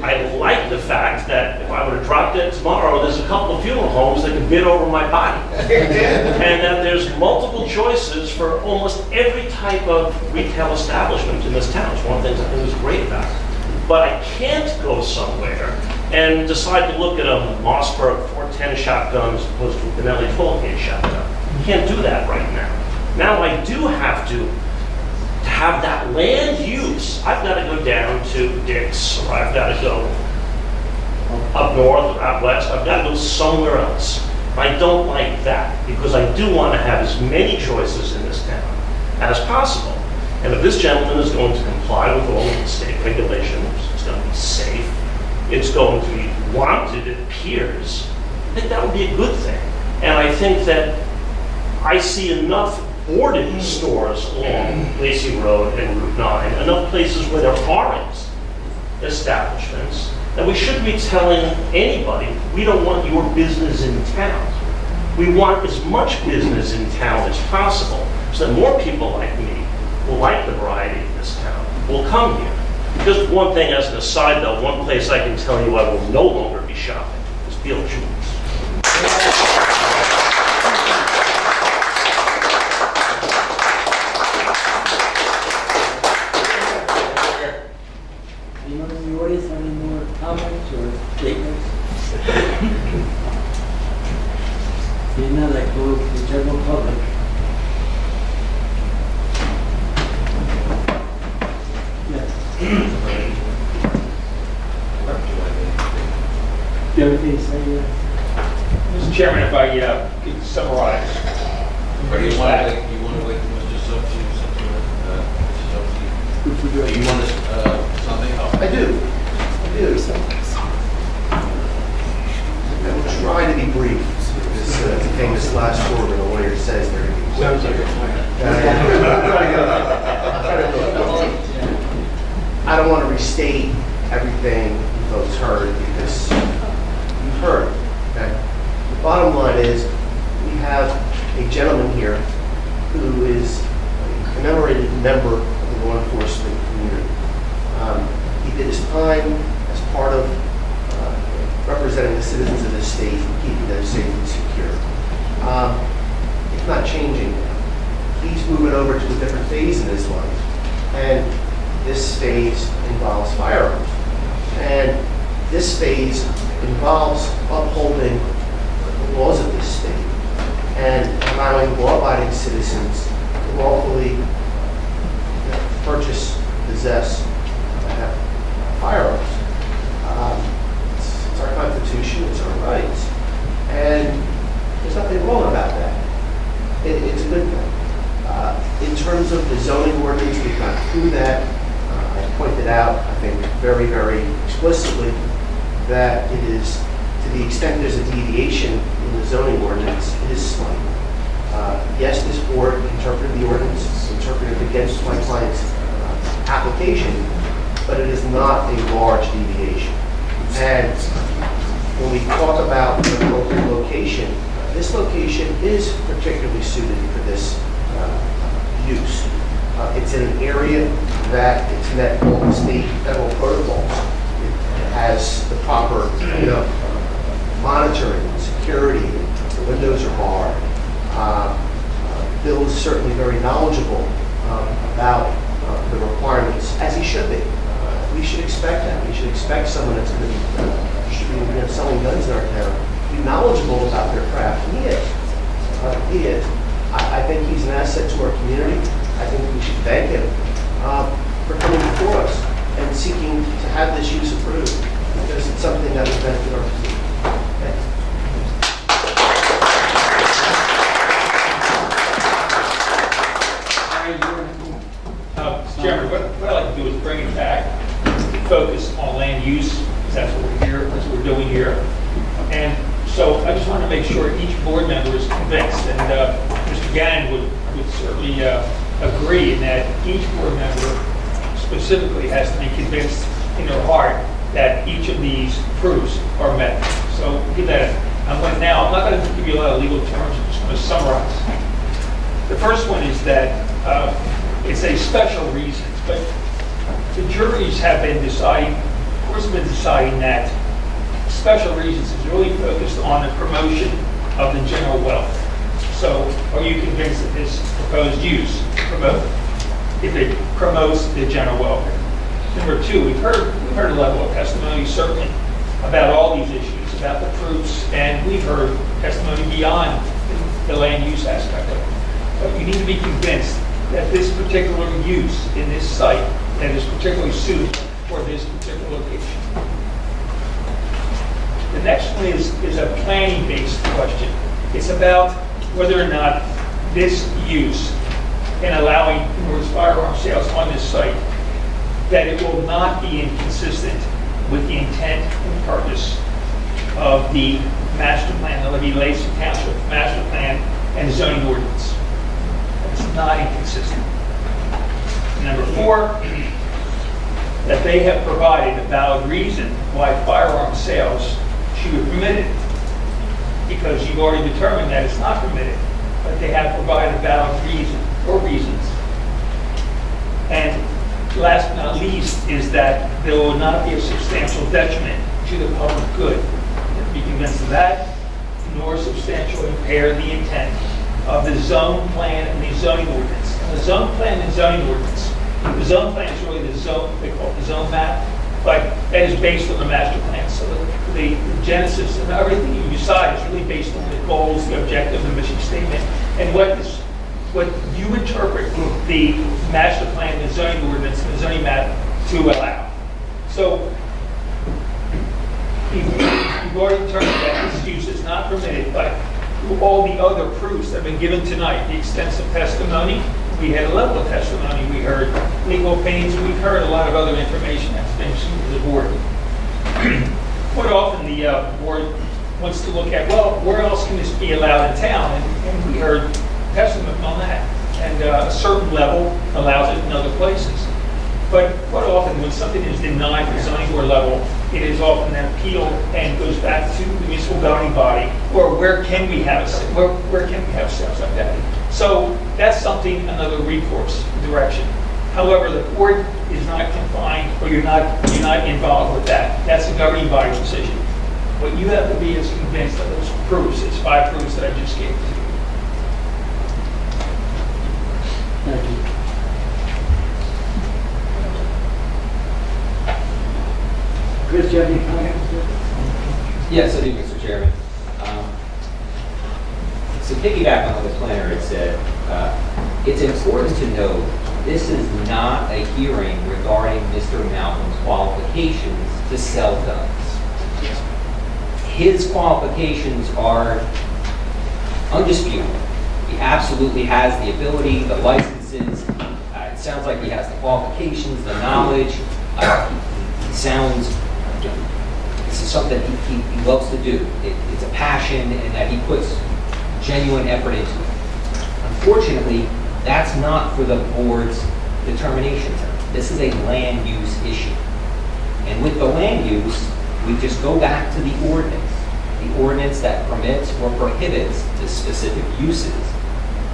I like the fact that if I were to drop dead tomorrow, there's a couple of funeral homes that can bid over my body. And that there's multiple choices for almost every type of retail establishment in this town. It's one of the things I think is great about it. But I can't go somewhere and decide to look at a Mossberg 410 shotgun as opposed to a Benelli 12-gauge shotgun. Can't do that right now. Now I do have to have that land use. I've got to go down to Dick's, or I've got to go up north or out west. I've got to go somewhere else. I don't like that because I do want to have as many choices in this town as possible. And if this gentleman is going to comply with all of the state regulations, it's going to be safe, it's going to be wanted, it appears, I think that would be a good thing. And I think that I see enough boarded stores along Lacey Road and Route 9, enough places where there aren't establishments, that we shouldn't be telling anybody, we don't want your business in town. We want as much business in town as possible, so that more people like me will like the variety of this town, will come here. Just one thing as an aside though, one place I can tell you I will no longer be shopping is Beal Jewelers. Anyone in the audience have any more comments or statements? Seeing none, I close the general public. Everything to say, Mr. Chairman, if I could summarize. Or do you want to wait for Mr. Substitute? Do you want something? I do. I will try to be brief. This famous last word when a lawyer says they're going to be. Sounds like a plan. I don't want to restate every everything you folks heard because you've heard, okay? The bottom line is we have a gentleman here who is a commemorated member of the law enforcement community. He did his time as part of representing the citizens of this state and keeping them safe and secure. It's not changing now. He's moving over to a different phase in his life, and this phase involves firearms. And this phase involves upholding the laws of this state and allowing law-abiding citizens to lawfully purchase, possess firearms. It's our Constitution, it's our rights, and there's nothing wrong about that. It's a good thing. In terms of the zoning ordinance, we've gone through that. I pointed out, I think, very, very explicitly that it is, to the extent there's a deviation in the zoning ordinance, it is slight. Yes, this board interpreted the ordinance, interpreted it against my client's application, but it is not a large deviation. And when we talk about the local location, this location is particularly suited for this use. It's in an area that it's met all the state and federal protocols. It has the proper monitoring, security, the windows are barred. Bill is certainly very knowledgeable about the requirements, as he should be. We should expect that. We should expect someone that's going to be distributing, selling guns in our town to be knowledgeable about their craft. And he is. He is. I think he's an asset to our community. I think we should thank him for coming before us and seeking to have this use approved because it's something that will benefit our community. Thanks. Mr. Chairman, what I'd like to do is bring it back, focus on land use, because that's what we're here, that's what we're doing here. And so I just want to make sure each board member is convinced, and Mr. Gannon would certainly agree in that each board member specifically has to be convinced in their heart that each of these proofs are met. So give that. I'm not going to give you a lot of legal terms. I'm just going to summarize. The first one is that it's a special reasons, but the juries have been deciding, that special reasons is really focused on the promotion of the general wealth. So are you convinced that this proposed use if it promotes the general welfare? Number two, we've heard a level of testimony certainly about all these issues, about the proofs, and we've heard testimony beyond the land use aspect of it. But you need to be convinced that this particular use in this site that is particularly suited for this particular location. The next one is a planning-based question. It's about whether or not this use in allowing numerous firearm sales on this site, that it will not be inconsistent with the intent and purpose of the master plan, the Lacey Township master plan and zoning ordinance. It's not inconsistent. Number four, that they have provided a valid reason why firearm sales should be permitted, because you've already determined that it's not permitted, but they have provided a valid reason or reasons. And last but not least is that there will not be a substantial detriment to the public good. You have to be convinced of that, nor substantially impair the intent of the zone plan and the zoning ordinance. And the zone plan and zoning ordinance, the zone plan is really the zone, they call it the zone map, but that is based on the master plan. So the genesis and everything you decide is really based on the goals, the objective, the mission statement, and what you interpret the master plan, the zoning ordinance, and the zoning map to allow. So you've already determined that this use is not permitted, but all the other proofs that have been given tonight, the extensive testimony, we had a level of testimony, we heard legal opinions, we've heard a lot of other information that's been seen to the board. Quite often the board wants to look at, well, where else can this be allowed in town? And we heard testimony on that. And a certain level allows it in other places. But quite often, when something is denied at the zoning board level, it is often then appealed and goes back to the municipal governing body, or where can we have, where can we have sales like that? So that's something, another recourse direction. However, the board is not confined, or you're not involved with that. That's a governing body decision. What you have to be is convinced of those proofs, it's 5 proofs that I just gave to you. Thank you. Chris, do you have any comments? Yes, I do, Mr. Chairman. So piggyback on what the planner had said, it's important to note this is not a hearing regarding Mr. Malcolm's qualifications to sell guns. His qualifications are undisputed. He absolutely has the ability, the licenses. It sounds like he has the qualifications, the knowledge. He sounds, this is something he loves to do. It's a passion, and that he puts genuine effort into it. Unfortunately, that's not for the board's determination. This is a land use issue. And with the land use, we just go back to the ordinance that permits or prohibits the specific uses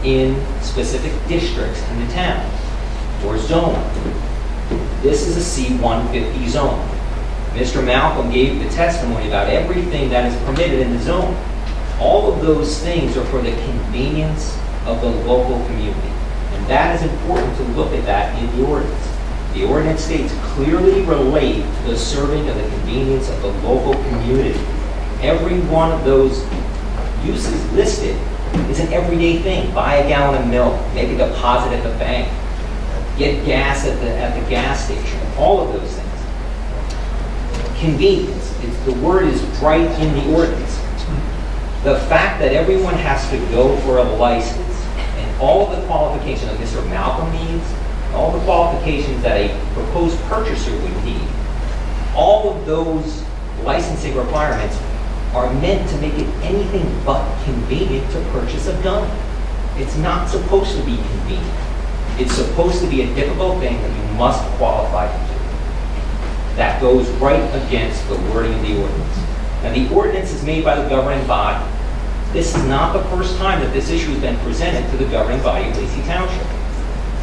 in specific districts in the town or zone. This is a C-150 zone. Mr. Malcolm gave the testimony about everything that is permitted in the zone. All of those things are for the convenience of the local community. And that is important to look at that in the ordinance. The ordinance states clearly relate to the serving of the convenience of the local community. Every one of those uses listed is an everyday thing. Buy a gallon of milk, make a deposit at the bank, get gas at the gas station, all of those things. Convenience, the word is right in the ordinance. The fact that everyone has to go for a license and all of the qualifications that Mr. Malcolm needs, all the qualifications that a proposed purchaser would need, all of those licensing requirements are meant to make it anything but convenient to purchase a gun. It's not supposed to be convenient. It's supposed to be a difficult thing that you must qualify to do. That goes right against the wording of the ordinance. Now, the ordinance is made by the governing body. This is not the first time that this issue has been presented to the governing body of Lacey Township.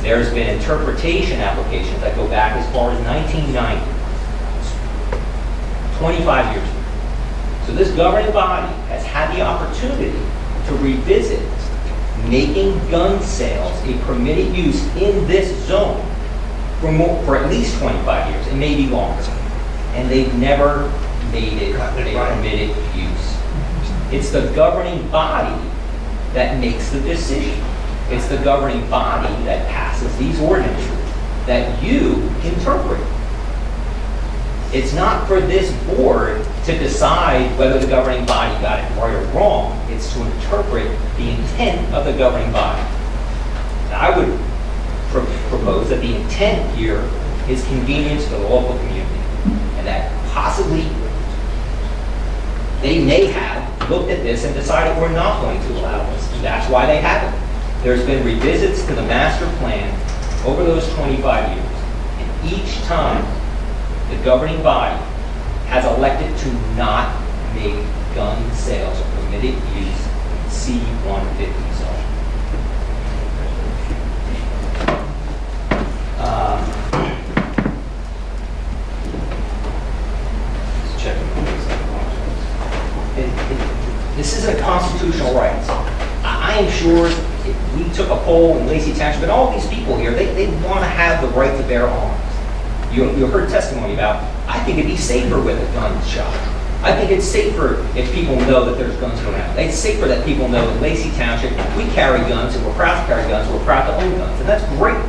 There's been interpretation applications that go back as far as 1990, 25 years ago. So this governing body has had the opportunity to revisit making gun sales a permitted use in this zone for at least 25 years, and maybe longer. And they've never made it a permitted use. It's the governing body that makes the decision. It's the governing body that passes these ordinances that you interpret. It's not for this board to decide whether the governing body got it right or wrong. It's to interpret the intent of the governing body. I would propose that the intent here is convenience for the local community, and that possibly they may have looked at this and decided we're not going to allow this. And that's why they haven't. There's been revisits to the master plan over those 25 years, and each time the governing body has elected to not make gun sales a permitted use in C-150 zone. Just checking. This is a constitutional right. I am sure if we took a poll in Lacey Township, and all these people here, they want to have the right to bear arms. You heard testimony about, I think it'd be safer with a gun shop. I think it's safer if people know that there's guns around. It's safer that people know in Lacey Township, we carry guns, and we're proud to carry guns, and we're proud to own guns. And that's great.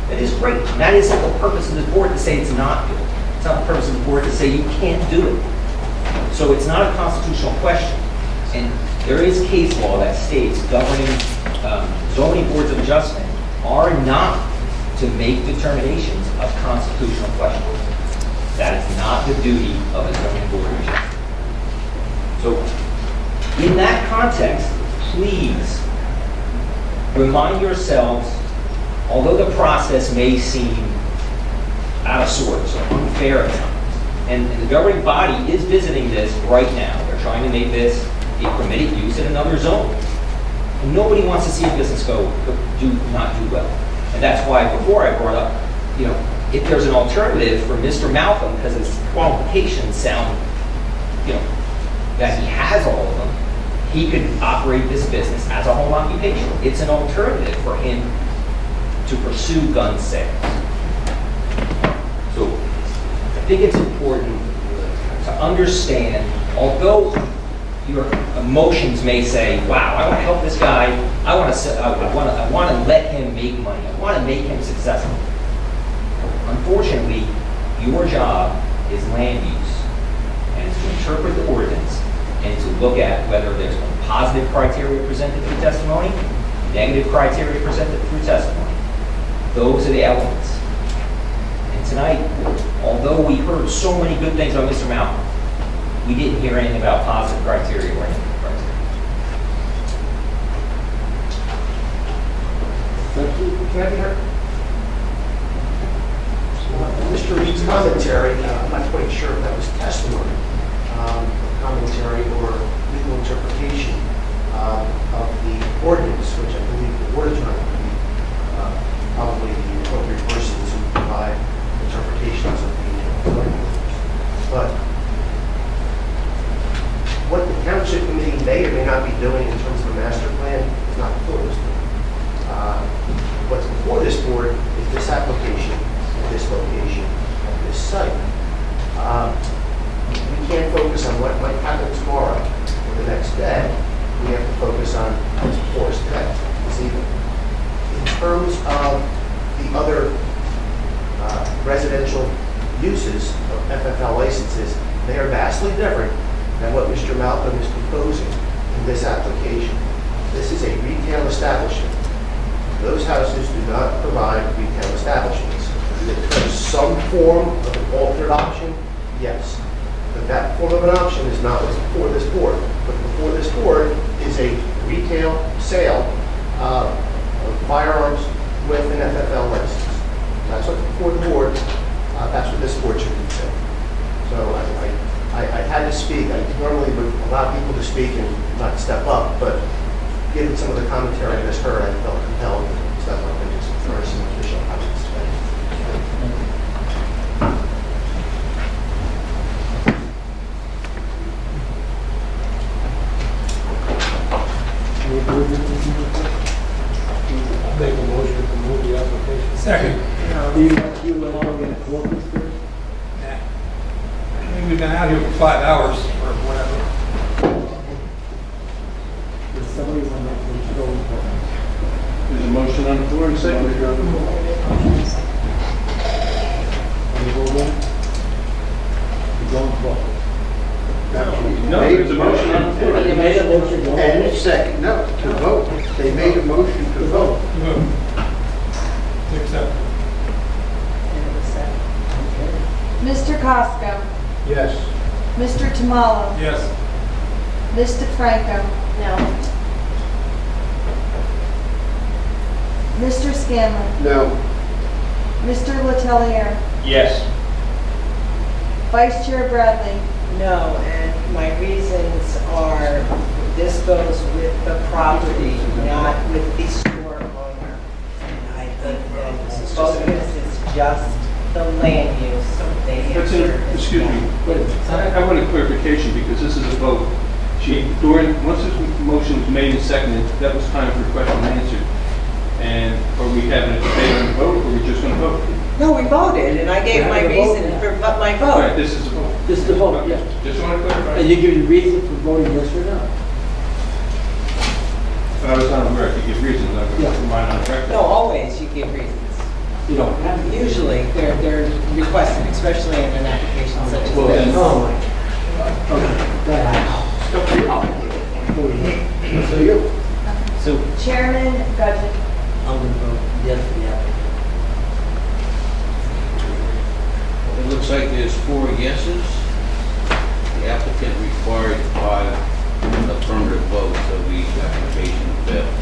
That is great. And that isn't the purpose of the board to say it's not good. It's not the purpose of the board to say you can't do it. So it's not a constitutional question. And there is case law that states governing zoning boards of adjustment are not to make determinations of constitutional questions. That is not the duty of a zoning board of adjustment. So in that context, please remind yourselves, although the process may seem out of sorts, or unfair at times. And the governing body is visiting this right now. They're trying to make this a permitted use in another zone. And nobody wants to see a business not do well. And that's why before I brought up, if there's an alternative for Mr. Malcolm, because his qualifications sound, that he has all of them, he could operate this business as a home occupation. It's an alternative for him to pursue gun sales. So I think it's important to understand, although your emotions may say, wow, I want to help this guy, I want to let him make money, I want to make him successful. Unfortunately, your job is land use, and it's to interpret the ordinance and to look at whether there's positive criteria presented through testimony, negative criteria presented through testimony. Those are the elements. And tonight, although we heard so many good things on Mr. Malcolm, we didn't hear anything about positive criteria or negative criteria. Can I be heard? Mr. Reed's commentary, I'm not quite sure if that was testimony, commentary or legal interpretation of the ordinance, which I believe the board attorney would be probably the appropriate person to provide interpretations of the ordinance. But what the township committee may or may not be doing in terms of a master plan is not before this board. What's before this board is this application, this location, at this site. We can't focus on what might happen tomorrow or the next day. We have to focus on what's before us today, this evening. In terms of the other residential uses of FFL licenses, they are vastly different than what Mr. Malcolm is proposing in this application. This is a retail establishment. Those houses do not provide retail establishments. If there's some form of an alternate option, yes. But that form of an option is not what's before this board. But before this board is a retail sale of firearms with an FFL license. That's what's before the board. That's what this board should consider. So I had to speak. I normally would allow people to speak and not step up, but given some of the commentary I just heard, I felt compelled to step up and just express some official comments today. Make a motion to move the application. Second. Do you want to get a quote, Mr.? I mean, we've been out here for 5 hours or whatever. Does somebody want to go? There's a motion on the floor and a second. No, there's a motion on the floor. They made a motion. And a second, no, to vote. They made a motion to vote. Accept. Mr. Costco, Yes. Mr. Tamalo, Yes. Ms. DeFranco, No. Mr. Scanlon, No. Mr. Letelier, Yes. Vice Chair Bradley. No, and my reasons are, this goes with the property, not with the store owner. And I think that the focus is just the land use. They That's answer it. as Excuse me, well. but I want a clarification because this is a vote. Once this motion was made and seconded, that was time for question and answer. And are we having a debate on the vote or are we just going to vote? No, we voted, and I gave my reason for my All right, vote. this is a vote. This is the vote, yeah. Just want to clarify. And you give the reason for voting yes or no? I was unaware, if you give reasons, I'm going to put mine on the record. No, always you give reasons. You don't have to. Usually, they're requested, especially in an application such as Well, then- this. Oh, my God. Okay, go ahead. So you? So Chairman Gudgeon. I'm going to vote yes for the application. It looks like there's 4 yeses. The applicant required 5 affirmative votes, so the application failed.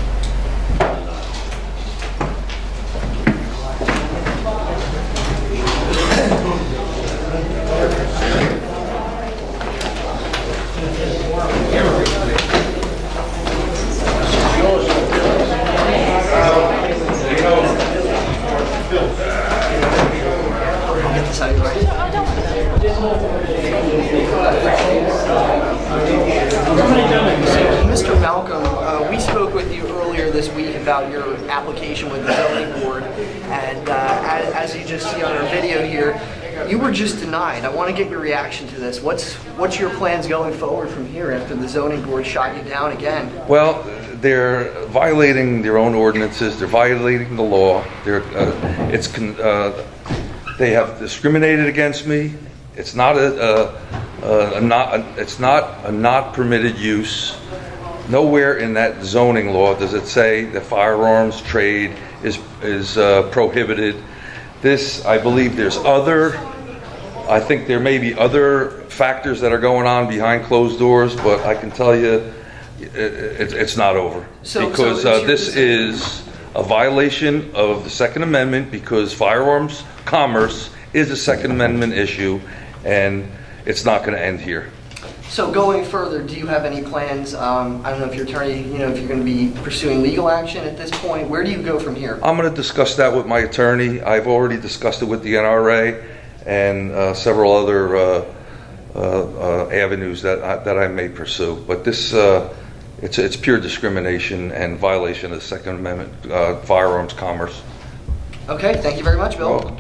Malcolm, we spoke with you earlier this week about your application with the zoning board, and as you just see on our video here, you were just denied. I want to get your reaction to this. What's your plans going forward from here after the zoning board shot you down again? Well, they're violating their own ordinances. They're violating the law. They have discriminated against me. It's not a not permitted use. Nowhere in that zoning law does it say the firearms trade is prohibited. This, I believe, I think there may be other factors that are going on behind closed doors, but I can tell you it's not over. Because this is a violation of the Second Amendment, because firearms commerce is a Second Amendment issue, and it's not going to end here. So going further, do you have any plans? I don't know if your attorney, if you're going to be pursuing legal action at this point. Where do you go from here? I'm going to discuss that with my attorney. I've already discussed it with the NRA and several other avenues that I may pursue. But this, it's pure discrimination and violation of the Second Amendment, firearms commerce. Okay, thank you very much, Bill.